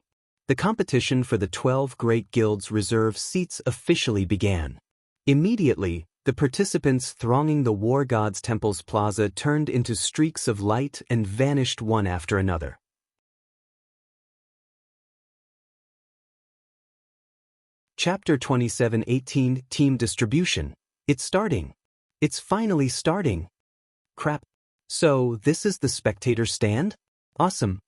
The competition for the 12 Great Guilds reserve seats officially began. Immediately, the participants thronging the War God's temple's plaza turned into streaks of light and vanished one after another. Chapter 27:18 Team Distribution. It's starting. It's finally starting. Crap. So, this is the spectator stand? Awesome.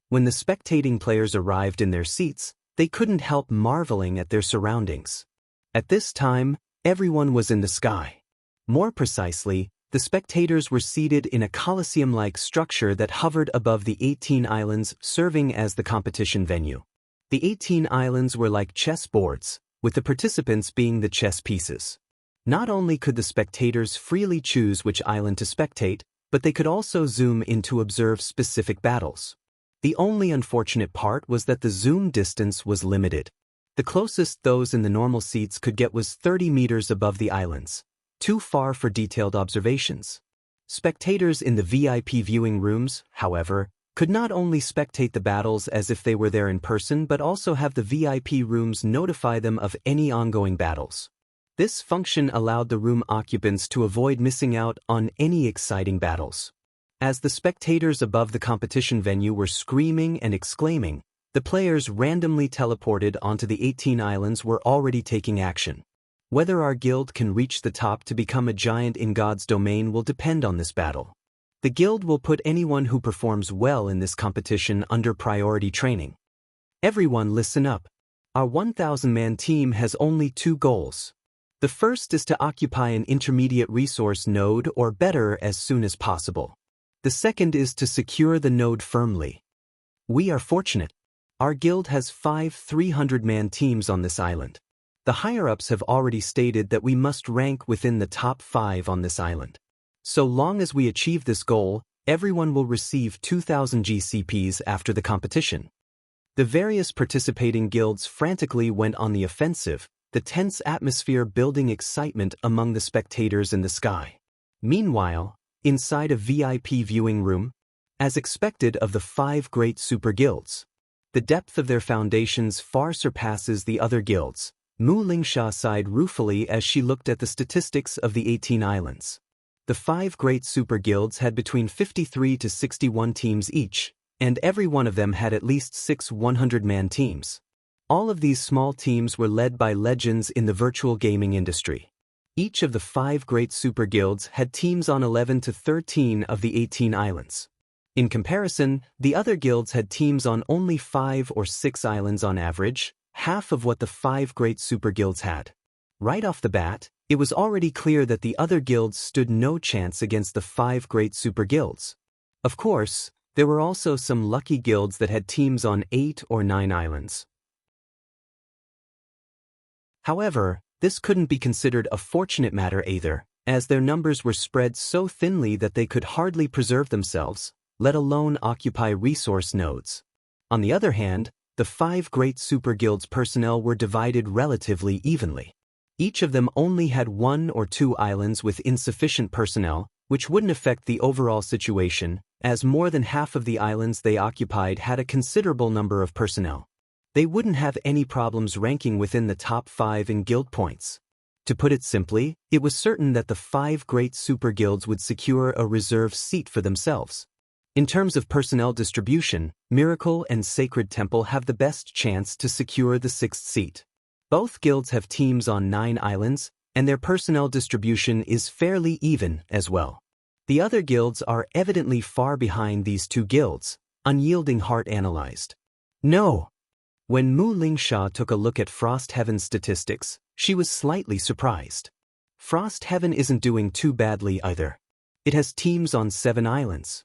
When the spectating players arrived in their seats, they couldn't help marveling at their surroundings. At this time, everyone was in the sky. More precisely, the spectators were seated in a coliseum-like structure that hovered above the 18 islands serving as the competition venue. The 18 islands were like chess boards, with the participants being the chess pieces. Not only could the spectators freely choose which island to spectate, but they could also zoom in to observe specific battles. The only unfortunate part was that the zoom distance was limited. The closest those in the normal seats could get was 30 meters above the islands, too far for detailed observations. Spectators in the VIP viewing rooms, however, could not only spectate the battles as if they were there in person but also have the VIP rooms notify them of any ongoing battles. This function allowed the room occupants to avoid missing out on any exciting battles. As the spectators above the competition venue were screaming and exclaiming, the players randomly teleported onto the 18 islands were already taking action. Whether our guild can reach the top to become a giant in God's domain will depend on this battle. The guild will put anyone who performs well in this competition under priority training. Everyone listen up. Our 1,000-man team has only two goals. The first is to occupy an intermediate resource node or better as soon as possible. The second is to secure the node firmly. We are fortunate. Our guild has 5 300-man teams on this island. The higher-ups have already stated that we must rank within the top 5 on this island. So long as we achieve this goal, everyone will receive 2,000 GCPs after the competition. The various participating guilds frantically went on the offensive, the tense atmosphere building excitement among the spectators in the sky. Meanwhile, inside a VIP viewing room, as expected of the 5 great super guilds, the depth of their foundations far surpasses the other guilds. Mu Lingsha sighed ruefully as she looked at the statistics of the 18 islands. The 5 great super guilds had between 53 to 61 teams each, and every one of them had at least 6 100-man teams. All of these small teams were led by legends in the virtual gaming industry. Each of the 5 great super guilds had teams on 11 to 13 of the 18 islands. In comparison, the other guilds had teams on only 5 or 6 islands on average, half of what the 5 great super guilds had. Right off the bat, it was already clear that the other guilds stood no chance against the 5 great super guilds. Of course, there were also some lucky guilds that had teams on 8 or 9 islands. However, this couldn't be considered a fortunate matter either, as their numbers were spread so thinly that they could hardly preserve themselves, let alone occupy resource nodes. On the other hand, the 5 great super guilds' personnel were divided relatively evenly. Each of them only had 1 or 2 islands with insufficient personnel, which wouldn't affect the overall situation, as more than half of the islands they occupied had a considerable number of personnel. They wouldn't have any problems ranking within the top 5 in guild points. To put it simply, it was certain that the 5 great super guilds would secure a reserve seat for themselves. In terms of personnel distribution, Miracle and Sacred Temple have the best chance to secure the 6th seat. Both guilds have teams on 9 islands, and their personnel distribution is fairly even as well. The other guilds are evidently far behind these 2 guilds, Unyielding Heart analyzed. No. When Mu Lingsha took a look at Frost Heaven's statistics, she was slightly surprised. Frost Heaven isn't doing too badly either. It has teams on 7 islands.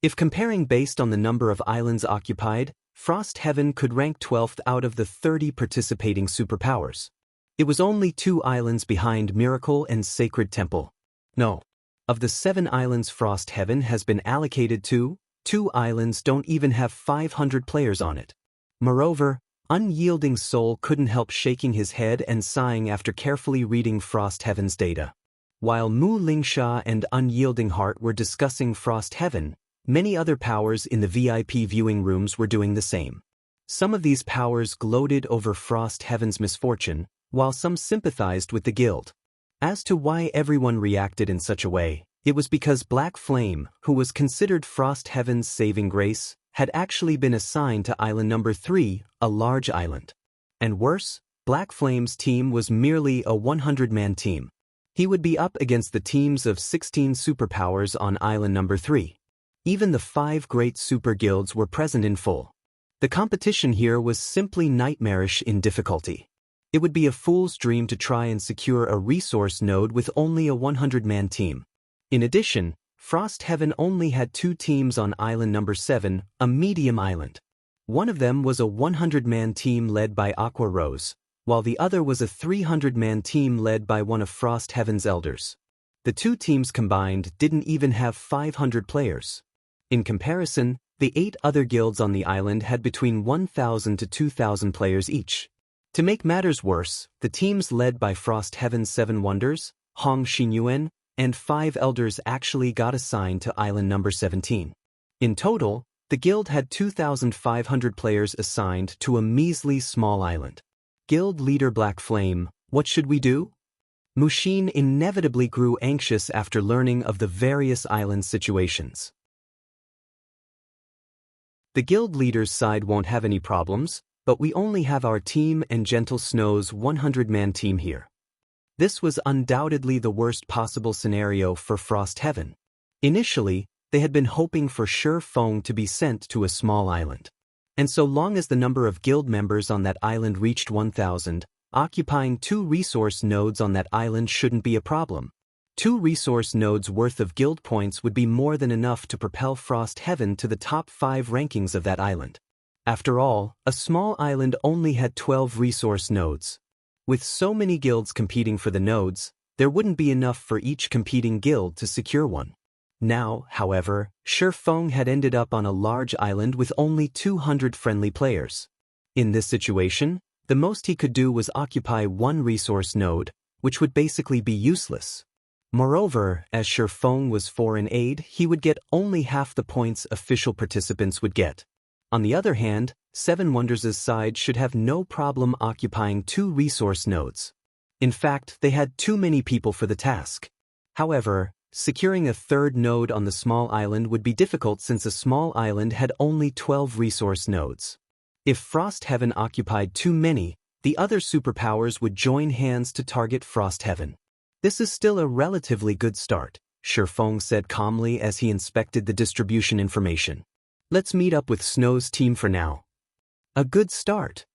If comparing based on the number of islands occupied, Frost Heaven could rank 12th out of the 30 participating superpowers. It was only 2 islands behind Miracle and Sacred Temple. No. Of the 7 islands Frost Heaven has been allocated to, 2 islands don't even have 500 players on it. Moreover, Unyielding Soul couldn't help shaking his head and sighing after carefully reading Frost Heaven's data. While Mu Lingsha and Unyielding Heart were discussing Frost Heaven, many other powers in the VIP viewing rooms were doing the same. Some of these powers gloated over Frost Heaven's misfortune, while some sympathized with the guild. As to why everyone reacted in such a way, it was because Black Flame, who was considered Frost Heaven's saving grace, had actually been assigned to island number 3, a large island. And worse, Black Flame's team was merely a 100-man team. He would be up against the teams of 16 superpowers on island number 3. Even the 5 great super guilds were present in full. The competition here was simply nightmarish in difficulty. It would be a fool's dream to try and secure a resource node with only a 100-man team. In addition, Frost Heaven only had 2 teams on island number 7, a medium island. One of them was a 100-man team led by Aqua Rose, while the other was a 300-man team led by one of Frost Heaven's elders. The 2 teams combined didn't even have 500 players. In comparison, the 8 other guilds on the island had between 1,000 to 2,000 players each. To make matters worse, the teams led by Frost Heaven's 7 Wonders, Hong Xinyuan, and 5 elders actually got assigned to island number 17. In total, the guild had 2,500 players assigned to a measly small island. Guild leader Black Flame, what should we do? Mushin inevitably grew anxious after learning of the various island situations. The guild leader's side won't have any problems, but we only have our team and Gentle Snow's 100-man team here. This was undoubtedly the worst possible scenario for Frost Heaven. Initially, they had been hoping for Shi Feng to be sent to a small island. And so long as the number of guild members on that island reached 1,000, occupying 2 resource nodes on that island shouldn't be a problem. 2 resource nodes worth of guild points would be more than enough to propel Frost Heaven to the top 5 rankings of that island. After all, a small island only had 12 resource nodes. With so many guilds competing for the nodes, there wouldn't be enough for each competing guild to secure one. Now, however, Shi Feng had ended up on a large island with only 200 friendly players. In this situation, the most he could do was occupy 1 resource node, which would basically be useless. Moreover, as Shi Feng was foreign aid, he would get only half the points official participants would get. On the other hand, 7 Wonders' side should have no problem occupying 2 resource nodes. In fact, they had too many people for the task. However, securing a 3rd node on the small island would be difficult since a small island had only 12 resource nodes. If Frost Heaven occupied too many, the other superpowers would join hands to target Frost Heaven. This is still a relatively good start, Shi Feng said calmly as he inspected the distribution information. Let's meet up with Snow's team for now. A good start.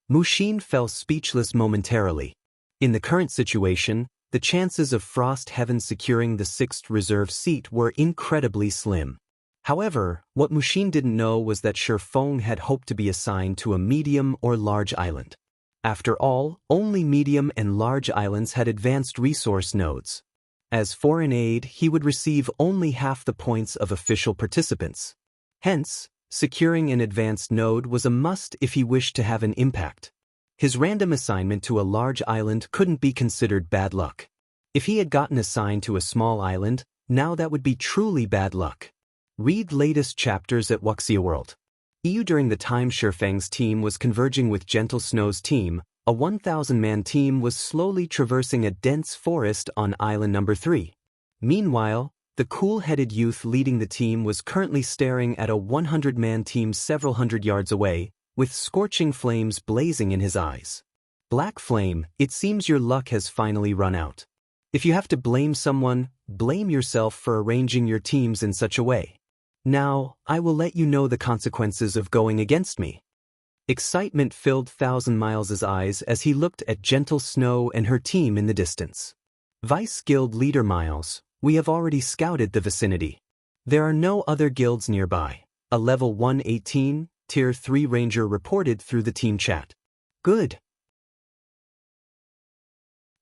Mushin fell speechless momentarily. In the current situation, the chances of Frost Heaven securing the 6th reserve seat were incredibly slim. However, what Mushin didn't know was that Shi Feng had hoped to be assigned to a medium or large island. After all, only medium and large islands had advanced resource nodes. As foreign aid, he would receive only half the points of official participants. Hence, securing an advanced node was a must if he wished to have an impact. His random assignment to a large island couldn't be considered bad luck. If he had gotten assigned to a small island, now that would be truly bad luck. Read latest chapters at Wuxia World. EU. During the time Shi Feng's team was converging with Gentle Snow's team, a 1,000-man team was slowly traversing a dense forest on island number 3. Meanwhile, the cool-headed youth leading the team was currently staring at a 100-man team several hundred yards away, with scorching flames blazing in his eyes. Black Flame, it seems your luck has finally run out. If you have to blame someone, blame yourself for arranging your teams in such a way. Now, I will let you know the consequences of going against me. Excitement filled Thousand Miles' eyes as he looked at Gentle Snow and her team in the distance. Vice Guild Leader Miles, we have already scouted the vicinity. There are no other guilds nearby. A level 118, Tier 3 Ranger reported through the team chat. Good.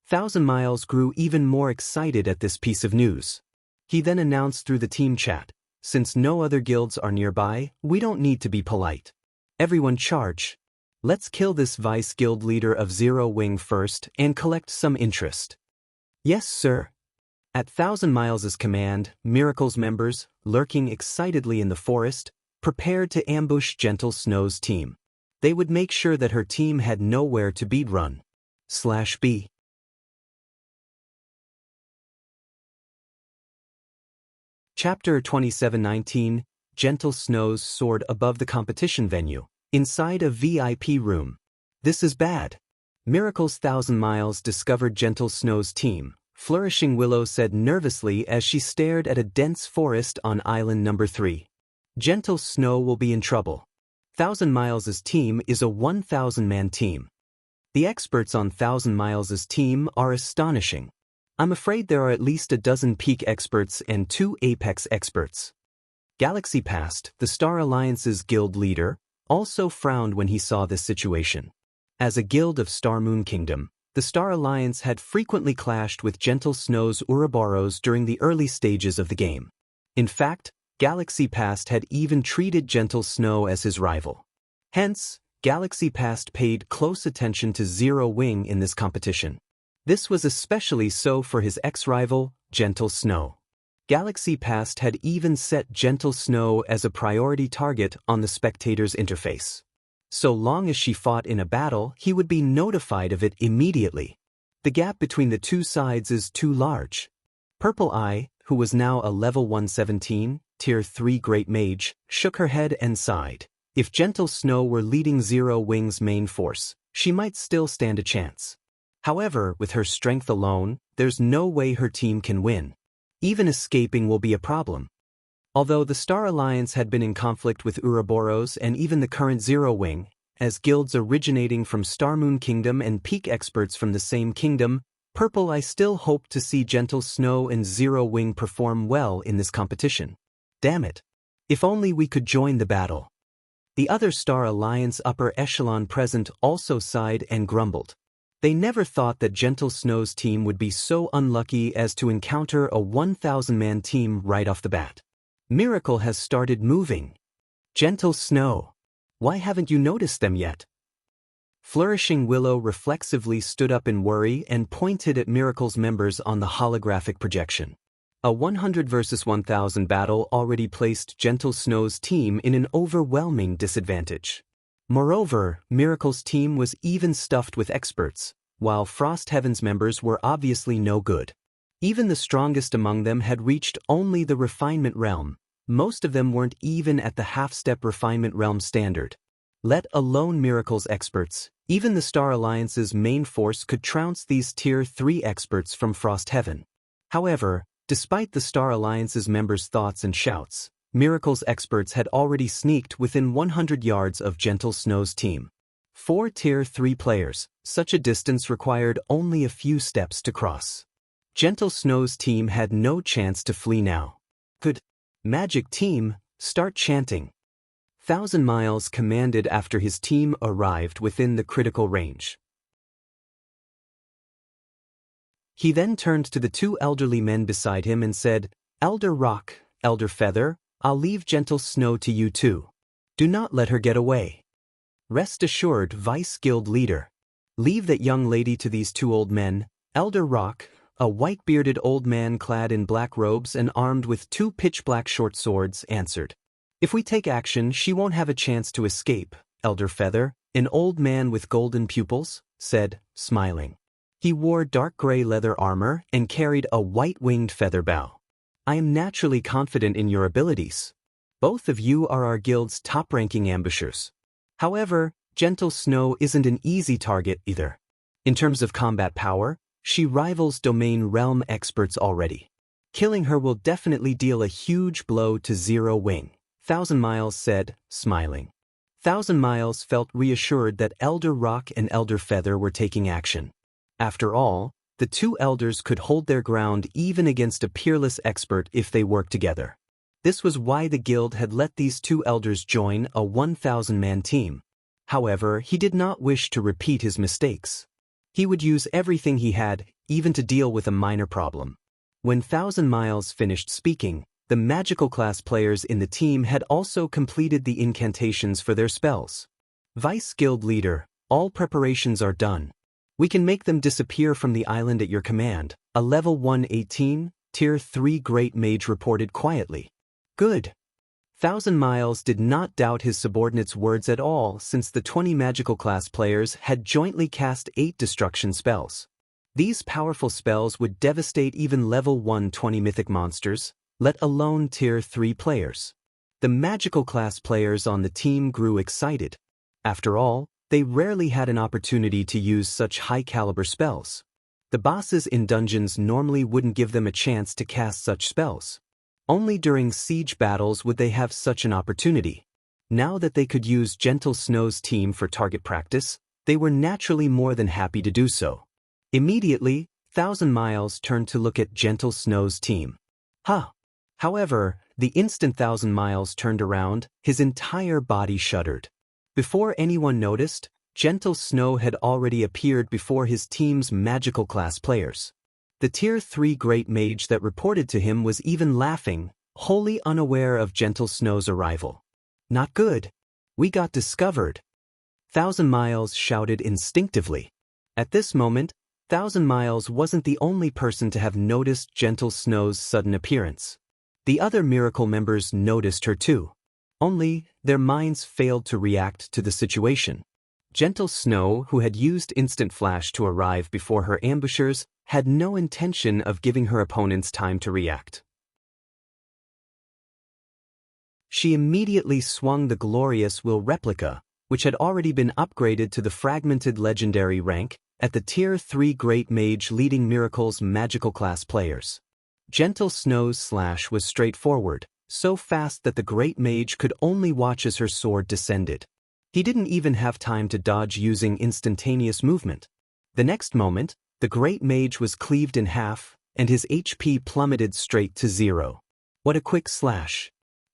1,000 Miles grew even more excited at this piece of news. He then announced through the team chat, since no other guilds are nearby, we don't need to be polite. Everyone charge. Let's kill this vice guild leader of Zero Wing first and collect some interest. Yes, sir. At 1,000 Miles' command, Miracle's members, lurking excitedly in the forest, prepared to ambush Gentle Snow's team. They would make sure that her team had nowhere to beat run. /B. Chapter 2719, Gentle Snows soared above the competition venue, inside a VIP room. This is bad. Miracle's 1,000 Miles discovered Gentle Snow's team, Flourishing Willow said nervously as she stared at a dense forest on island number 3. Gentle Snow will be in trouble. 1,000 Miles' team is a 1,000-man team. The experts on 1,000 Miles' team are astonishing. I'm afraid there are at least a dozen peak experts and 2 apex experts. Galaxy Past, the Star Alliance's guild leader, also frowned when he saw this situation. As a guild of Star Moon Kingdom, the Star Alliance had frequently clashed with Gentle Snow's Ouroboros during the early stages of the game. In fact, Galaxy Past had even treated Gentle Snow as his rival. Hence, Galaxy Past paid close attention to Zero Wing in this competition. This was especially so for his ex-rival, Gentle Snow. Galaxy Past had even set Gentle Snow as a priority target on the spectator's interface. So long as she fought in a battle, he would be notified of it immediately. The gap between the two sides is too large. Purple Eye, who was now a level 117, Tier 3 Great Mage, shook her head and sighed. If Gentle Snow were leading Zero Wing's main force, she might still stand a chance. However, with her strength alone, there's no way her team can win. Even escaping will be a problem. Although the Star Alliance had been in conflict with Ouroboros and even the current Zero Wing, as guilds originating from Star Moon Kingdom and peak experts from the same kingdom, Purple Eye still hoped to see Gentle Snow and Zero Wing perform well in this competition. Damn it. If only we could join the battle. The other Star Alliance upper echelon present also sighed and grumbled. They never thought that Gentle Snow's team would be so unlucky as to encounter a 1,000-man team right off the bat. Miracle has started moving. Gentle Snow. Why haven't you noticed them yet? Flourishing Willow reflexively stood up in worry and pointed at Miracle's members on the holographic projection. A 100 versus 1,000 battle already placed Gentle Snow's team in an overwhelming disadvantage. Moreover, Miracle's team was even stuffed with experts, while Frost Heaven's members were obviously no good. Even the strongest among them had reached only the refinement realm. Most of them weren't even at the half-step refinement realm standard. Let alone Miracle's experts, even the Star Alliance's main force could trounce these Tier 3 experts from Frost Heaven. However, despite the Star Alliance's members' thoughts and shouts, Miracle's experts had already sneaked within 100 yards of Gentle Snow's team. 4 Tier 3 players, such a distance required only a few steps to cross. Gentle Snow's team had no chance to flee now. Good. Magic team, start chanting. 1,000 Miles commanded after his team arrived within the critical range. He then turned to the 2 elderly men beside him and said, Elder Rock, Elder Feather, I'll leave Gentle Snow to you too. Do not let her get away. Rest assured, Vice Guild Leader. Leave that young lady to these 2 old men. Elder Rock, a white-bearded old man clad in black robes and armed with 2 pitch-black short swords, answered. If we take action, she won't have a chance to escape, Elder Feather, an old man with golden pupils, said, smiling. He wore dark gray leather armor and carried a white-winged feather bow. I am naturally confident in your abilities. Both of you are our guild's top-ranking ambushers. However, Gentle Snow isn't an easy target either. In terms of combat power, she rivals domain realm experts already. Killing her will definitely deal a huge blow to Zero Wing, 1,000 Miles said, smiling. 1,000 Miles felt reassured that Elder Rock and Elder Feather were taking action. After all, the 2 elders could hold their ground even against a peerless expert if they worked together. This was why the guild had let these two elders join a 1,000-man team. However, he did not wish to repeat his mistakes. He would use everything he had, even to deal with a minor problem. When 1,000 Miles finished speaking, the magical class players in the team had also completed the incantations for their spells. Vice Guild Leader, all preparations are done. We can make them disappear from the island at your command, a level 118, tier 3 Great Mage reported quietly. Good. 1,000 Miles did not doubt his subordinate's words at all since the 20 magical class players had jointly cast 8 destruction spells. These powerful spells would devastate even level 120 mythic monsters, let alone tier 3 players. The magical class players on the team grew excited. After all, they rarely had an opportunity to use such high-caliber spells. The bosses in dungeons normally wouldn't give them a chance to cast such spells. Only during siege battles would they have such an opportunity. Now that they could use Gentle Snow's team for target practice, they were naturally more than happy to do so. Immediately, 1,000 Miles turned to look at Gentle Snow's team. However, the instant 1,000 Miles turned around, his entire body shuddered. Before anyone noticed, Gentle Snow had already appeared before his team's magical class players. The tier 3 Great Mage that reported to him was even laughing, wholly unaware of Gentle Snow's arrival. Not good. We got discovered. 1,000 Miles shouted instinctively. At this moment, 1,000 Miles wasn't the only person to have noticed Gentle Snow's sudden appearance. The other miracle members noticed her too. Only, their minds failed to react to the situation. Gentle Snow, who had used Instant Flash to arrive before her ambushers, had no intention of giving her opponents time to react. She immediately swung the glorious Will replica, which had already been upgraded to the fragmented legendary rank, at the tier 3 Great Mage leading Miracle's magical class players. Gentle Snow's slash was straightforward, so fast that the Great Mage could only watch as her sword descended. He didn't even have time to dodge using instantaneous movement. The next moment, the Great Mage was cleaved in half, and his HP plummeted straight to 0. What a quick slash.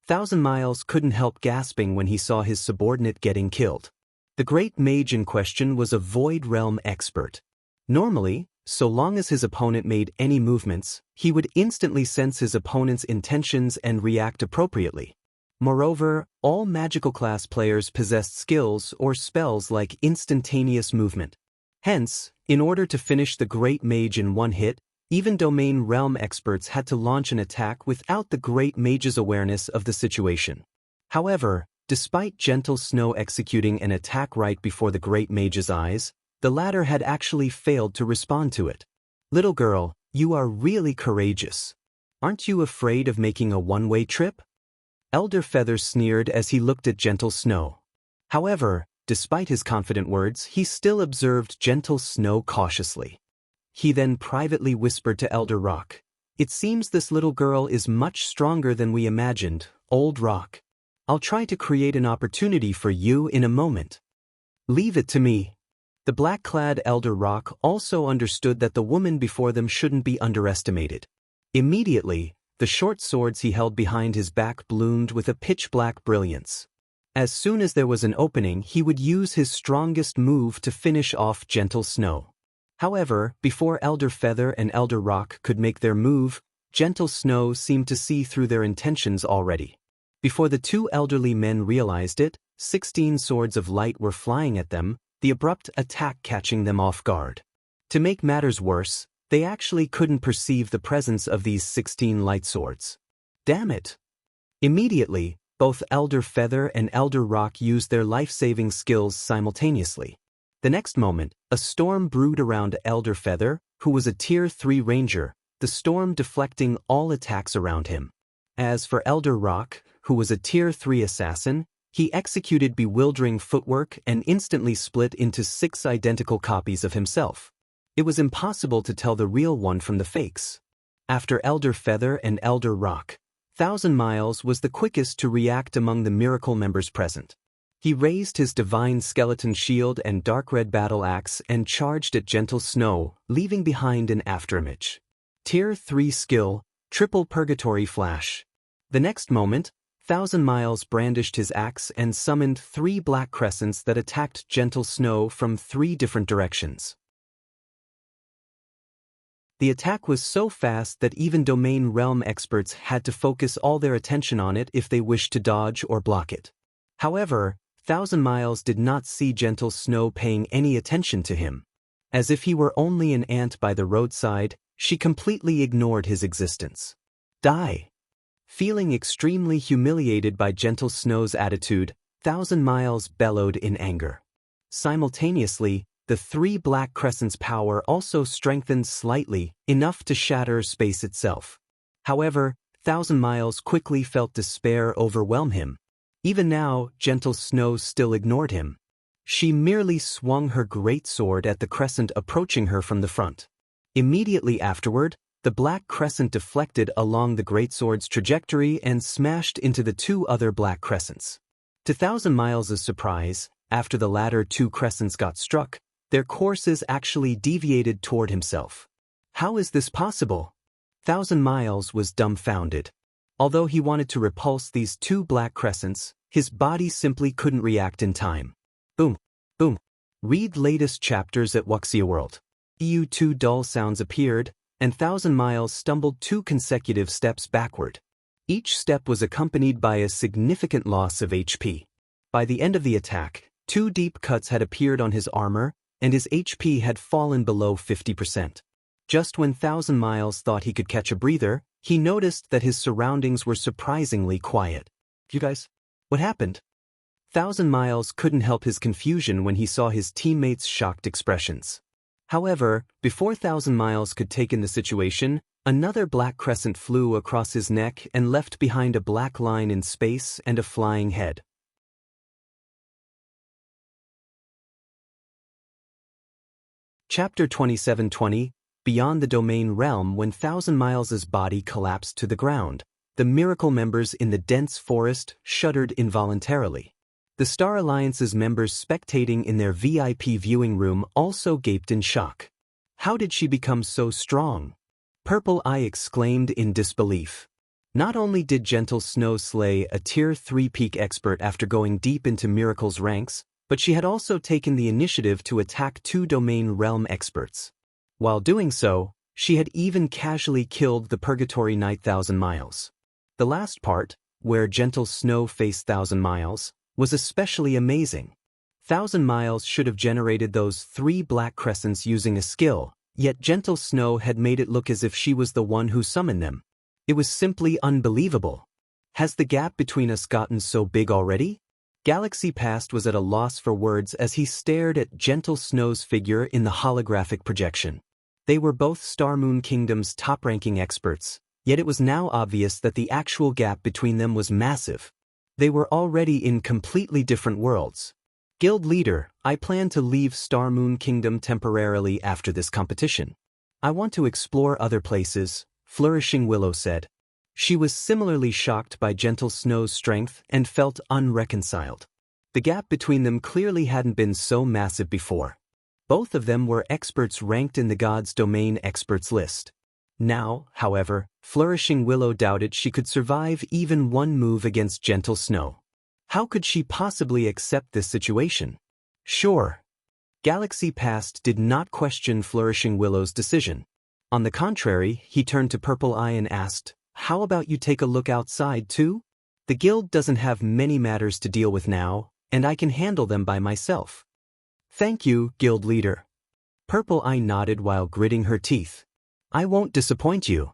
1,000 Miles couldn't help gasping when he saw his subordinate getting killed. The Great Mage in question was a Void Realm expert. Normally, so long as his opponent made any movements, he would instantly sense his opponent's intentions and react appropriately. Moreover, all magical class players possessed skills or spells like instantaneous movement. Hence, in order to finish the Great Mage in one hit, even Domain Realm experts had to launch an attack without the Great Mage's awareness of the situation. However, despite Gentle Snow executing an attack right before the Great Mage's eyes, the latter had actually failed to respond to it. Little girl, you are really courageous. Aren't you afraid of making a one-way trip? Elder Feather sneered as he looked at Gentle Snow. However, despite his confident words, he still observed Gentle Snow cautiously. He then privately whispered to Elder Rock, "It seems this little girl is much stronger than we imagined, Old Rock. I'll try to create an opportunity for you in a moment. Leave it to me." The black-clad Elder Rock also understood that the woman before them shouldn't be underestimated. Immediately, the short swords he held behind his back bloomed with a pitch-black brilliance. As soon as there was an opening, he would use his strongest move to finish off Gentle Snow. However, before Elder Feather and Elder Rock could make their move, Gentle Snow seemed to see through their intentions already. Before the two elderly men realized it, 16 swords of light were flying at them, the abrupt attack catching them off guard. To make matters worse, they actually couldn't perceive the presence of these 16 light swords. Damn it! Immediately, both Elder Feather and Elder Rock used their life-saving skills simultaneously. The next moment, a storm brewed around Elder Feather, who was a tier 3 ranger, the storm deflecting all attacks around him. As for Elder Rock, who was a tier 3 assassin, he executed bewildering footwork and instantly split into 6 identical copies of himself. It was impossible to tell the real one from the fakes. After Elder Feather and Elder Rock, 1,000 Miles was the quickest to react among the miracle members present. He raised his divine skeleton shield and dark red battle axe and charged at Gentle Snow, leaving behind an afterimage. Tier 3 skill, Triple Purgatory Flash. The next moment, Thousand Miles brandished his axe and summoned 3 black crescents that attacked Gentle Snow from 3 different directions. The attack was so fast that even Domain Realm experts had to focus all their attention on it if they wished to dodge or block it. However, Thousand Miles did not see Gentle Snow paying any attention to him. As if he were only an ant by the roadside, she completely ignored his existence. Die! Feeling extremely humiliated by Gentle Snow's attitude, Thousand Miles bellowed in anger. Simultaneously, the 3 black crescents' power also strengthened slightly, enough to shatter space itself. However, Thousand Miles quickly felt despair overwhelm him. Even now, Gentle Snow still ignored him. She merely swung her great sword at the crescent approaching her from the front. Immediately afterward, the black crescent deflected along the greatsword's trajectory and smashed into the 2 other black crescents. To Thousand Miles' surprise, after the latter 2 crescents got struck, their courses actually deviated toward himself. How is this possible? Thousand Miles was dumbfounded. Although he wanted to repulse these 2 black crescents, his body simply couldn't react in time. Boom, boom. Read latest chapters at Wuxia World. 2 dull sounds appeared, and Thousand Miles stumbled 2 consecutive steps backward. Each step was accompanied by a significant loss of HP. By the end of the attack, 2 deep cuts had appeared on his armor, and his HP had fallen below 50%. Just when Thousand Miles thought he could catch a breather, he noticed that his surroundings were surprisingly quiet. You guys, what happened? Thousand Miles couldn't help his confusion when he saw his teammates' shocked expressions. However, before Thousand Miles could take in the situation, another black crescent flew across his neck and left behind a black line in space and a flying head. Chapter 2720, Beyond the Domain Realm. When Thousand Miles' body collapsed to the ground, the miracle members in the dense forest shuddered involuntarily. The Star Alliance's members spectating in their VIP viewing room also gaped in shock. How did she become so strong? Purple Eye exclaimed in disbelief. Not only did Gentle Snow slay a Tier 3 peak expert after going deep into Miracle's ranks, but she had also taken the initiative to attack 2 Domain Realm experts. While doing so, she had even casually killed the Purgatory Knight Thousand Miles. The last part, where Gentle Snow faced Thousand Miles, was especially amazing. Thousand Miles should have generated those 3 black crescents using a skill, yet Gentle Snow had made it look as if she was the one who summoned them. It was simply unbelievable. Has the gap between us gotten so big already? Galaxy Past was at a loss for words as he stared at Gentle Snow's figure in the holographic projection. They were both Star Moon Kingdom's top-ranking experts, yet it was now obvious that the actual gap between them was massive. They were already in completely different worlds. Guild leader, I plan to leave Star Moon Kingdom temporarily after this competition. I want to explore other places, Flourishing Willow said. She was similarly shocked by Gentle Snow's strength and felt unreconciled. The gap between them clearly hadn't been so massive before. Both of them were experts ranked in the God's Domain experts list. Now, however, Flourishing Willow doubted she could survive even one move against Gentle Snow. How could she possibly accept this situation? Sure. Galaxy Past did not question Flourishing Willow's decision. On the contrary, he turned to Purple Eye and asked, "How about you take a look outside too? The guild doesn't have many matters to deal with now, and I can handle them by myself." "Thank you, guild leader." Purple Eye nodded while gritting her teeth. "I won't disappoint you."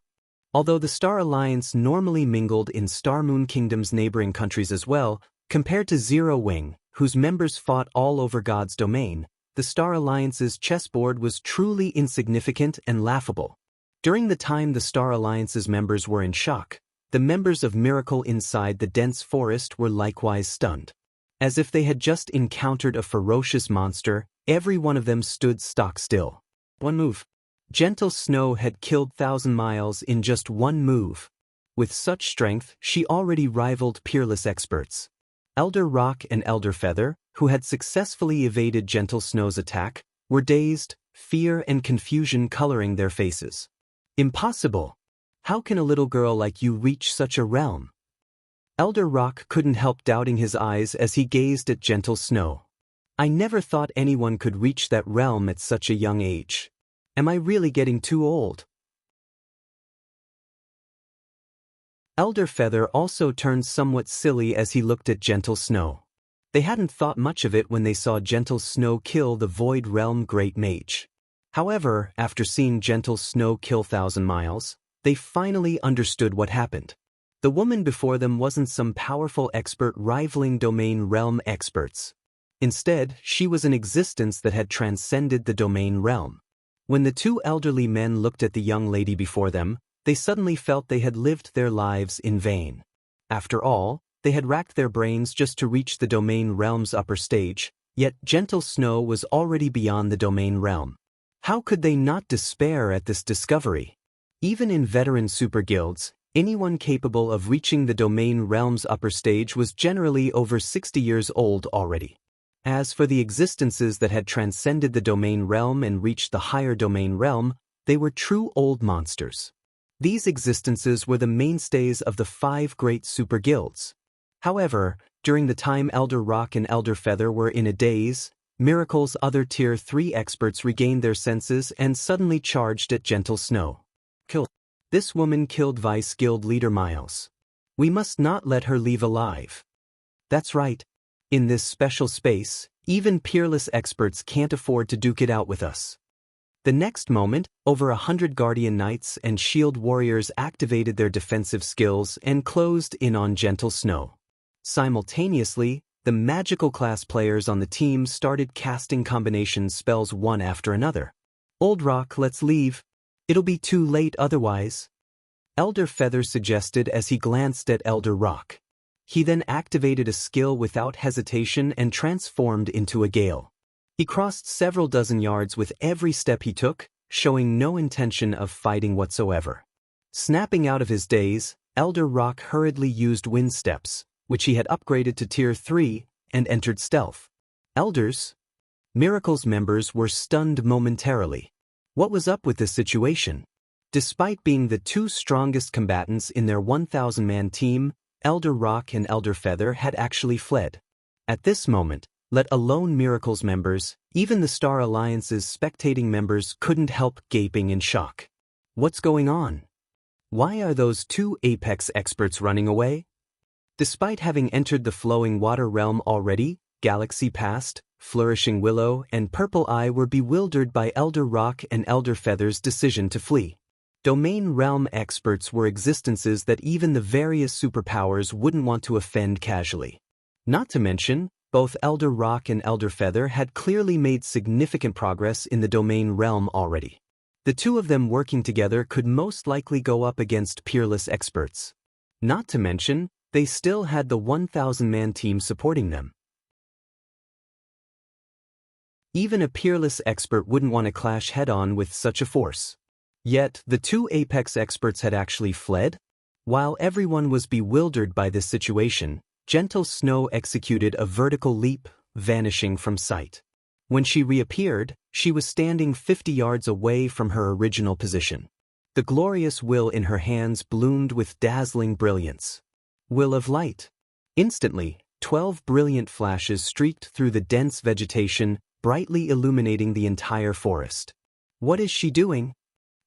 Although the Star Alliance normally mingled in Star Moon Kingdom's neighboring countries as well, compared to Zero Wing, whose members fought all over God's domain, the Star Alliance's chessboard was truly insignificant and laughable. During the time the Star Alliance's members were in shock, the members of Miracle inside the dense forest were likewise stunned. As if they had just encountered a ferocious monster, every one of them stood stock still. One move. Gentle Snow had killed Thousand Miles in just one move. With such strength, she already rivaled peerless experts. Elder Rock and Elder Feather, who had successfully evaded Gentle Snow's attack, were dazed, fear and confusion coloring their faces. "Impossible! How can a little girl like you reach such a realm?" Elder Rock couldn't help doubting his eyes as he gazed at gentle snow. I never thought anyone could reach that realm at such a young age. Am I really getting too old? Elder Feather also turned somewhat silly as he looked at Gentle Snow. They hadn't thought much of it when they saw Gentle Snow kill the Void Realm Great Mage. However, after seeing Gentle Snow kill Thousand Miles, they finally understood what happened. The woman before them wasn't some powerful expert rivaling Domain Realm experts. Instead, she was an existence that had transcended the Domain Realm. When the two elderly men looked at the young lady before them, they suddenly felt they had lived their lives in vain. After all, they had racked their brains just to reach the Domain Realm's upper stage, yet Gentle Snow was already beyond the Domain Realm. How could they not despair at this discovery? Even in veteran super guilds, anyone capable of reaching the Domain Realm's upper stage was generally over 60 years old already. As for the existences that had transcended the Domain Realm and reached the higher Domain Realm, they were true old monsters. These existences were the mainstays of the 5 great super guilds. However, during the time Elder Rock and Elder Feather were in a daze, Miracle's other Tier 3 experts regained their senses and suddenly charged at Gentle Snow. Kill. This woman killed Vice Guild leader Miles. We must not let her leave alive. That's right. In this special space, even peerless experts can't afford to duke it out with us. The next moment, over 100 Guardian Knights and Shield Warriors activated their defensive skills and closed in on Gentle Snow. Simultaneously, the magical class players on the team started casting combination spells one after another. Old Rock, let's leave. It'll be too late otherwise. Elder Feather suggested as he glanced at Elder Rock. He then activated a skill without hesitation and transformed into a gale. He crossed several dozen yards with every step he took, showing no intention of fighting whatsoever. Snapping out of his daze, Elder Rock hurriedly used wind steps, which he had upgraded to Tier 3, and entered stealth. Elders? Miracle's members were stunned momentarily. What was up with this situation? Despite being the 2 strongest combatants in their 1,000-man team, Elder Rock and Elder Feather had actually fled. At this moment, let alone Miracle's members, even the Star Alliance's spectating members couldn't help gaping in shock. What's going on? Why are those 2 Apex experts running away? Despite having entered the Flowing Water Realm already, Galaxy Past, Flourishing Willow, and Purple Eye were bewildered by Elder Rock and Elder Feather's decision to flee. Domain Realm experts were existences that even the various superpowers wouldn't want to offend casually. Not to mention, both Elder Rock and Elder Feather had clearly made significant progress in the Domain Realm already. The 2 of them working together could most likely go up against peerless experts. Not to mention, they still had the 1,000-man team supporting them. Even a peerless expert wouldn't want to clash head-on with such a force. Yet, the 2 Apex experts had actually fled? While everyone was bewildered by this situation, Gentle Snow executed a vertical leap, vanishing from sight. When she reappeared, she was standing 50 yards away from her original position. The glorious will in her hands bloomed with dazzling brilliance. Will of light. Instantly, 12 brilliant flashes streaked through the dense vegetation, brightly illuminating the entire forest. What is she doing?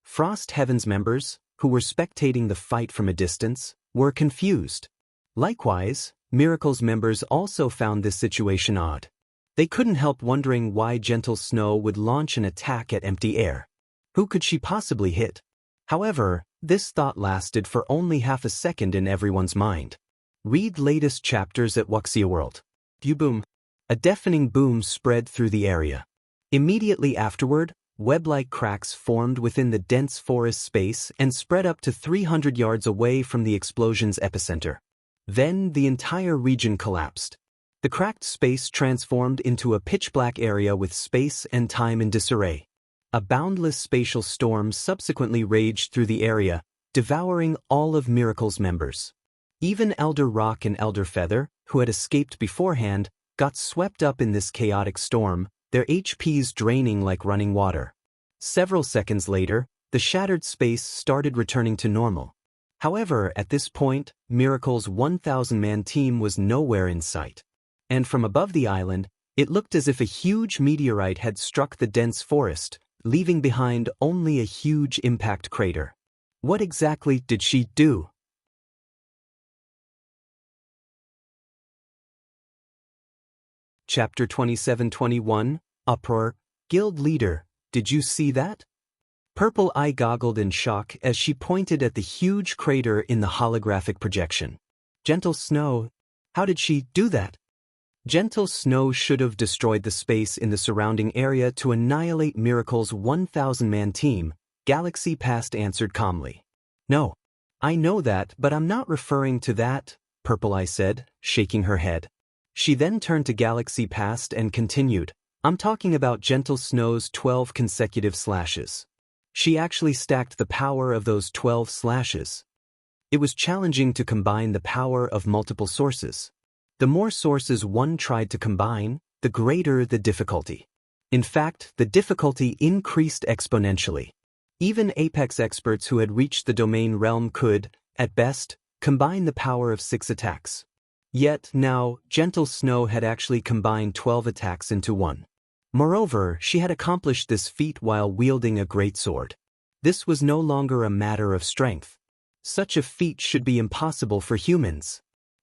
Frost Heaven's members, who were spectating the fight from a distance, were confused. Likewise, Miracle's members also found this situation odd. They couldn't help wondering why Gentle Snow would launch an attack at empty air. Who could she possibly hit? However, this thought lasted for only half a second in everyone's mind. Read latest chapters at Wuxia World. Boom. A deafening boom spread through the area. Immediately afterward, web-like cracks formed within the dense forest space and spread up to 300 yards away from the explosion's epicenter. Then, the entire region collapsed. The cracked space transformed into a pitch-black area with space and time in disarray. A boundless spatial storm subsequently raged through the area, devouring all of Miracle's members. Even Elder Rock and Elder Feather, who had escaped beforehand, got swept up in this chaotic storm, their HPs draining like running water. Several seconds later, the shattered space started returning to normal. However, at this point, Miracle's 1,000-man team was nowhere in sight. And from above the island, it looked as if a huge meteorite had struck the dense forest, leaving behind only a huge impact crater. What exactly did she do? Chapter 27-21, Uproar. Guild Leader, did you see that? Purple Eye goggled in shock as she pointed at the huge crater in the holographic projection. Gentle Snow, how did she do that? Gentle Snow should have destroyed the space in the surrounding area to annihilate Miracle's 1,000-man team, Galaxy Past answered calmly. No, I know that, but I'm not referring to that, Purple Eye said, shaking her head. She then turned to Galaxy Past and continued, I'm talking about Gentle Snow's 12 consecutive slashes. She actually stacked the power of those 12 slashes. It was challenging to combine the power of multiple sources. The more sources one tried to combine, the greater the difficulty. In fact, the difficulty increased exponentially. Even Apex experts who had reached the domain realm could, at best, combine the power of 6 attacks. Yet now, Gentle Snow had actually combined 12 attacks into one. Moreover, she had accomplished this feat while wielding a greatsword. This was no longer a matter of strength. Such a feat should be impossible for humans.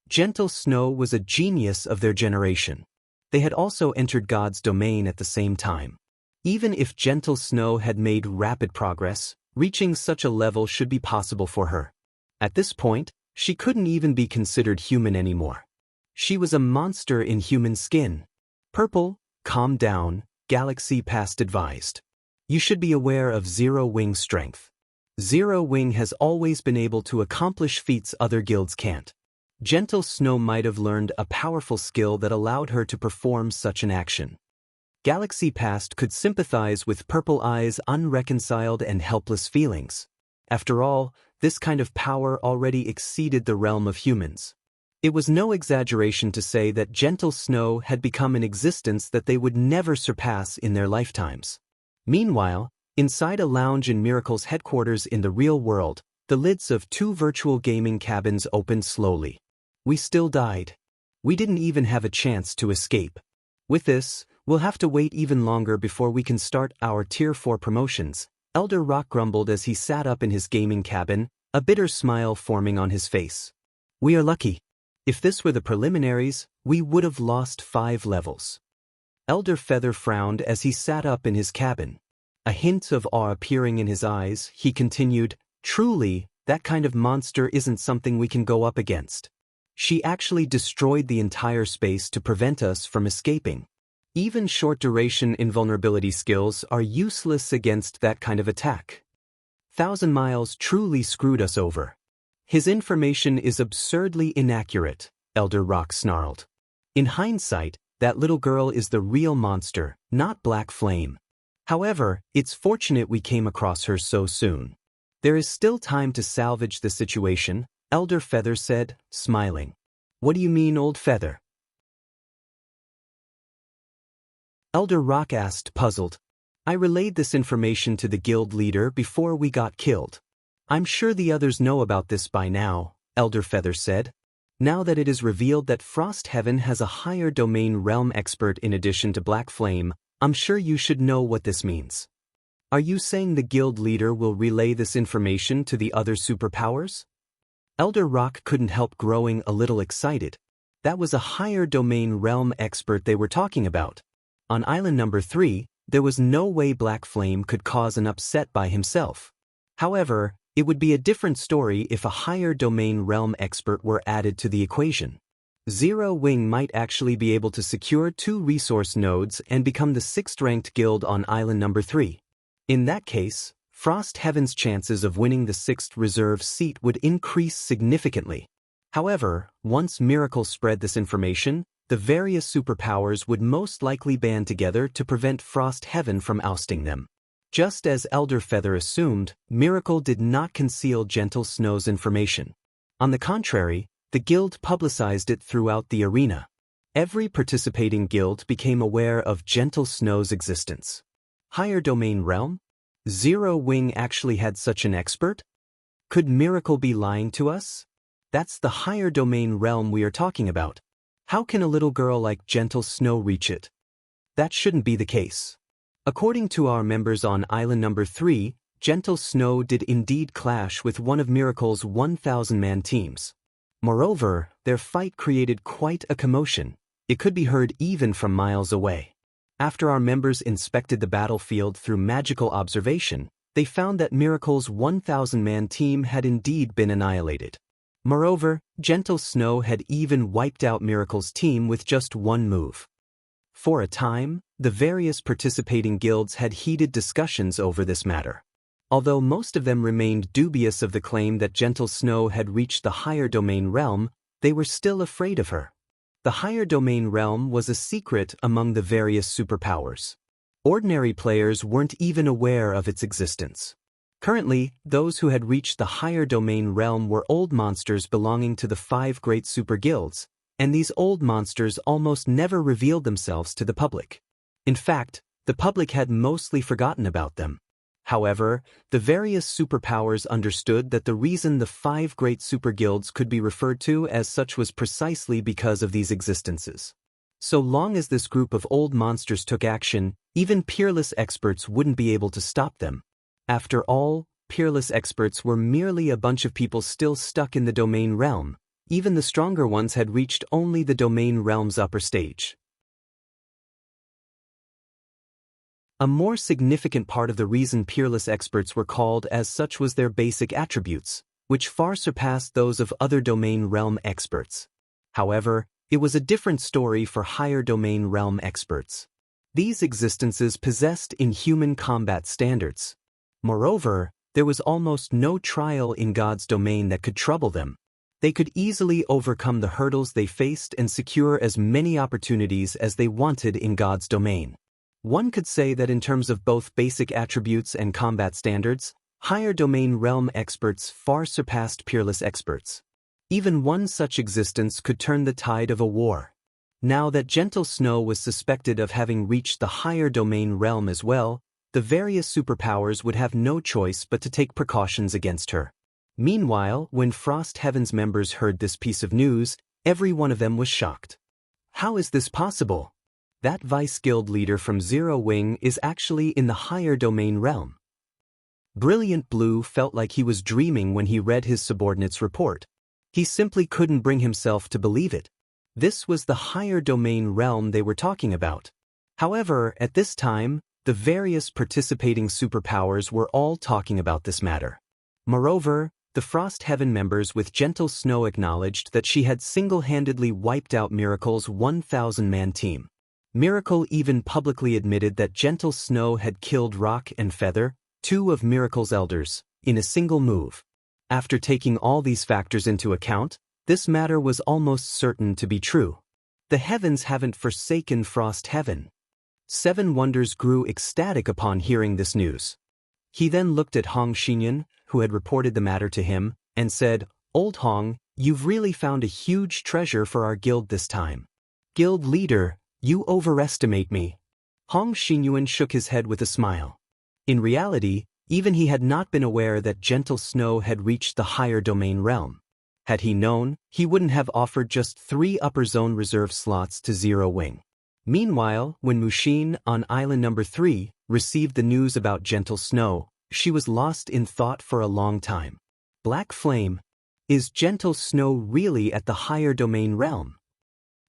Gentle Snow was a genius of their generation. They had also entered God's domain at the same time. Even if Gentle Snow had made rapid progress, reaching such a level should be possible for her. At this point, she couldn't even be considered human anymore. She was a monster in human skin. Purple, calm down, Galaxy Past advised. You should be aware of Zero Wing's strength. Zero Wing has always been able to accomplish feats other guilds can't. Gentle Snow might have learned a powerful skill that allowed her to perform such an action. Galaxy Past could sympathize with Purple Eye's unreconciled and helpless feelings. After all, this kind of power already exceeded the realm of humans. It was no exaggeration to say that Gentle Snow had become an existence that they would never surpass in their lifetimes. Meanwhile, inside a lounge in Miracle's headquarters in the real world, the lids of 2 virtual gaming cabins opened slowly. We still died. We didn't even have a chance to escape. With this, we'll have to wait even longer before we can start our Tier 4 promotions, Elder Rock grumbled as he sat up in his gaming cabin, a bitter smile forming on his face. We are lucky. If this were the preliminaries, we would have lost 5 levels. Elder Feather frowned as he sat up in his cabin. A hint of awe appearing in his eyes, he continued, Truly, that kind of monster isn't something we can go up against. She actually destroyed the entire space to prevent us from escaping. Even short-duration invulnerability skills are useless against that kind of attack. 1,000 Miles truly screwed us over. His information is absurdly inaccurate, Elder Rock snarled. In hindsight, that little girl is the real monster, not Black Flame. However, it's fortunate we came across her so soon. There is still time to salvage the situation, Elder Feather said, smiling. What do you mean, Old Feather? Elder Rock asked, puzzled. I relayed this information to the guild leader before we got killed. I'm sure the others know about this by now, Elder Feather said. Now that it is revealed that Frost Heaven has a higher domain realm expert in addition to Black Flame, I'm sure you should know what this means. Are you saying the guild leader will relay this information to the other superpowers? Elder Rock couldn't help growing a little excited. That was a higher domain realm expert they were talking about. On Island number 3, there was no way Black Flame could cause an upset by himself. However, it would be a different story if a higher domain realm expert were added to the equation. Zero Wing might actually be able to secure 2 resource nodes and become the 6th-ranked guild on Island number 3. In that case, Frost Heaven's chances of winning the 6th reserve seat would increase significantly. However, once Miracle spread this information, the various superpowers would most likely band together to prevent Frost Heaven from ousting them. Just as Elder Feather assumed, Miracle did not conceal Gentle Snow's information. On the contrary, the guild publicized it throughout the arena. Every participating guild became aware of Gentle Snow's existence. Higher domain realm? Zero Wing actually had such an expert? Could Miracle be lying to us? That's the higher domain realm we are talking about. How can a little girl like Gentle Snow reach it? That shouldn't be the case. According to our members on Island Number 3, Gentle Snow did indeed clash with one of Miracle's 1,000-man teams. Moreover, their fight created quite a commotion. It could be heard even from miles away. After our members inspected the battlefield through magical observation, they found that Miracle's 1,000-man team had indeed been annihilated. Moreover, Gentle Snow had even wiped out Miracle's team with just one move. For a time, the various participating guilds had heated discussions over this matter. Although most of them remained dubious of the claim that Gentle Snow had reached the higher domain realm, they were still afraid of her. The higher domain realm was a secret among the various superpowers. Ordinary players weren't even aware of its existence. Currently, those who had reached the higher domain realm were old monsters belonging to the 5 great super guilds, and these old monsters almost never revealed themselves to the public. In fact, the public had mostly forgotten about them. However, the various superpowers understood that the reason the 5 great super guilds could be referred to as such was precisely because of these existences. So long as this group of old monsters took action, even peerless experts wouldn't be able to stop them. After all, peerless experts were merely a bunch of people still stuck in the domain realm. Even the stronger ones had reached only the domain realm's upper stage. A more significant part of the reason peerless experts were called as such was their basic attributes, which far surpassed those of other domain realm experts. However, it was a different story for higher domain realm experts. These existences possessed inhuman combat standards. Moreover, there was almost no trial in God's domain that could trouble them. They could easily overcome the hurdles they faced and secure as many opportunities as they wanted in God's domain. One could say that in terms of both basic attributes and combat standards, higher domain realm experts far surpassed peerless experts. Even one such existence could turn the tide of a war. Now that Gentle Snow was suspected of having reached the higher domain realm as well, the various superpowers would have no choice but to take precautions against her. Meanwhile, when Frost Heaven's members heard this piece of news, every one of them was shocked. How is this possible? That Vice Guild leader from Zero Wing is actually in the higher domain realm. Brilliant Blue felt like he was dreaming when he read his subordinate's report. He simply couldn't bring himself to believe it. This was the higher domain realm they were talking about. However, at this time, the various participating superpowers were all talking about this matter. Moreover, the Frost Heaven members with Gentle Snow acknowledged that she had single-handedly wiped out Miracle's 1,000-man team. Miracle even publicly admitted that Gentle Snow had killed Rock and Feather, 2 of Miracle's elders, in a single move. After taking all these factors into account, this matter was almost certain to be true. The heavens haven't forsaken Frost Heaven. 7 Wonders grew ecstatic upon hearing this news. He then looked at Hong Xinyan, who had reported the matter to him, and said, "Old Hong, you've really found a huge treasure for our guild this time." "Guild leader, you overestimate me." Hong Xinyan shook his head with a smile. In reality, even he had not been aware that Gentle Snow had reached the higher domain realm. Had he known, he wouldn't have offered just 3 upper zone reserve slots to Zero Wing. Meanwhile, when Mushin, on Island Number 3, received the news about Gentle Snow, she was lost in thought for a long time. Black Flame, is Gentle Snow really at the higher domain realm?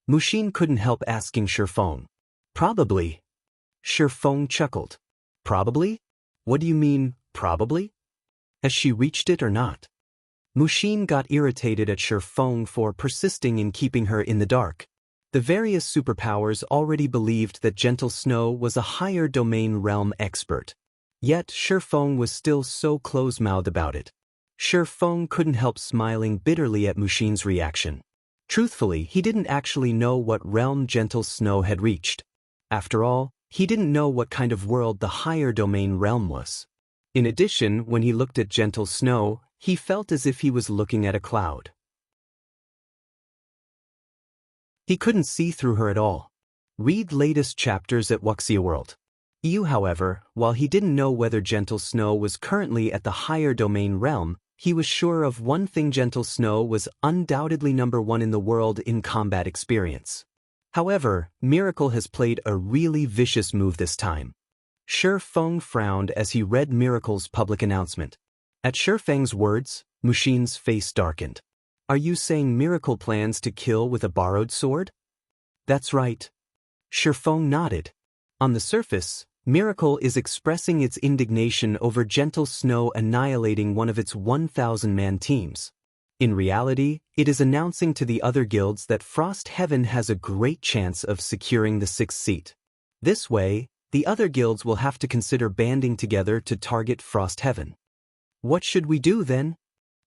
Mushin couldn't help asking Shifeng. Probably. Shifeng chuckled. Probably? What do you mean, probably? Has she reached it or not? Mushin got irritated at Shifeng for persisting in keeping her in the dark. The various superpowers already believed that Gentle Snow was a higher domain realm expert. Yet Shifeng was still so close-mouthed about it. Shifeng couldn't help smiling bitterly at Mushin's reaction. Truthfully, he didn't actually know what realm Gentle Snow had reached. After all, he didn't know what kind of world the higher domain realm was. In addition, when he looked at Gentle Snow, he felt as if he was looking at a cloud. He couldn't see through her at all. Read latest chapters at Wuxia World. Yu, however, while he didn't know whether Gentle Snow was currently at the higher domain realm, He was sure of one thing: Gentle Snow was undoubtedly #1 in the world in combat experience. However, Miracle has played a really vicious move this time. Shi Feng frowned as he read Miracle's public announcement. At Shi Feng's words, Mushin's face darkened. Are you saying Miracle plans to kill with a borrowed sword? That's right. Shi Feng nodded. On the surface, Miracle is expressing its indignation over Gentle Snow annihilating one of its 1,000-man teams. In reality, it is announcing to the other guilds that Frost Heaven has a great chance of securing the 6th seat. This way, the other guilds will have to consider banding together to target Frost Heaven. What should we do then?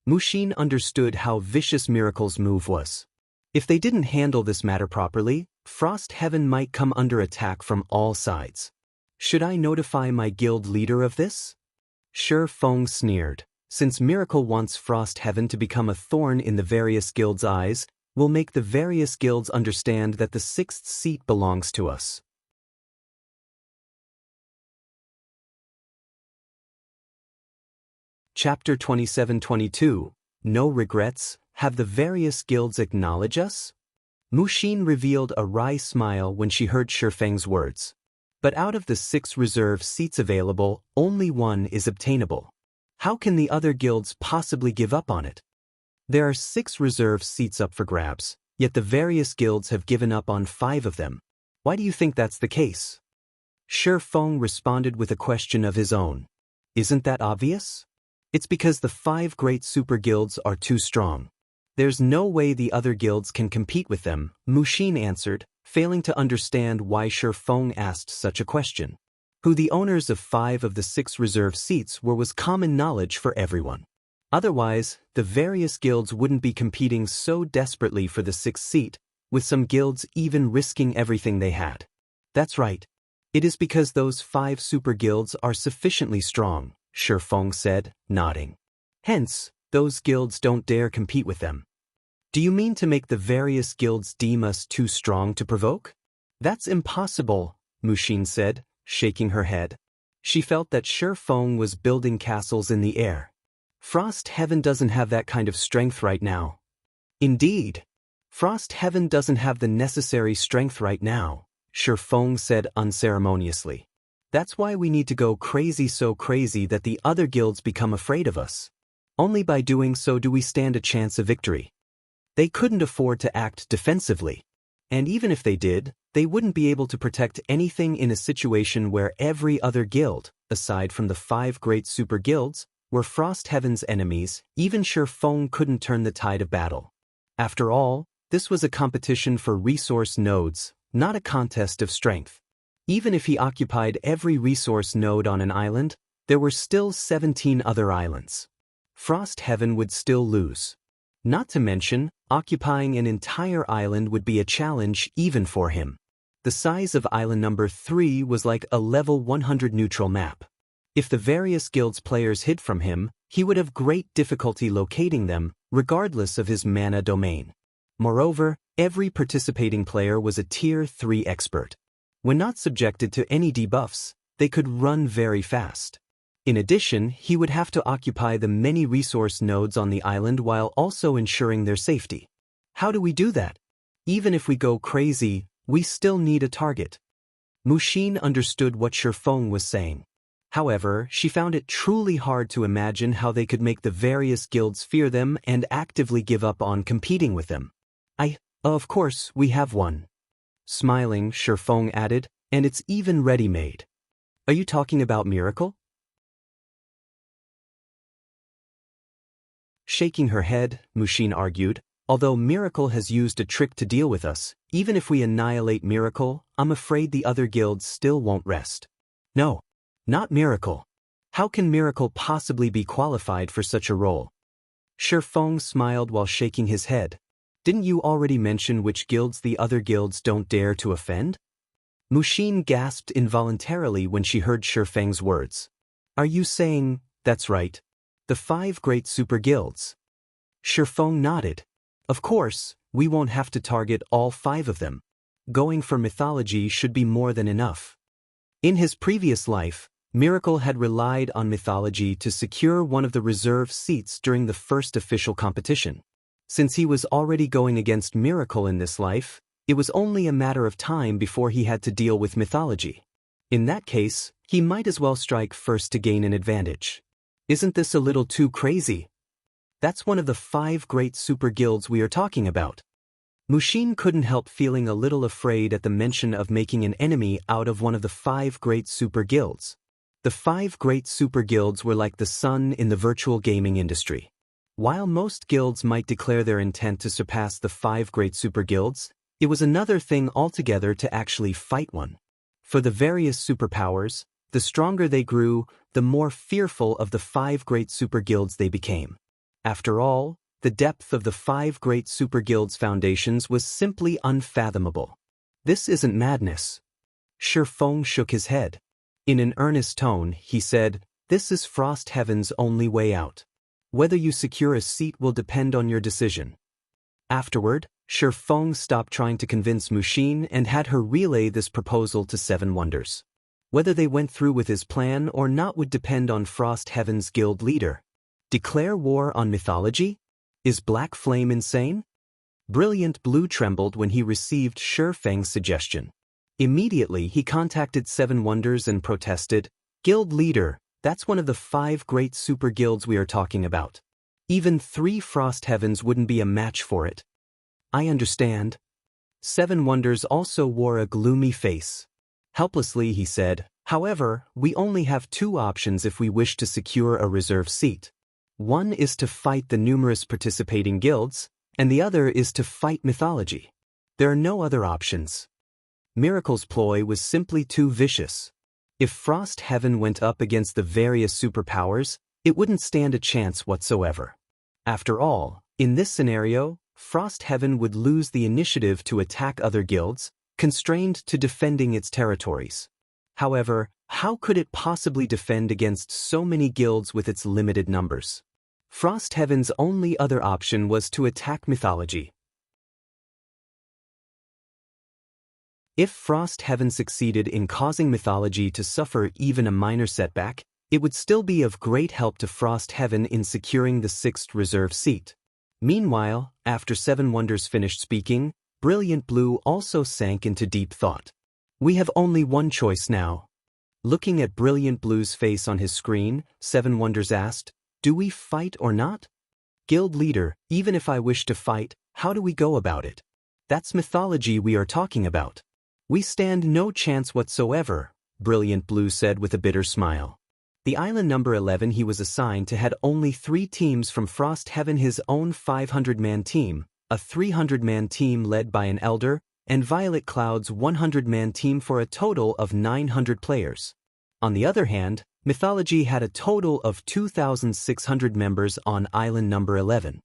Mushin understood how vicious Miracle's move was. If they didn't handle this matter properly, Frost Heaven might come under attack from all sides. Should I notify my guild leader of this? Shi Feng sneered. Since Miracle wants Frost Heaven to become a thorn in the various guilds' eyes, we'll make the various guilds understand that the 6th seat belongs to us. Chapter 27-22. No regrets. Have the various guilds acknowledge us? Mushin revealed a wry smile when she heard Shi Feng's words. But out of the 6 reserve seats available, only 1 is obtainable. How can the other guilds possibly give up on it? There are 6 reserve seats up for grabs, yet the various guilds have given up on 5 of them. Why do you think that's the case? Shi Feng responded with a question of his own. Isn't that obvious? It's because the 5 great super guilds are too strong. There's no way the other guilds can compete with them, Mushin answered, failing to understand why Shi Feng asked such a question. Who the owners of 5 of the 6 reserve seats were was common knowledge for everyone. Otherwise, the various guilds wouldn't be competing so desperately for the 6th seat, with some guilds even risking everything they had. That's right. It is because those 5 super guilds are sufficiently strong, Shi Feng said, nodding. Hence, those guilds don't dare compete with them. Do you mean to make the various guilds deem us too strong to provoke? That's impossible, Mushin said, shaking her head. She felt that Shi Feng was building castles in the air. Frost Heaven doesn't have that kind of strength right now. Indeed. Frost Heaven doesn't have the necessary strength right now, Shi Feng said unceremoniously. That's why we need to go crazy, so crazy that the other guilds become afraid of us. Only by doing so do we stand a chance of victory. They couldn't afford to act defensively. And even if they did, they wouldn't be able to protect anything in a situation where every other guild, aside from the 5 great super guilds, were Frost Heaven's enemies. Even Shi Feng couldn't turn the tide of battle. After all, this was a competition for resource nodes, not a contest of strength. Even if he occupied every resource node on an island, there were still 17 other islands. Frost Heaven would still lose. Not to mention, occupying an entire island would be a challenge even for him. The size of island number 3 was like a level 100 neutral map. If the various guilds' players hid from him, he would have great difficulty locating them, regardless of his mana domain. Moreover, every participating player was a Tier 3 expert. When not subjected to any debuffs, they could run very fast. In addition, he would have to occupy the many resource nodes on the island while also ensuring their safety. How do we do that? Even if we go crazy, we still need a target. Mushin understood what Shi Feng was saying. However, she found it truly hard to imagine how they could make the various guilds fear them and actively give up on competing with them. Of course, we have one. Smiling, Shi Feng added, and it's even ready-made. Are you talking about Miracle? Shaking her head, Mushin argued, although Miracle has used a trick to deal with us, even if we annihilate Miracle, I'm afraid the other guilds still won't rest. No, not Miracle. How can Miracle possibly be qualified for such a role? Shi Feng smiled while shaking his head. Didn't you already mention which guilds the other guilds don't dare to offend? Mushin gasped involuntarily when she heard Shi Feng's words. Are you saying, that's right, the 5 great super guilds? Shi Feng nodded. Of course, we won't have to target all 5 of them. Going for mythology should be more than enough. In his previous life, Miracle had relied on mythology to secure one of the reserve seats during the first official competition. Since he was already going against Miracle in this life, it was only a matter of time before he had to deal with mythology. In that case, he might as well strike first to gain an advantage. Isn't this a little too crazy? That's one of the 5 great super guilds we are talking about. Mushin couldn't help feeling a little afraid at the mention of making an enemy out of one of the 5 great super guilds. The 5 great super guilds were like the sun in the virtual gaming industry. While most guilds might declare their intent to surpass the 5 great super guilds, it was another thing altogether to actually fight one. For the various superpowers, the stronger they grew, the more fearful of the 5 great super guilds they became. After all, the depth of the 5 great super guilds' foundations was simply unfathomable. This isn't madness. Shifeng shook his head. In an earnest tone, he said, "This is Frost Heaven's only way out. Whether you secure a seat will depend on your decision." Afterward, Shifeng stopped trying to convince Mushin and had her relay this proposal to 7 Wonders. Whether they went through with his plan or not would depend on Frost Heaven's guild leader. Declare war on mythology? Is Black Flame insane? Brilliant Blue trembled when he received Shifeng's suggestion. Immediately he contacted 7 Wonders and protested, "Guild leader, that's one of the 5 great super guilds we are talking about. Even 3 Frost Heavens wouldn't be a match for it." "I understand." 7 Wonders also wore a gloomy face. Helplessly he said, "However, we only have 2 options if we wish to secure a reserve seat. One is to fight the numerous participating guilds, and the other is to fight mythology. There are no other options." Miracle's ploy was simply too vicious. If Frost Heaven went up against the various superpowers, it wouldn't stand a chance whatsoever. After all, in this scenario, Frost Heaven would lose the initiative to attack other guilds, constrained to defending its territories. However, how could it possibly defend against so many guilds with its limited numbers? Frost Heaven's only other option was to attack mythology. If Frost Heaven succeeded in causing mythology to suffer even a minor setback, it would still be of great help to Frost Heaven in securing the 6th reserve seat. Meanwhile, after 7 Wonders finished speaking, Brilliant Blue also sank into deep thought. "We have only one choice now." Looking at Brilliant Blue's face on his screen, 7 Wonders asked, "Do we fight or not?" "Guild leader, even if I wish to fight, how do we go about it? That's mythology we are talking about." "We stand no chance whatsoever," Brilliant Blue said with a bitter smile. The island number 11 he was assigned to had only 3 teams from Frost Heaven, his own 500-man team, a 300-man team led by an elder, and Violet Cloud's 100-man team for a total of 900 players. On the other hand, mythology had a total of 2,600 members on island number 11.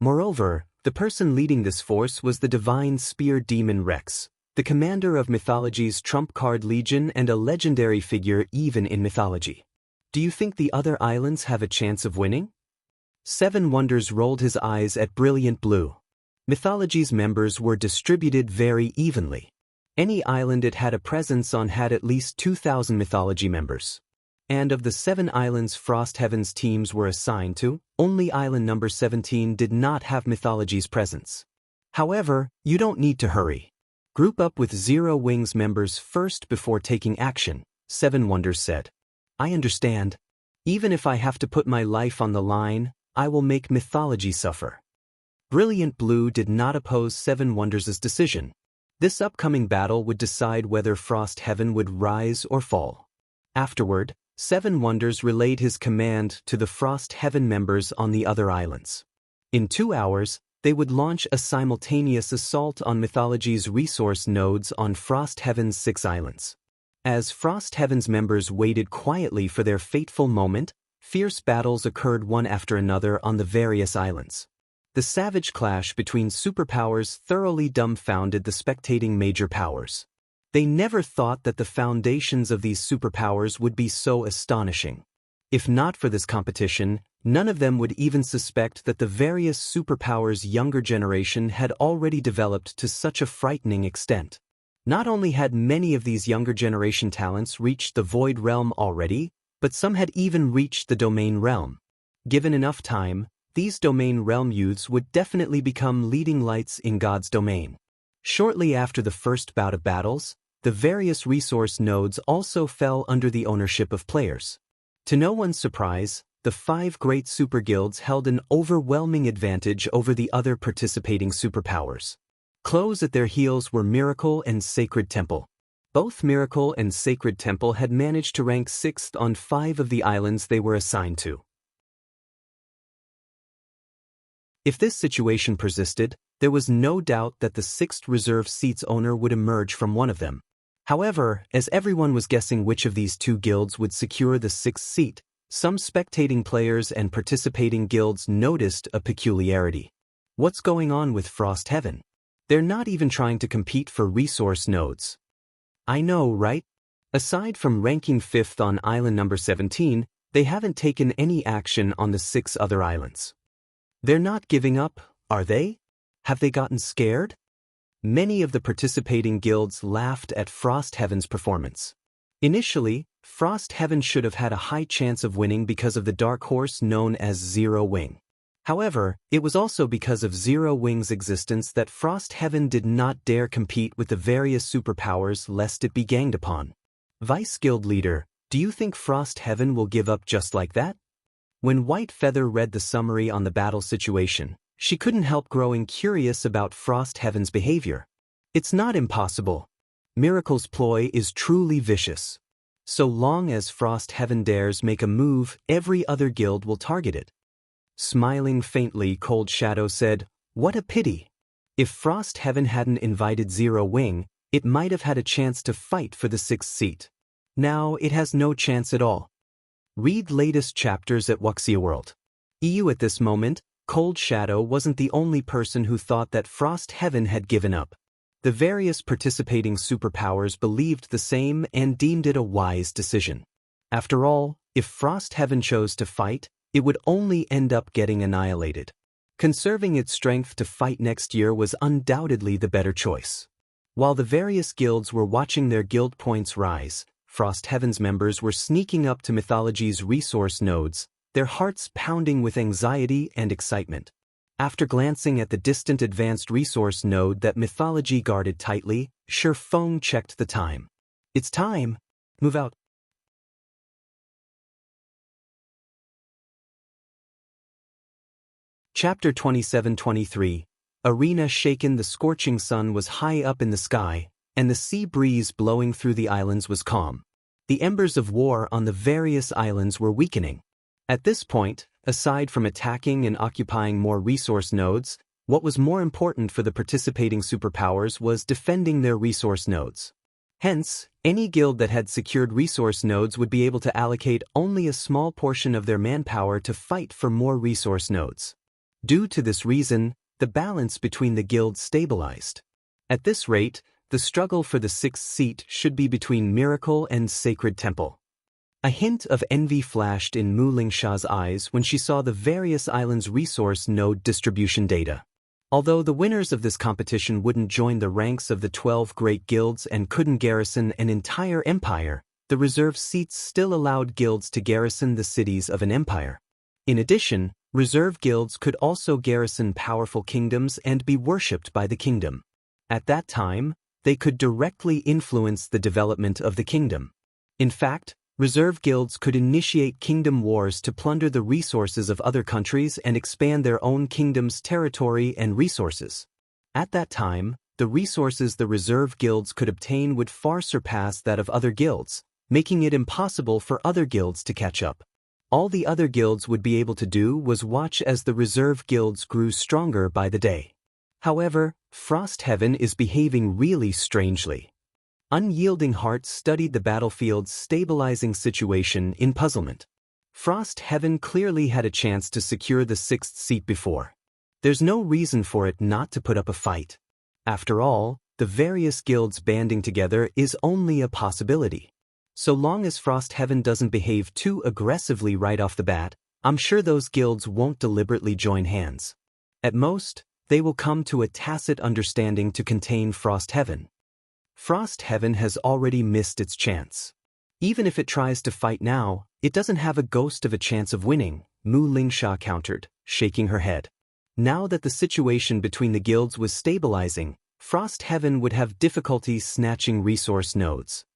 Moreover, the person leading this force was the divine spear demon Rex, the commander of mythology's trump card legion and a legendary figure even in mythology. "Do you think the other islands have a chance of winning?" 7 Wonders rolled his eyes at Brilliant Blue. Mythology's members were distributed very evenly. Any island it had a presence on had at least 2,000 mythology members. And of the 7 islands Frost Heaven's teams were assigned to, only island number 17 did not have mythology's presence. However, you don't need to hurry. Group up with Zero Wings members first before taking action, 7 Wonders said. "I understand. Even if I have to put my life on the line, I will make mythology suffer." Brilliant Blue did not oppose 7 Wonders' decision. This upcoming battle would decide whether Frost Heaven would rise or fall. Afterward, 7 Wonders relayed his command to the Frost Heaven members on the other islands. In 2 hours, they would launch a simultaneous assault on mythology's resource nodes on Frost Heaven's 6 islands. As Frost Heaven's members waited quietly for their fateful moment, fierce battles occurred one after another on the various islands. The savage clash between superpowers thoroughly dumbfounded the spectating major powers. They never thought that the foundations of these superpowers would be so astonishing. If not for this competition, none of them would even suspect that the various superpowers' younger generation had already developed to such a frightening extent. Not only had many of these younger generation talents reached the Void Realm already, but some had even reached the Domain Realm. Given enough time, these Domain Realm youths would definitely become leading lights in God's domain. Shortly after the first bout of battles, the various resource nodes also fell under the ownership of players. To no one's surprise, the 5 great super guilds held an overwhelming advantage over the other participating superpowers. Close at their heels were Miracle and Sacred Temple. Both Miracle and Sacred Temple had managed to rank 6th on 5 of the islands they were assigned to. If this situation persisted, there was no doubt that the 6th reserve seat's owner would emerge from one of them. However, as everyone was guessing which of these 2 guilds would secure the 6th seat, some spectating players and participating guilds noticed a peculiarity. What's going on with Frost Heaven? They're not even trying to compete for resource nodes. I know, right? Aside from ranking 5th on island number 17, they haven't taken any action on the 6 other islands. They're not giving up, are they? Have they gotten scared? Many of the participating guilds laughed at Frost Heaven's performance. Initially, Frost Heaven should have had a high chance of winning because of the dark horse known as Zero Wing. However, it was also because of Zero Wing's existence that Frost Heaven did not dare compete with the various superpowers lest it be ganged upon. Vice Guild Leader, do you think Frost Heaven will give up just like that? When White Feather read the summary on the battle situation, she couldn't help growing curious about Frost Heaven's behavior. It's not impossible. Miracle's ploy is truly vicious. So long as Frost Heaven dares make a move, every other guild will target it. Smiling faintly, Cold Shadow said, "What a pity. If Frost Heaven hadn't invited Zero Wing, it might have had a chance to fight for the 6th seat. Now it has no chance at all." Read latest chapters at Wuxia World. EU at this moment, Cold Shadow wasn't the only person who thought that Frost Heaven had given up. The various participating superpowers believed the same and deemed it a wise decision. After all, if Frost Heaven chose to fight, it would only end up getting annihilated. Conserving its strength to fight next year was undoubtedly the better choice. While the various guilds were watching their guild points rise, Frost Heaven's members were sneaking up to Mythology's resource nodes, their hearts pounding with anxiety and excitement. After glancing at the distant advanced resource node that Mythology guarded tightly, Shifeng checked the time. "It's time. Move out." Chapter 27-23. Arena shaken. The scorching sun was high up in the sky, and the sea breeze blowing through the islands was calm. The embers of war on the various islands were weakening. At this point, aside from attacking and occupying more resource nodes, what was more important for the participating superpowers was defending their resource nodes. Hence, any guild that had secured resource nodes would be able to allocate only a small portion of their manpower to fight for more resource nodes. Due to this reason, the balance between the guilds stabilized. At this rate, the struggle for the 6th seat should be between Miracle and Sacred Temple. A hint of envy flashed in Mu Lingsha's eyes when she saw the various islands' resource node distribution data. Although the winners of this competition wouldn't join the ranks of the 12 great guilds and couldn't garrison an entire empire, the reserve seats still allowed guilds to garrison the cities of an empire. In addition, reserve guilds could also garrison powerful kingdoms and be worshipped by the kingdom. At that time, they could directly influence the development of the kingdom. In fact, reserve guilds could initiate kingdom wars to plunder the resources of other countries and expand their own kingdom's territory and resources. At that time, the resources the reserve guilds could obtain would far surpass that of other guilds, making it impossible for other guilds to catch up. All the other guilds would be able to do was watch as the reserve guilds grew stronger by the day. However, Frost Heaven is behaving really strangely. Unyielding Heart studied the battlefield's stabilizing situation in puzzlement. Frost Heaven clearly had a chance to secure the 6th seat before. There's no reason for it not to put up a fight. After all, the various guilds banding together is only a possibility. So long as Frost Heaven doesn't behave too aggressively right off the bat, I'm sure those guilds won't deliberately join hands. At most, they will come to a tacit understanding to contain Frost Heaven. Frost Heaven has already missed its chance. Even if it tries to fight now, it doesn't have a ghost of a chance of winning, Mu Lingsha countered, shaking her head. Now that the situation between the guilds was stabilizing, Frost Heaven would have difficulty snatching resource nodes.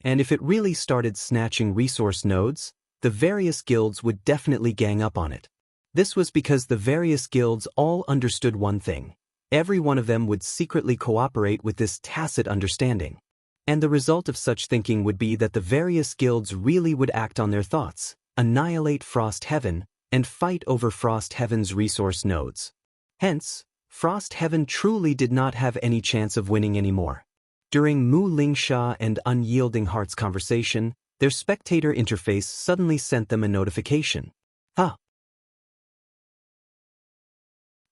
And if it really started snatching resource nodes, the various guilds would definitely gang up on it. This was because the various guilds all understood one thing. Every one of them would secretly cooperate with this tacit understanding. And the result of such thinking would be that the various guilds really would act on their thoughts, annihilate Frost Heaven, and fight over Frost Heaven's resource nodes. Hence, Frost Heaven truly did not have any chance of winning anymore. During Mu Lingsha and Unyielding Heart's conversation, their spectator interface suddenly sent them a notification.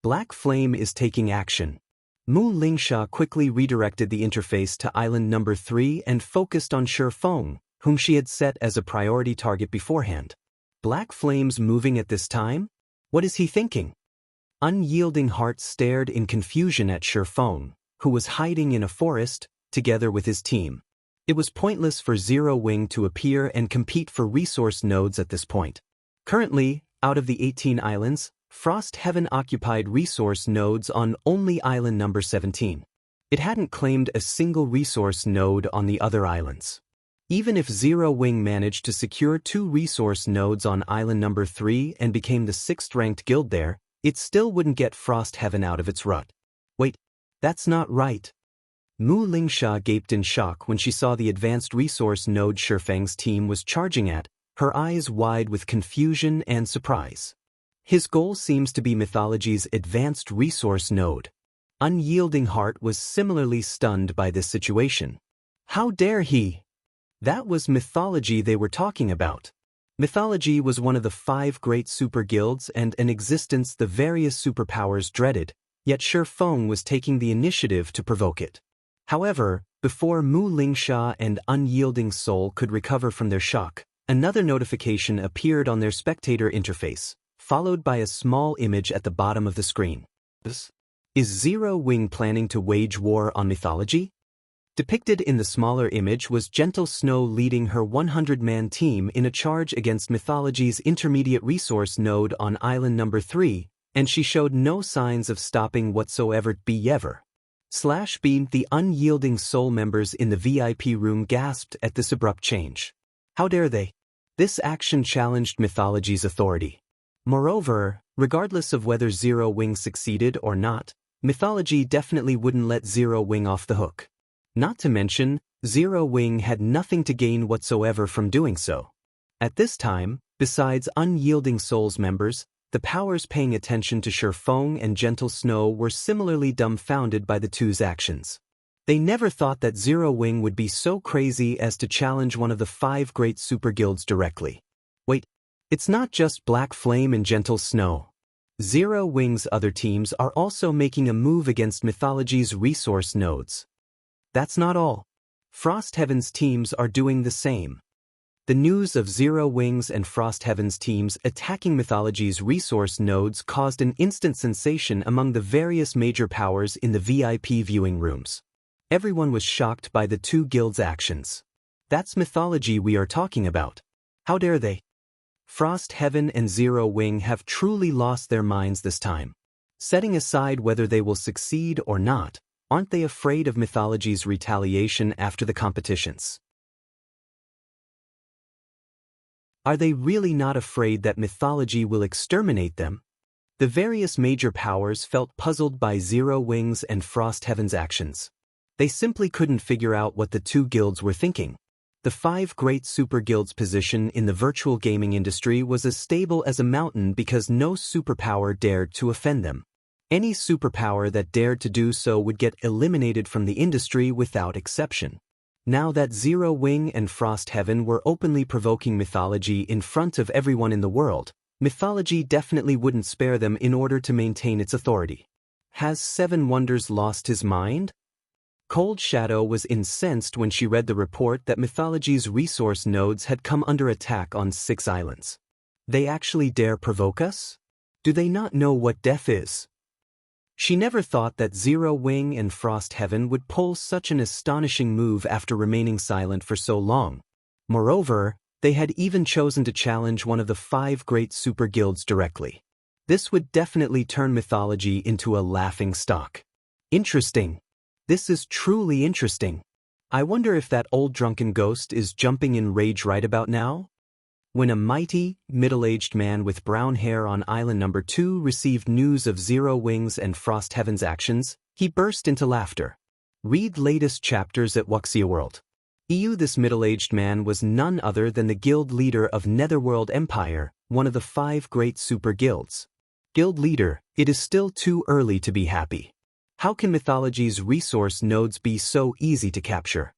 Black Flame is taking action. Mu Lingsha quickly redirected the interface to Island number 3 and focused on Shifeng, whom she had set as a priority target beforehand. Black Flame's moving at this time? What is he thinking? Unyielding Heart stared in confusion at Shifeng, who was hiding in a forest, together with his team. It was pointless for Zero Wing to appear and compete for resource nodes at this point. Currently, out of the 18 islands, Frost Heaven occupied resource nodes on only island number 17. It hadn't claimed a single resource node on the other islands. Even if Zero Wing managed to secure 2 resource nodes on island number 3 and became the 6th-ranked guild there, it still wouldn't get Frost Heaven out of its rut. Wait, that's not right. Mu Lingsha gaped in shock when she saw the advanced resource node Shifeng's team was charging at, her eyes wide with confusion and surprise. His goal seems to be Mythology's advanced resource node. Unyielding Heart was similarly stunned by this situation. How dare he? That was Mythology they were talking about. Mythology was one of the 5 great super guilds and an existence the various superpowers dreaded, yet Shifeng was taking the initiative to provoke it. However, before Mu Lingsha and Unyielding Soul could recover from their shock, another notification appeared on their spectator interface, followed by a small image at the bottom of the screen. Is Zero Wing planning to wage war on Mythology? Depicted in the smaller image was Gentle Snow leading her 100-man team in a charge against Mythology's intermediate resource node on island number 3, and she showed no signs of stopping whatsoever. The Unyielding Soul members in the VIP room gasped at this abrupt change. How dare they? This action challenged Mythology's authority. Moreover, regardless of whether Zero Wing succeeded or not, Mythology definitely wouldn't let Zero Wing off the hook. Not to mention, Zero Wing had nothing to gain whatsoever from doing so. At this time, besides Unyielding Soul's members, the powers paying attention to Shifeng and Gentle Snow were similarly dumbfounded by the two's actions. They never thought that Zero Wing would be so crazy as to challenge one of the 5 great super guilds directly. Wait, it's not just Black Flame and Gentle Snow. Zero Wing's other teams are also making a move against Mythology's resource nodes. That's not all. Frost Heaven's teams are doing the same. The news of Zero Wing's and Frost Heaven's teams attacking Mythology's resource nodes caused an instant sensation among the various major powers in the VIP viewing rooms. Everyone was shocked by the 2 guilds' actions. That's Mythology we are talking about. How dare they? Frost Heaven and Zero Wing have truly lost their minds this time. Setting aside whether they will succeed or not, aren't they afraid of Mythology's retaliation after the competitions? Are they really not afraid that Mythology will exterminate them? The various major powers felt puzzled by Zero Wing's and Frost Heaven's actions. They simply couldn't figure out what the 2 guilds were thinking. The 5 great super guilds' position in the virtual gaming industry was as stable as a mountain because no superpower dared to offend them. Any superpower that dared to do so would get eliminated from the industry without exception. Now that Zero Wing and Frost Heaven were openly provoking Mythology in front of everyone in the world, Mythology definitely wouldn't spare them in order to maintain its authority. Has Seven Wonders lost his mind? Cold Shadow was incensed when she read the report that Mythology's resource nodes had come under attack on 6 islands. They actually dare provoke us? Do they not know what death is? She never thought that Zero Wing and Frost Heaven would pull such an astonishing move after remaining silent for so long. Moreover, they had even chosen to challenge one of the 5 great super guilds directly. This would definitely turn mythology into a laughing stock. Interesting. This is truly interesting. I wonder if that old drunken ghost is jumping in rage right about now? When a mighty, middle-aged man with brown hair on island number 2 received news of Zero Wings and Frost Heaven's actions, he burst into laughter. Read latest chapters at Wuxia World. This middle-aged man was none other than the guild leader of Netherworld Empire, one of the 5 great super guilds. Guild leader, it is still too early to be happy. How can mythology's resource nodes be so easy to capture?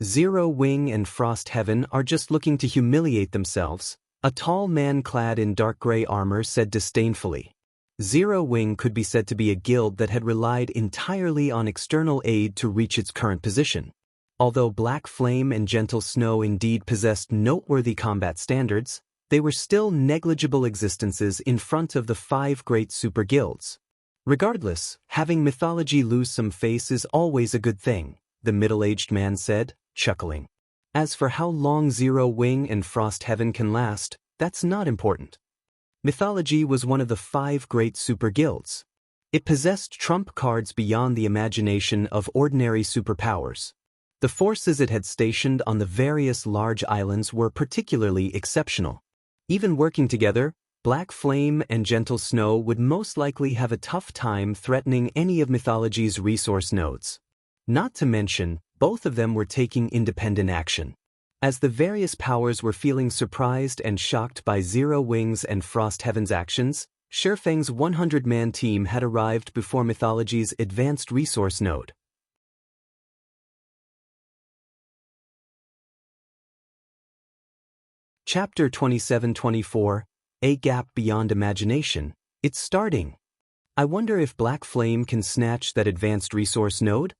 Zero Wing and Frost Heaven are just looking to humiliate themselves, a tall man clad in dark gray armor said disdainfully. Zero Wing could be said to be a guild that had relied entirely on external aid to reach its current position. Although Black Flame and Gentle Snow indeed possessed noteworthy combat standards, they were still negligible existences in front of the 5 great super guilds. Regardless, having mythology lose some face is always a good thing, the middle-aged man said, chuckling. As for how long Zero Wing and Frost Heaven can last, that's not important. Mythology was one of the 5 great super guilds. It possessed trump cards beyond the imagination of ordinary superpowers. The forces it had stationed on the various large islands were particularly exceptional. Even working together, Black Flame and Gentle Snow would most likely have a tough time threatening any of mythology's resource nodes. Not to mention, both of them were taking independent action. As the various powers were feeling surprised and shocked by Zero Wings and Frost Heaven's actions, Shifeng's 100-man team had arrived before mythology's advanced resource node. Chapter 27-24, A Gap Beyond Imagination. It's starting. I wonder if Black Flame can snatch that advanced resource node?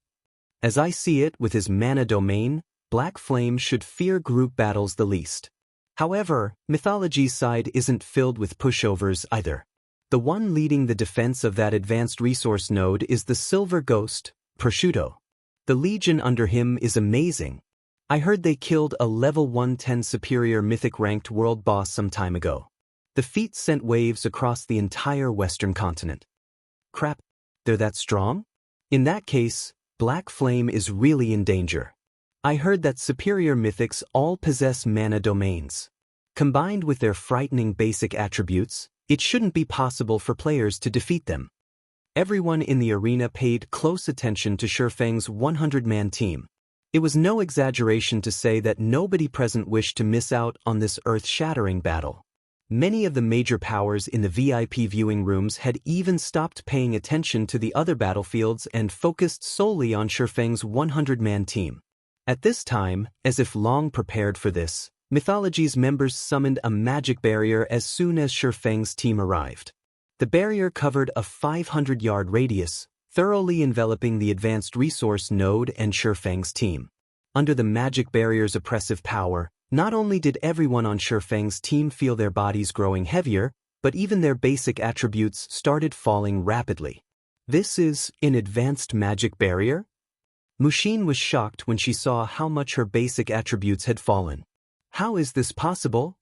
As I see it, with his mana domain, Black Flame should fear group battles the least. However, mythology's side isn't filled with pushovers either. The one leading the defense of that advanced resource node is the Silver Ghost, Prosciutto. The legion under him is amazing. I heard they killed a level 110 superior mythic-ranked world boss some time ago. The feat sent waves across the entire Western continent. Crap, they're that strong? In that case, Black Flame is really in danger. I heard that superior mythics all possess mana domains. Combined with their frightening basic attributes, it shouldn't be possible for players to defeat them. Everyone in the arena paid close attention to Shifeng's 100-man team. It was no exaggeration to say that nobody present wished to miss out on this earth-shattering battle. Many of the major powers in the VIP viewing rooms had even stopped paying attention to the other battlefields and focused solely on Shifeng's 100-man team. At this time, as if long prepared for this, mythology's members summoned a magic barrier as soon as Shifeng's team arrived. The barrier covered a 500-yard radius, thoroughly enveloping the advanced resource node and Shifeng's team. Under the magic barrier's oppressive power, not only did everyone on Shifeng's team feel their bodies growing heavier, but even their basic attributes started falling rapidly. This is an advanced magic barrier? Mushin was shocked when she saw how much her basic attributes had fallen. How is this possible?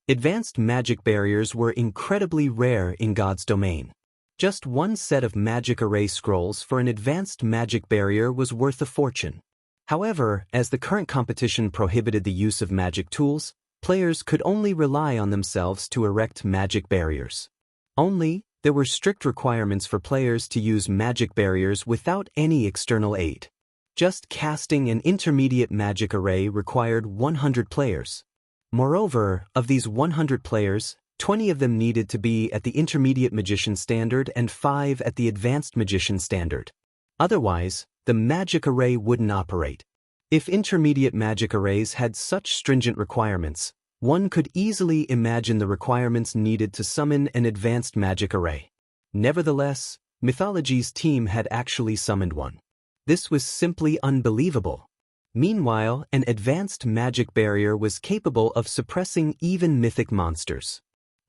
Advanced magic barriers were incredibly rare in God's domain. Just one set of magic array scrolls for an advanced magic barrier was worth a fortune. However, as the current competition prohibited the use of magic tools, players could only rely on themselves to erect magic barriers. There were strict requirements for players to use magic barriers without any external aid. Just casting an intermediate magic array required 100 players. Moreover, of these 100 players, 20 of them needed to be at the intermediate magician standard and 5 at the advanced magician standard. Otherwise, the magic array wouldn't operate. If intermediate magic arrays had such stringent requirements, one could easily imagine the requirements needed to summon an advanced magic array. Nevertheless, mythology's team had actually summoned one. This was simply unbelievable. Meanwhile, an advanced magic barrier was capable of suppressing even mythic monsters.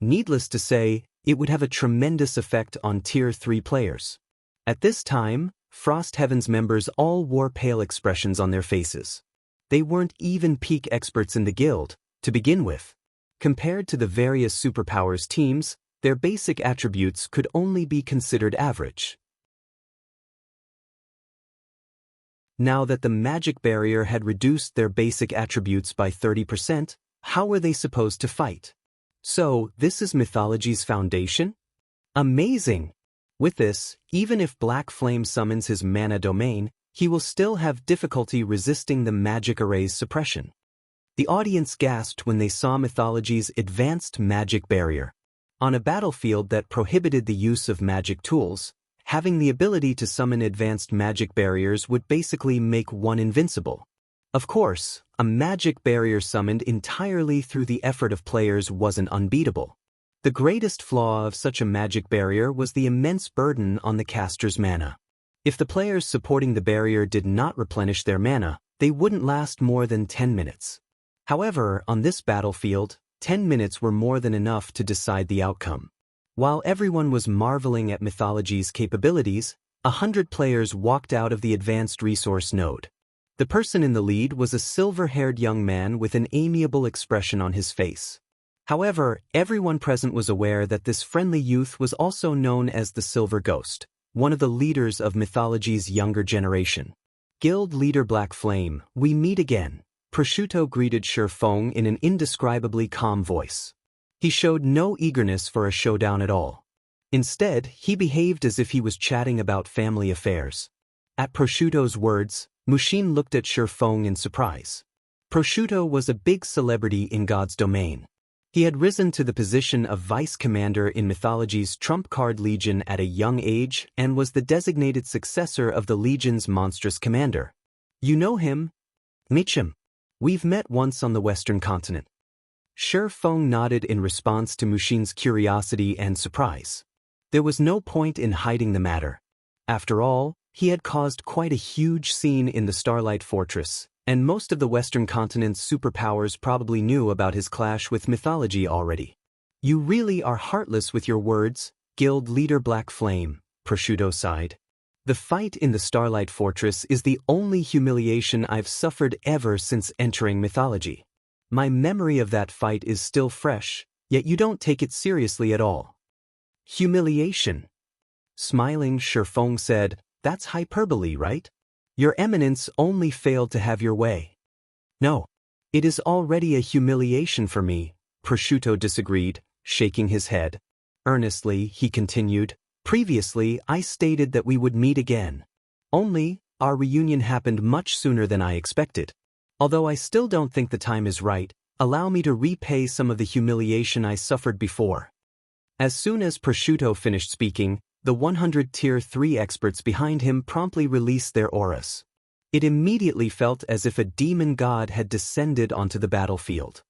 Needless to say, it would have a tremendous effect on Tier 3 players. At this time, Frost Heaven's members all wore pale expressions on their faces. They weren't even peak experts in the guild, to begin with. Compared to the various superpowers teams, their basic attributes could only be considered average. Now that the magic barrier had reduced their basic attributes by 30%, how were they supposed to fight? So, this is mythology's foundation? Amazing! With this, even if Black Flame summons his mana domain, he will still have difficulty resisting the magic array's suppression. The audience gasped when they saw mythology's advanced magic barrier. On a battlefield that prohibited the use of magic tools, having the ability to summon advanced magic barriers would basically make one invincible. Of course, a magic barrier summoned entirely through the effort of players wasn't unbeatable. The greatest flaw of such a magic barrier was the immense burden on the caster's mana. If the players supporting the barrier did not replenish their mana, they wouldn't last more than 10 minutes. However, on this battlefield, 10 minutes were more than enough to decide the outcome. While everyone was marveling at mythology's capabilities, 100 players walked out of the advanced resource node. The person in the lead was a silver-haired young man with an amiable expression on his face. However, everyone present was aware that this friendly youth was also known as the Silver Ghost, one of the leaders of mythology's younger generation. Guild leader Black Flame, we meet again, Prosciutto greeted Feng in an indescribably calm voice. He showed no eagerness for a showdown at all. Instead, he behaved as if he was chatting about family affairs. At Prosciutto's words, Mushin looked at Feng in surprise. Prosciutto was a big celebrity in God's domain. He had risen to the position of vice commander in mythology's trump card legion at a young age and was the designated successor of the legion's monstrous commander. You know him? Mitchum. We've met once on the Western continent. Feng nodded in response to Mushin's curiosity and surprise. There was no point in hiding the matter. After all, he had caused quite a huge scene in the Starlight Fortress, and most of the Western continent's superpowers probably knew about his clash with mythology already. You really are heartless with your words, Guild leader Black Flame, Prosciutto sighed. The fight in the Starlight Fortress is the only humiliation I've suffered ever since entering mythology. My memory of that fight is still fresh, yet you don't take it seriously at all. Humiliation. Smiling, Feng said, that's hyperbole, right? Your Eminence only failed to have your way. No. It is already a humiliation for me, Prosciutto disagreed, shaking his head. Earnestly, he continued, previously I stated that we would meet again. Only, our reunion happened much sooner than I expected. Although I still don't think the time is right, allow me to repay some of the humiliation I suffered before. As soon as Prosciutto finished speaking, the 100 Tier 3 experts behind him promptly released their auras. It immediately felt as if a demon god had descended onto the battlefield.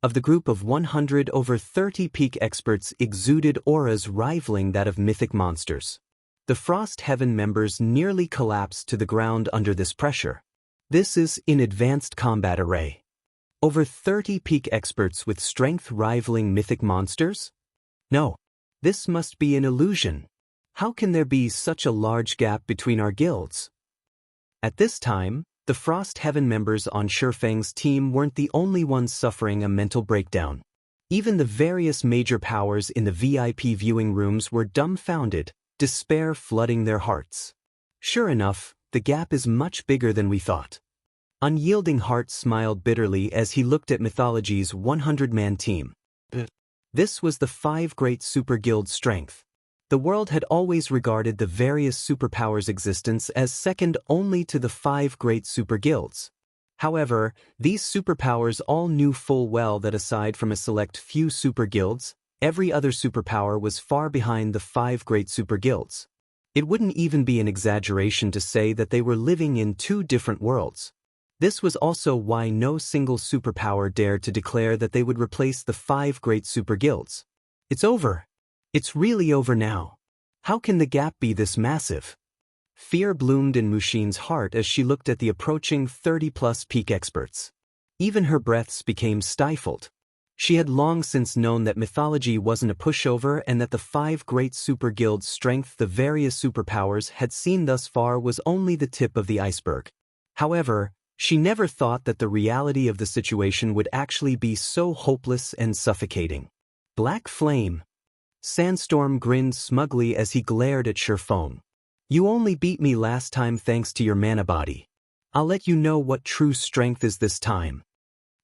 Of the group of 100, over 30 peak experts exuded auras rivaling that of mythic monsters. The Frost Heaven members nearly collapsed to the ground under this pressure. This is in advanced combat array. Over 30 peak experts with strength rivaling mythic monsters? No. This must be an illusion. How can there be such a large gap between our guilds? At this time, the Frost Heaven members on Feng's team weren't the only ones suffering a mental breakdown. Even the various major powers in the VIP viewing rooms were dumbfounded, despair flooding their hearts. Sure enough, the gap is much bigger than we thought. Unyielding Heart smiled bitterly as he looked at mythology's 100-man team. This was the 5 great super guilds' strength. The world had always regarded the various superpowers' existence as second only to the 5 great super guilds. However, these superpowers all knew full well that aside from a select few super guilds, every other superpower was far behind the 5 great super guilds. It wouldn't even be an exaggeration to say that they were living in 2 different worlds. This was also why no single superpower dared to declare that they would replace the 5 great super guilds. It's over. It's really over now. How can the gap be this massive? Fear bloomed in Mushin's heart as she looked at the approaching 30-plus peak experts. Even her breaths became stifled. She had long since known that mythology wasn't a pushover and that the 5 great super guilds' strength, the various superpowers had seen thus far, was only the tip of the iceberg. However, she never thought that the reality of the situation would actually be so hopeless and suffocating. Black Flame. Sandstorm grinned smugly as he glared at Shifeng. You only beat me last time thanks to your mana body. I'll let you know what true strength is this time.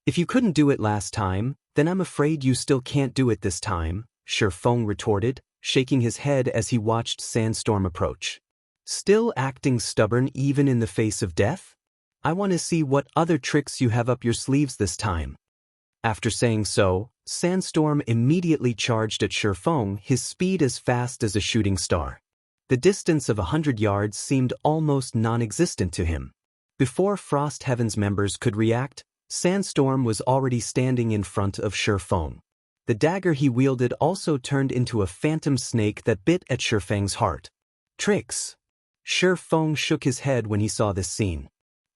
If you couldn't do it last time, then I'm afraid you still can't do it this time, Shifeng retorted, shaking his head as he watched Sandstorm approach. Still acting stubborn even in the face of death? I want to see what other tricks you have up your sleeves this time. After saying so, Sandstorm immediately charged at Shifeng, his speed as fast as a shooting star. The distance of 100 yards seemed almost non-existent to him. Before Frost Heaven's members could react, Sandstorm was already standing in front of Shifeng. The dagger he wielded also turned into a phantom snake that bit at Shifeng's heart. Tricks! Shifeng shook his head when he saw this scene.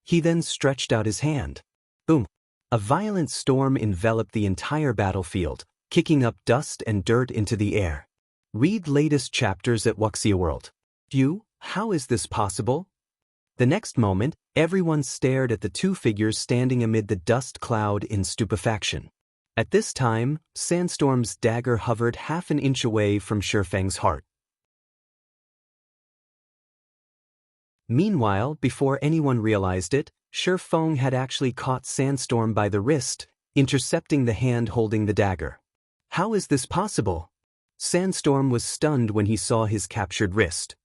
He then stretched out his hand. Boom! A violent storm enveloped the entire battlefield, kicking up dust and dirt into the air. Read latest chapters at Wuxia World. How is this possible? The next moment, everyone stared at the 2 figures standing amid the dust cloud in stupefaction. At this time, Sandstorm's dagger hovered half an inch away from Shifeng's heart. Meanwhile, before anyone realized it, Shifeng had actually caught Sandstorm by the wrist, intercepting the hand holding the dagger. How is this possible? Sandstorm was stunned when he saw his captured wrist.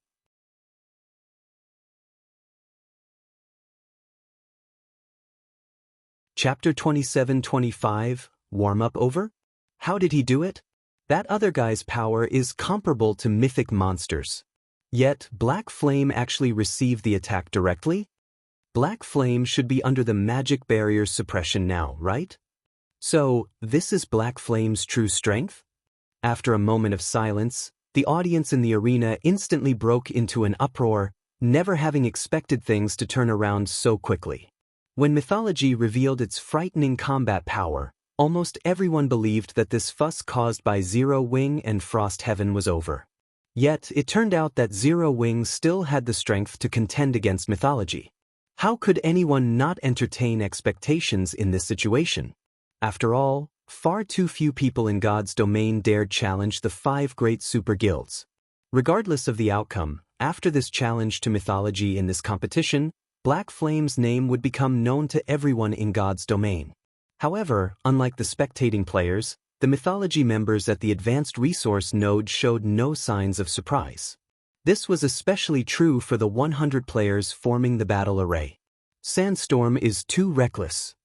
Chapter 27-25, Warm-up over? How did he do it? That other guy's power is comparable to mythic monsters. Yet, Black Flame actually received the attack directly? Black Flame should be under the magic barrier suppression now, right? So, this is Black Flame's true strength? After a moment of silence, the audience in the arena instantly broke into an uproar, never having expected things to turn around so quickly. When mythology revealed its frightening combat power, almost everyone believed that this fuss caused by Zero Wing and Frost Heaven was over. Yet, it turned out that Zero Wing still had the strength to contend against mythology. How could anyone not entertain expectations in this situation? After all, far too few people in God's domain dared challenge the 5 great super guilds. Regardless of the outcome, after this challenge to mythology in this competition, Black Flame's name would become known to everyone in God's domain. However, unlike the spectating players, the mythology members at the Advanced Resource Node showed no signs of surprise. This was especially true for the 100 players forming the battle array. Sandstorm is too reckless.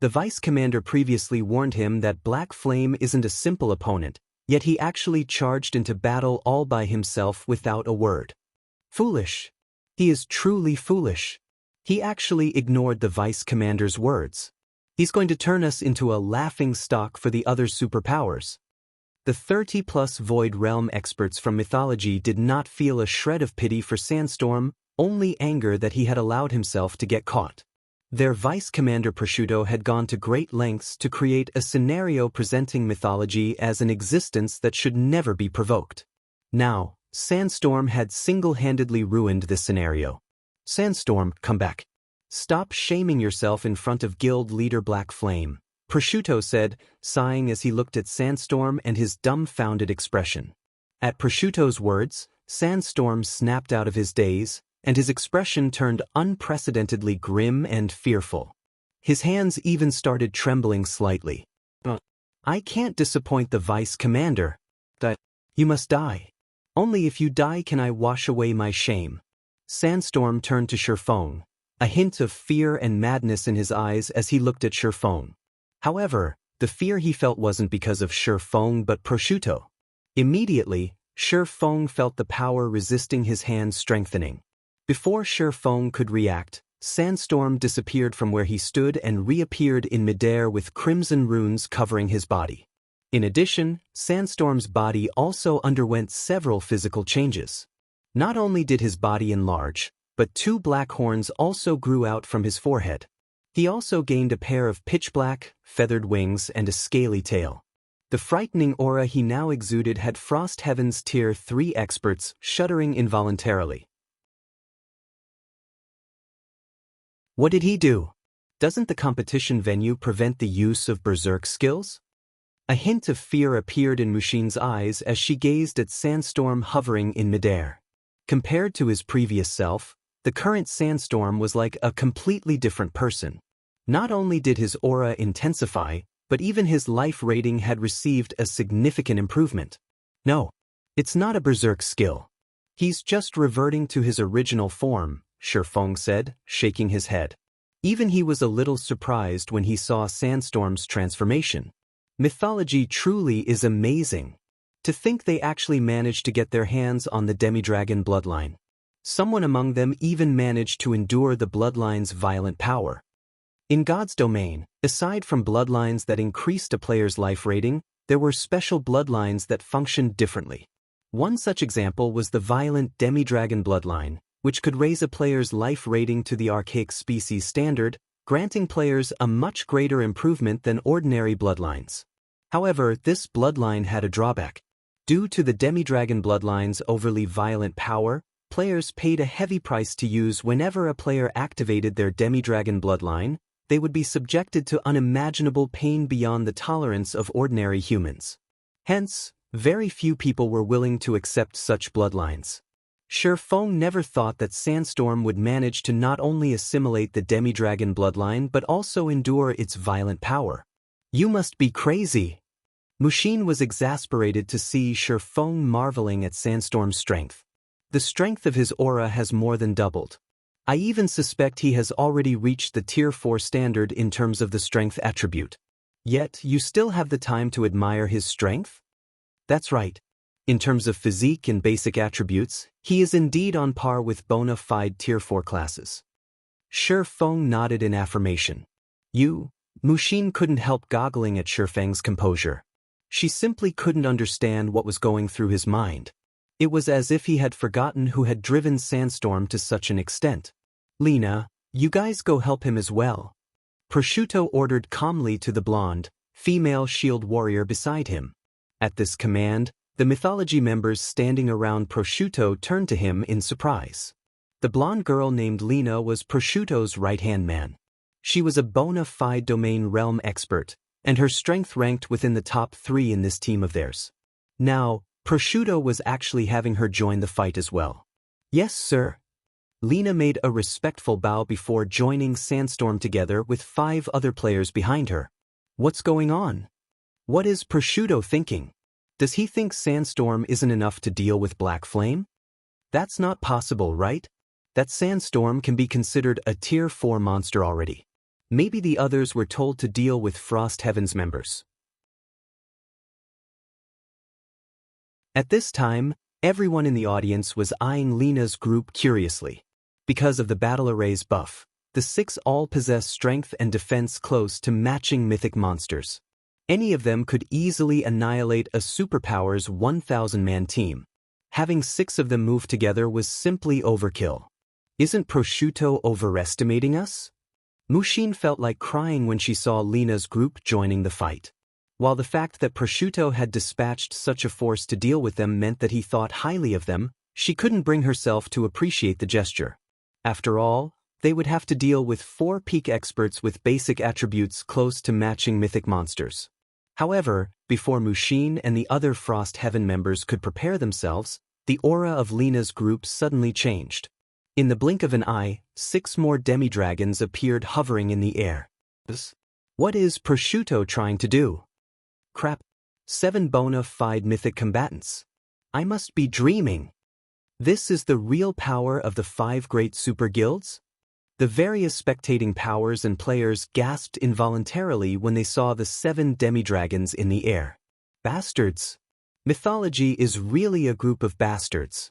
The Vice Commander previously warned him that Black Flame isn't a simple opponent, yet he actually charged into battle all by himself without a word. Foolish. He is truly foolish. He actually ignored the Vice Commander's words. He's going to turn us into a laughing stock for the other superpowers. The 30-plus Void Realm experts from mythology did not feel a shred of pity for Sandstorm, only anger that he had allowed himself to get caught. Their Vice Commander Prosciutto had gone to great lengths to create a scenario presenting mythology as an existence that should never be provoked. Now, Sandstorm had single-handedly ruined this scenario. Sandstorm, come back. Stop shaming yourself in front of guild leader Black Flame, Prosciutto said, sighing as he looked at Sandstorm and his dumbfounded expression. At Prosciutto's words, Sandstorm snapped out of his daze, and his expression turned unprecedentedly grim and fearful. His hands even started trembling slightly. I can't disappoint the Vice Commander. You must die. Only if you die can I wash away my shame. Sandstorm turned to Shifeng, a hint of fear and madness in his eyes as he looked at Shifeng. However, the fear he felt wasn't because of Shifeng but Prosciutto. Immediately, Shifeng felt the power resisting his hand strengthening. Before Shifeng could react, Sandstorm disappeared from where he stood and reappeared in midair with crimson runes covering his body. In addition, Sandstorm's body also underwent several physical changes. Not only did his body enlarge, but 2 black horns also grew out from his forehead. He also gained a pair of pitch-black, feathered wings and a scaly tail. The frightening aura he now exuded had Frost Heaven's Tier 3 experts shuddering involuntarily. What did he do? Doesn't the competition venue prevent the use of berserk skills? A hint of fear appeared in Mushin's eyes as she gazed at Sandstorm hovering in midair. Compared to his previous self, the current Sandstorm was like a completely different person. Not only did his aura intensify, but even his life rating had received a significant improvement. No, it's not a berserk skill. He's just reverting to his original form, Shifeng said, shaking his head. Even he was a little surprised when he saw Sandstorm's transformation. Mythology truly is amazing. To think they actually managed to get their hands on the demi-dragon bloodline. Someone among them even managed to endure the bloodline's violent power. In God's domain, aside from bloodlines that increased a player's life rating, there were special bloodlines that functioned differently. One such example was the violent demi-dragon bloodline, which could raise a player's life rating to the archaic species standard, granting players a much greater improvement than ordinary bloodlines. However, this bloodline had a drawback. Due to the demi-dragon bloodline's overly violent power, players paid a heavy price to use whenever a player activated their demi-dragon bloodline. They would be subjected to unimaginable pain beyond the tolerance of ordinary humans. Hence, very few people were willing to accept such bloodlines. Shifeng never thought that Sandstorm would manage to not only assimilate the demi-dragon bloodline but also endure its violent power. You must be crazy. Mushin was exasperated to see Shifeng marveling at Sandstorm's strength. The strength of his aura has more than doubled. I even suspect he has already reached the Tier 4 standard in terms of the strength attribute. Yet, you still have the time to admire his strength? That's right. In terms of physique and basic attributes, he is indeed on par with bona fide Tier 4 classes. Shifeng nodded in affirmation. Mushin couldn't help goggling at Shifeng's composure. She simply couldn't understand what was going through his mind. It was as if he had forgotten who had driven Sandstorm to such an extent. Lena, you guys go help him as well. Prosciutto ordered calmly to the blonde, female shield warrior beside him. At this command, the mythology members standing around Prosciutto turned to him in surprise. The blonde girl named Lena was Prosciutto's right-hand man. She was a bona fide domain realm expert, and her strength ranked within the top 3 in this team of theirs. Now, Prosciutto was actually having her join the fight as well. Yes, sir. Lena made a respectful bow before joining Sandstorm together with 5 other players behind her. What's going on? What is Prosciutto thinking? Does he think Sandstorm isn't enough to deal with Black Flame? That's not possible, right? That Sandstorm can be considered a Tier 4 monster already. Maybe the others were told to deal with Frost Heaven's members. At this time, everyone in the audience was eyeing Lena's group curiously. Because of the battle array's buff, the 6 all possess strength and defense close to matching mythic monsters. Any of them could easily annihilate a superpower's 1,000-man team. Having 6 of them move together was simply overkill. Isn't Prosciutto overestimating us? Mushin felt like crying when she saw Lena's group joining the fight. While the fact that Prosciutto had dispatched such a force to deal with them meant that he thought highly of them, she couldn't bring herself to appreciate the gesture. After all, they would have to deal with 4 peak experts with basic attributes close to matching mythic monsters. However, before Mushin and the other Frost Heaven members could prepare themselves, the aura of Lena's group suddenly changed. In the blink of an eye, 6 more demi-dragons appeared hovering in the air. What is Prosciutto trying to do? Crap. 7 bona fide mythic combatants. I must be dreaming. This is the real power of the 5 great super guilds? The various spectating powers and players gasped involuntarily when they saw the 7 demi-dragons in the air. Bastards. Mythology is really a group of bastards.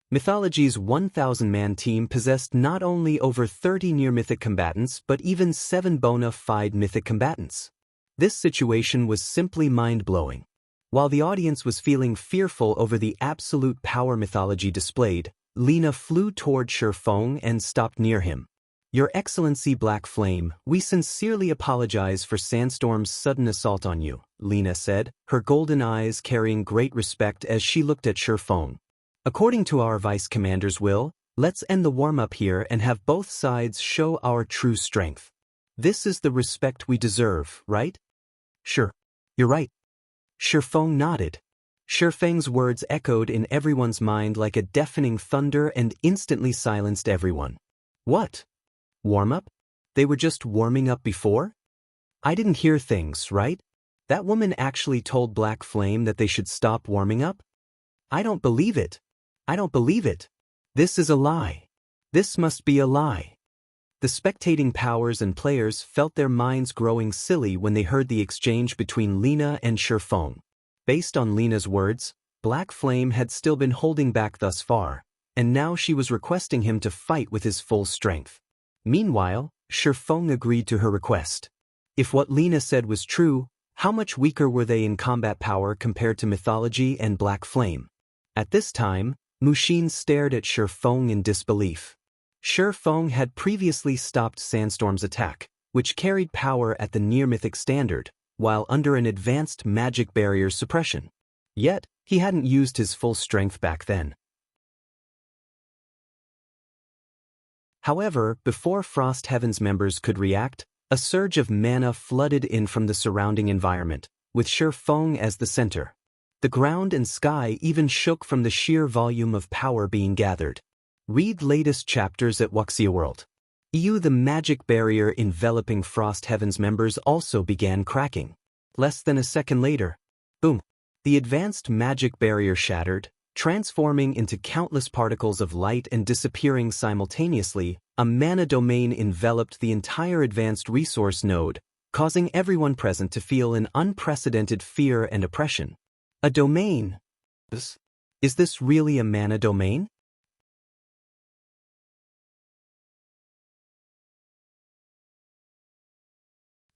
Mythology's 1,000-man team possessed not only over 30 near-mythic combatants but even 7 bona fide mythic combatants. This situation was simply mind-blowing. While the audience was feeling fearful over the absolute power Mythology displayed, Lena flew toward Shifeng and stopped near him. Your Excellency Black Flame, we sincerely apologize for Sandstorm's sudden assault on you, Lena said, her golden eyes carrying great respect as she looked at Shifeng. According to our Vice Commander's will, let's end the warm-up here and have both sides show our true strength. This is the respect we deserve, right? Sure. You're right. Shifeng nodded. Shifeng's words echoed in everyone's mind like a deafening thunder and instantly silenced everyone. What? Warm-up? They were just warming up before? I didn't hear things, right? That woman actually told Black Flame that they should stop warming up? I don't believe it. I don't believe it. This is a lie. This must be a lie. The spectating powers and players felt their minds growing silly when they heard the exchange between Lena and Shifeng. Based on Lena's words, Black Flame had still been holding back thus far, and now she was requesting him to fight with his full strength. Meanwhile, Shifeng agreed to her request. If what Lena said was true, how much weaker were they in combat power compared to Mythology and Black Flame? At this time, Mushin stared at Shifeng in disbelief. Shifeng had previously stopped Sandstorm's attack, which carried power at the near-mythic standard, while under an advanced magic barrier suppression. Yet, he hadn't used his full strength back then. However, before Frost Heaven's members could react, a surge of mana flooded in from the surrounding environment, with Shifeng as the center. The ground and sky even shook from the sheer volume of power being gathered. Read latest chapters at Wuxia World. The magic barrier enveloping Frost Heaven's members also began cracking. Less than a second later, boom, the advanced magic barrier shattered, transforming into countless particles of light and disappearing simultaneously. A mana domain enveloped the entire advanced resource node, causing everyone present to feel an unprecedented fear and oppression. A domain? Is this really a mana domain?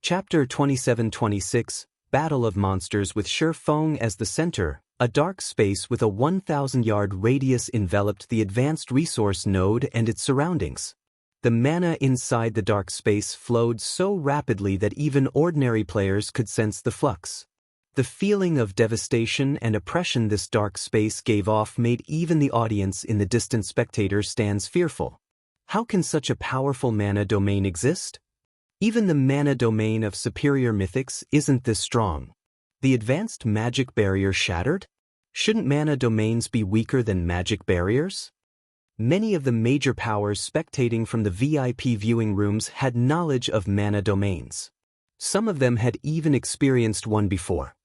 Chapter 27-26, Battle of Monsters with Shifeng as the center. A dark space with a 1,000-yard radius enveloped the advanced resource node and its surroundings. The mana inside the dark space flowed so rapidly that even ordinary players could sense the flux. The feeling of devastation and oppression this dark space gave off made even the audience in the distant spectator stands fearful. How can such a powerful mana domain exist? Even the mana domain of superior mythics isn't this strong. The advanced magic barrier shattered? Shouldn't mana domains be weaker than magic barriers? Many of the major powers spectating from the VIP viewing rooms had knowledge of mana domains. Some of them had even experienced one before.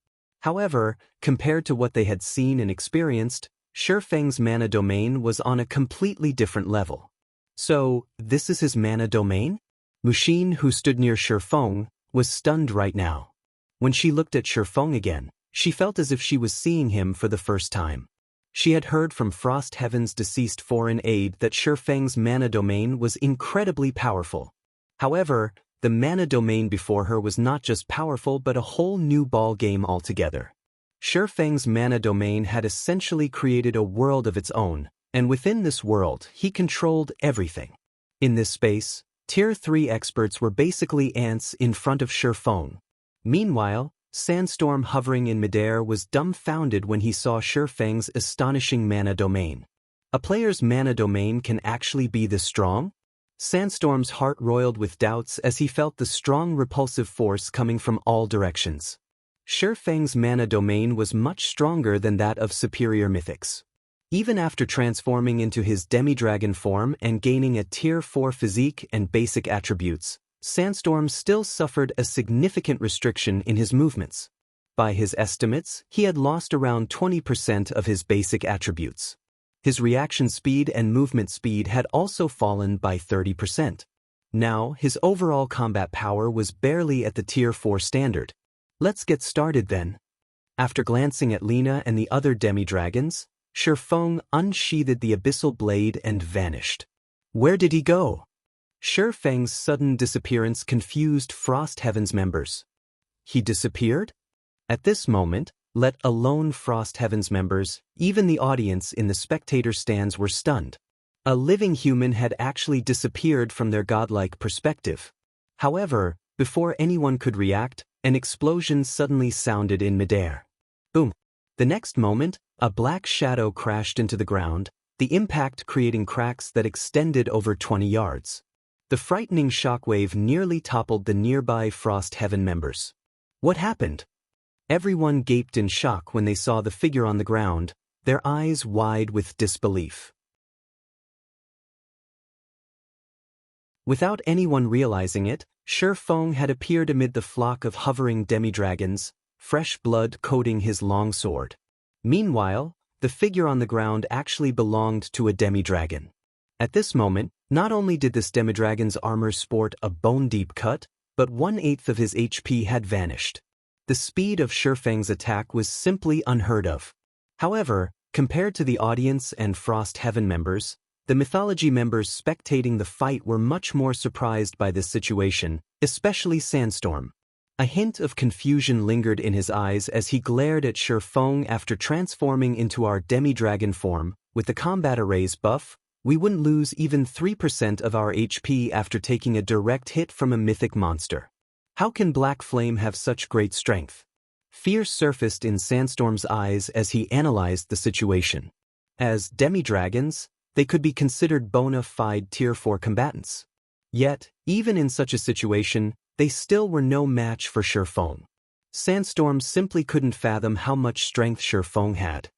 However, compared to what they had seen and experienced, Shifeng's mana domain was on a completely different level. So, this is his mana domain? Mushin, who stood near Shifeng, was stunned right now. When she looked at Shifeng again, she felt as if she was seeing him for the first time. She had heard from Frost Heaven's deceased foreign aide that Shifeng's mana domain was incredibly powerful. However, the mana domain before her was not just powerful but a whole new ball game altogether. Shifeng's mana domain had essentially created a world of its own, and within this world, he controlled everything. In this space, Tier 3 experts were basically ants in front of Shifeng. Meanwhile, Sandstorm hovering in midair was dumbfounded when he saw Shifeng's astonishing mana domain. A player's mana domain can actually be this strong? Sandstorm's heart roiled with doubts as he felt the strong repulsive force coming from all directions. Shifeng's mana domain was much stronger than that of superior mythics. Even after transforming into his demi-dragon form and gaining a Tier 4 physique and basic attributes, Sandstorm still suffered a significant restriction in his movements. By his estimates, he had lost around 20% of his basic attributes. His reaction speed and movement speed had also fallen by 30%. Now, his overall combat power was barely at the Tier 4 standard. Let's get started then. After glancing at Lena and the other demi-dragons, Shifeng unsheathed the abyssal blade and vanished. Where did he go? Shifeng's sudden disappearance confused Frost Heaven's members. He disappeared? At this moment, let alone Frost Heaven's members, even the audience in the spectator stands were stunned. A living human had actually disappeared from their godlike perspective. However, before anyone could react, an explosion suddenly sounded in midair. Boom! The next moment, a black shadow crashed into the ground, the impact creating cracks that extended over 20 yards. The frightening shockwave nearly toppled the nearby Frost Heaven members. What happened? Everyone gaped in shock when they saw the figure on the ground, their eyes wide with disbelief. Without anyone realizing it, Shi Feng had appeared amid the flock of hovering demi-dragons, fresh blood coating his long sword. Meanwhile, the figure on the ground actually belonged to a demi-dragon. At this moment, not only did this demi-dragon's armor sport a bone-deep cut, but 1/8 of his HP had vanished. The speed of Shi Feng's attack was simply unheard of. However, compared to the audience and Frost Heaven members, the mythology members spectating the fight were much more surprised by this situation, especially Sandstorm. A hint of confusion lingered in his eyes as he glared at Shi Feng after transforming into our demi-dragon form. With the combat arrays buff, we wouldn't lose even 3% of our HP after taking a direct hit from a mythic monster. How can Black Flame have such great strength? Fear surfaced in Sandstorm's eyes as he analyzed the situation. As demi-dragons, they could be considered bona fide Tier 4 combatants. Yet, even in such a situation, they still were no match for Shi Feng. Sandstorm simply couldn't fathom how much strength Shi Feng had.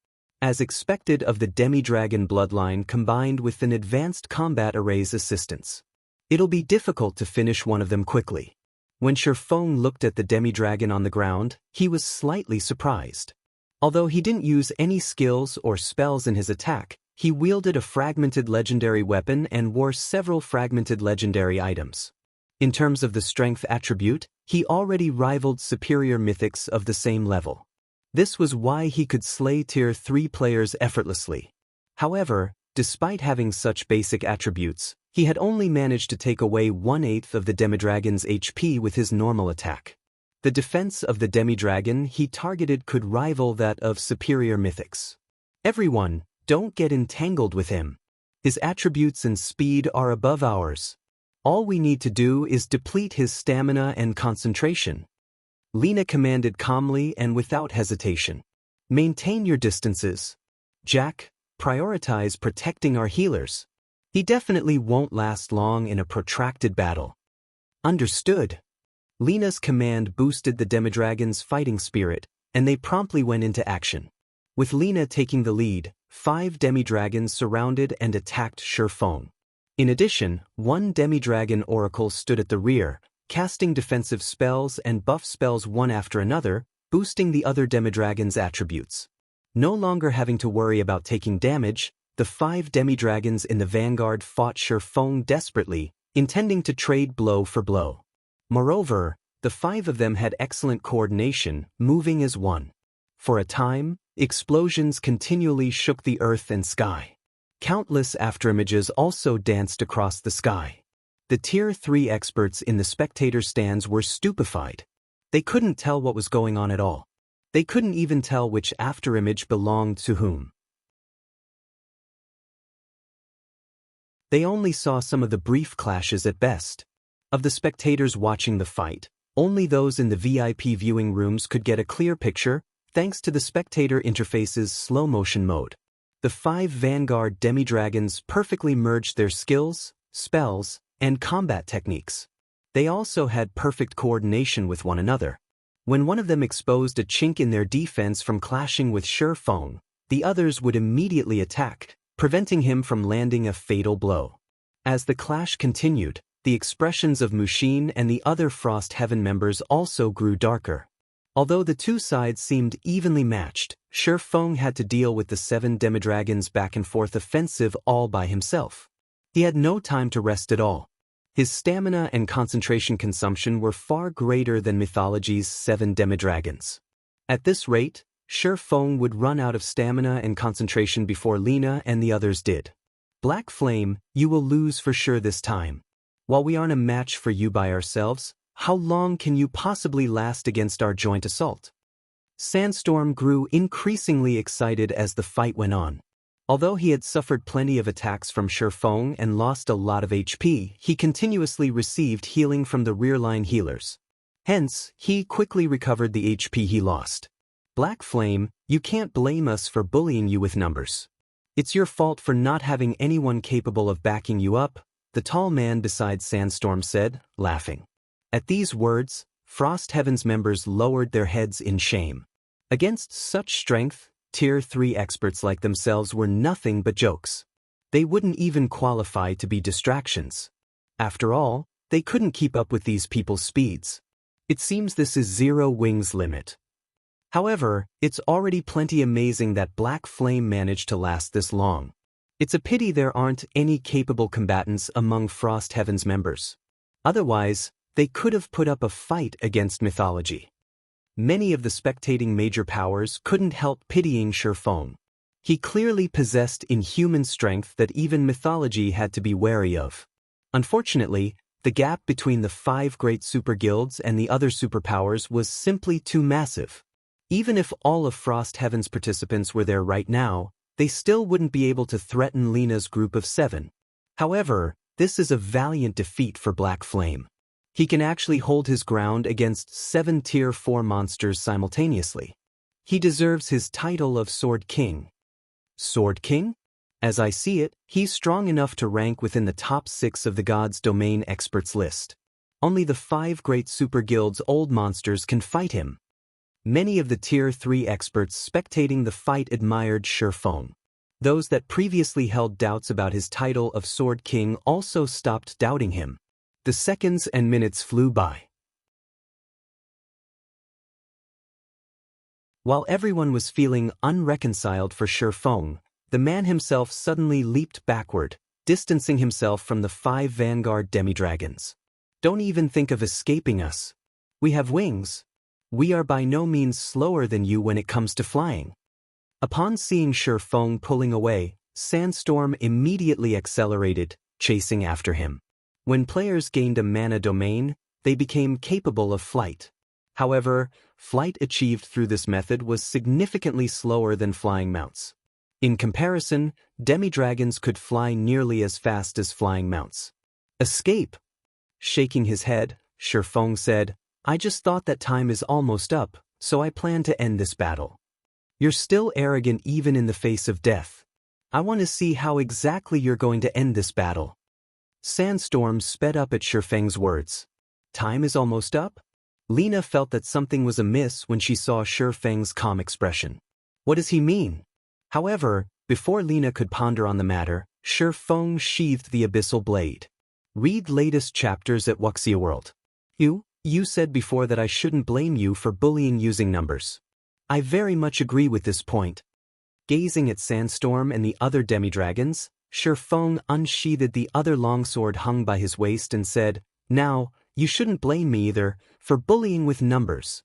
As expected of the demi-dragon bloodline combined with an advanced combat array's assistance, it'll be difficult to finish one of them quickly. When Shi Feng looked at the demi-dragon on the ground, he was slightly surprised. Although he didn't use any skills or spells in his attack, he wielded a fragmented legendary weapon and wore several fragmented legendary items. In terms of the strength attribute, he already rivaled superior mythics of the same level. This was why he could slay Tier 3 players effortlessly. However, despite having such basic attributes, he had only managed to take away 1/8 of the demi-dragon's HP with his normal attack. The defense of the demi-dragon he targeted could rival that of superior mythics. Everyone, don't get entangled with him. His attributes and speed are above ours. All we need to do is deplete his stamina and concentration. Lina commanded calmly and without hesitation. Maintain your distances. Jack, prioritize protecting our healers. He definitely won't last long in a protracted battle. Understood. Lina's command boosted the demi-dragon's fighting spirit, and they promptly went into action. With Lina taking the lead, 5 demi-dragons surrounded and attacked Shi Feng. In addition, 1 demi-dragon oracle stood at the rear, casting defensive spells and buff spells one after another, boosting the other demi-dragon's attributes. No longer having to worry about taking damage, the 5 demi-dragons in the vanguard fought Shi Feng desperately, intending to trade blow for blow. Moreover, the 5 of them had excellent coordination, moving as one. For a time, explosions continually shook the earth and sky. Countless afterimages also danced across the sky. The Tier 3 experts in the spectator stands were stupefied. They couldn't tell what was going on at all. They couldn't even tell which afterimage belonged to whom. They only saw some of the brief clashes at best. Of the spectators watching the fight, only those in the VIP viewing rooms could get a clear picture, thanks to the spectator interface's slow-motion mode. The 5 Vanguard demi-dragons perfectly merged their skills, spells, and combat techniques. They also had perfect coordination with one another. When one of them exposed a chink in their defense from clashing with Shi Feng, the others would immediately attack, preventing him from landing a fatal blow. As the clash continued, the expressions of Mushin and the other Frost Heaven members also grew darker. Although the two sides seemed evenly matched, Shi Feng had to deal with the 7 demi-dragons' back-and-forth offensive all by himself. He had no time to rest at all. His stamina and concentration consumption were far greater than mythology's 7 demi-dragons. At this rate, Shi Feng would run out of stamina and concentration before Lina and the others did. Black Flame, you will lose for sure this time. While we aren't a match for you by ourselves, how long can you possibly last against our joint assault? Sandstorm grew increasingly excited as the fight went on. Although he had suffered plenty of attacks from Shifeng and lost a lot of HP, he continuously received healing from the rear-line healers. Hence, he quickly recovered the HP he lost. Black Flame, you can't blame us for bullying you with numbers. It's your fault for not having anyone capable of backing you up, the tall man beside Sandstorm said, laughing. At these words, Frost Heaven's members lowered their heads in shame. Against such strength, Tier 3 experts like themselves were nothing but jokes. They wouldn't even qualify to be distractions. After all, they couldn't keep up with these people's speeds. It seems this is Zero Wing's limit. However, it's already plenty amazing that Black Flame managed to last this long. It's a pity there aren't any capable combatants among Frost Heaven's members. Otherwise, they could have put up a fight against mythology. Many of the spectating major powers couldn't help pitying Shifeng. He clearly possessed inhuman strength that even mythology had to be wary of. Unfortunately, the gap between the 5 great super guilds and the other superpowers was simply too massive. Even if all of Frost Heaven's participants were there right now, they still wouldn't be able to threaten Lena's group of 7. However, this is a valiant defeat for Black Flame. He can actually hold his ground against 7 Tier 4 monsters simultaneously. He deserves his title of Sword King. Sword King? As I see it, he's strong enough to rank within the top 6 of the God's Domain experts list. Only the 5 great super guilds' old monsters can fight him. Many of the Tier 3 experts spectating the fight admired Shifeng. Those that previously held doubts about his title of Sword King also stopped doubting him. The seconds and minutes flew by. While everyone was feeling unreconciled for Shifeng, the man himself suddenly leaped backward, distancing himself from the 5 Vanguard demi-dragons. Don't even think of escaping us. We have wings. We are by no means slower than you when it comes to flying. Upon seeing Shifeng pulling away, Sandstorm immediately accelerated, chasing after him. When players gained a mana domain, they became capable of flight. However, flight achieved through this method was significantly slower than flying mounts. In comparison, demi-dragons could fly nearly as fast as flying mounts. Escape! Shaking his head, Shifeng said, I just thought that time is almost up, so I plan to end this battle. You're still arrogant even in the face of death. I want to see how exactly you're going to end this battle. Sandstorm sped up at Shifeng's words. Time is almost up? Lena felt that something was amiss when she saw Shifeng's calm expression. What does he mean? However, before Lena could ponder on the matter, Shifeng sheathed the abyssal blade. Read latest chapters at Wuxia World. You said before that I shouldn't blame you for bullying using numbers. I very much agree with this point. Gazing at Sandstorm and the other demi-dragons, Shifeng unsheathed the other longsword hung by his waist and said, Now, you shouldn't blame me either, for bullying with numbers.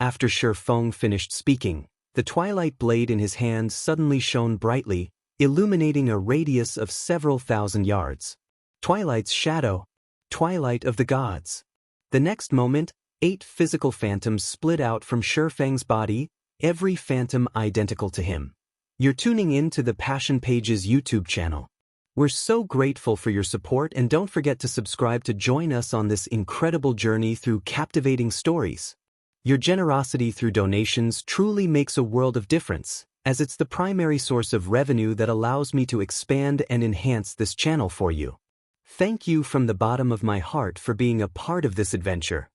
After Shifeng finished speaking, the twilight blade in his hand suddenly shone brightly, illuminating a radius of several thousand yards. Twilight's shadow. Twilight of the gods. The next moment, 8 physical phantoms split out from Shifeng's body, every phantom identical to him. You're tuning in to the Passion Page's YouTube channel. We're so grateful for your support and don't forget to subscribe to join us on this incredible journey through captivating stories. Your generosity through donations truly makes a world of difference, as it's the primary source of revenue that allows me to expand and enhance this channel for you. Thank you from the bottom of my heart for being a part of this adventure.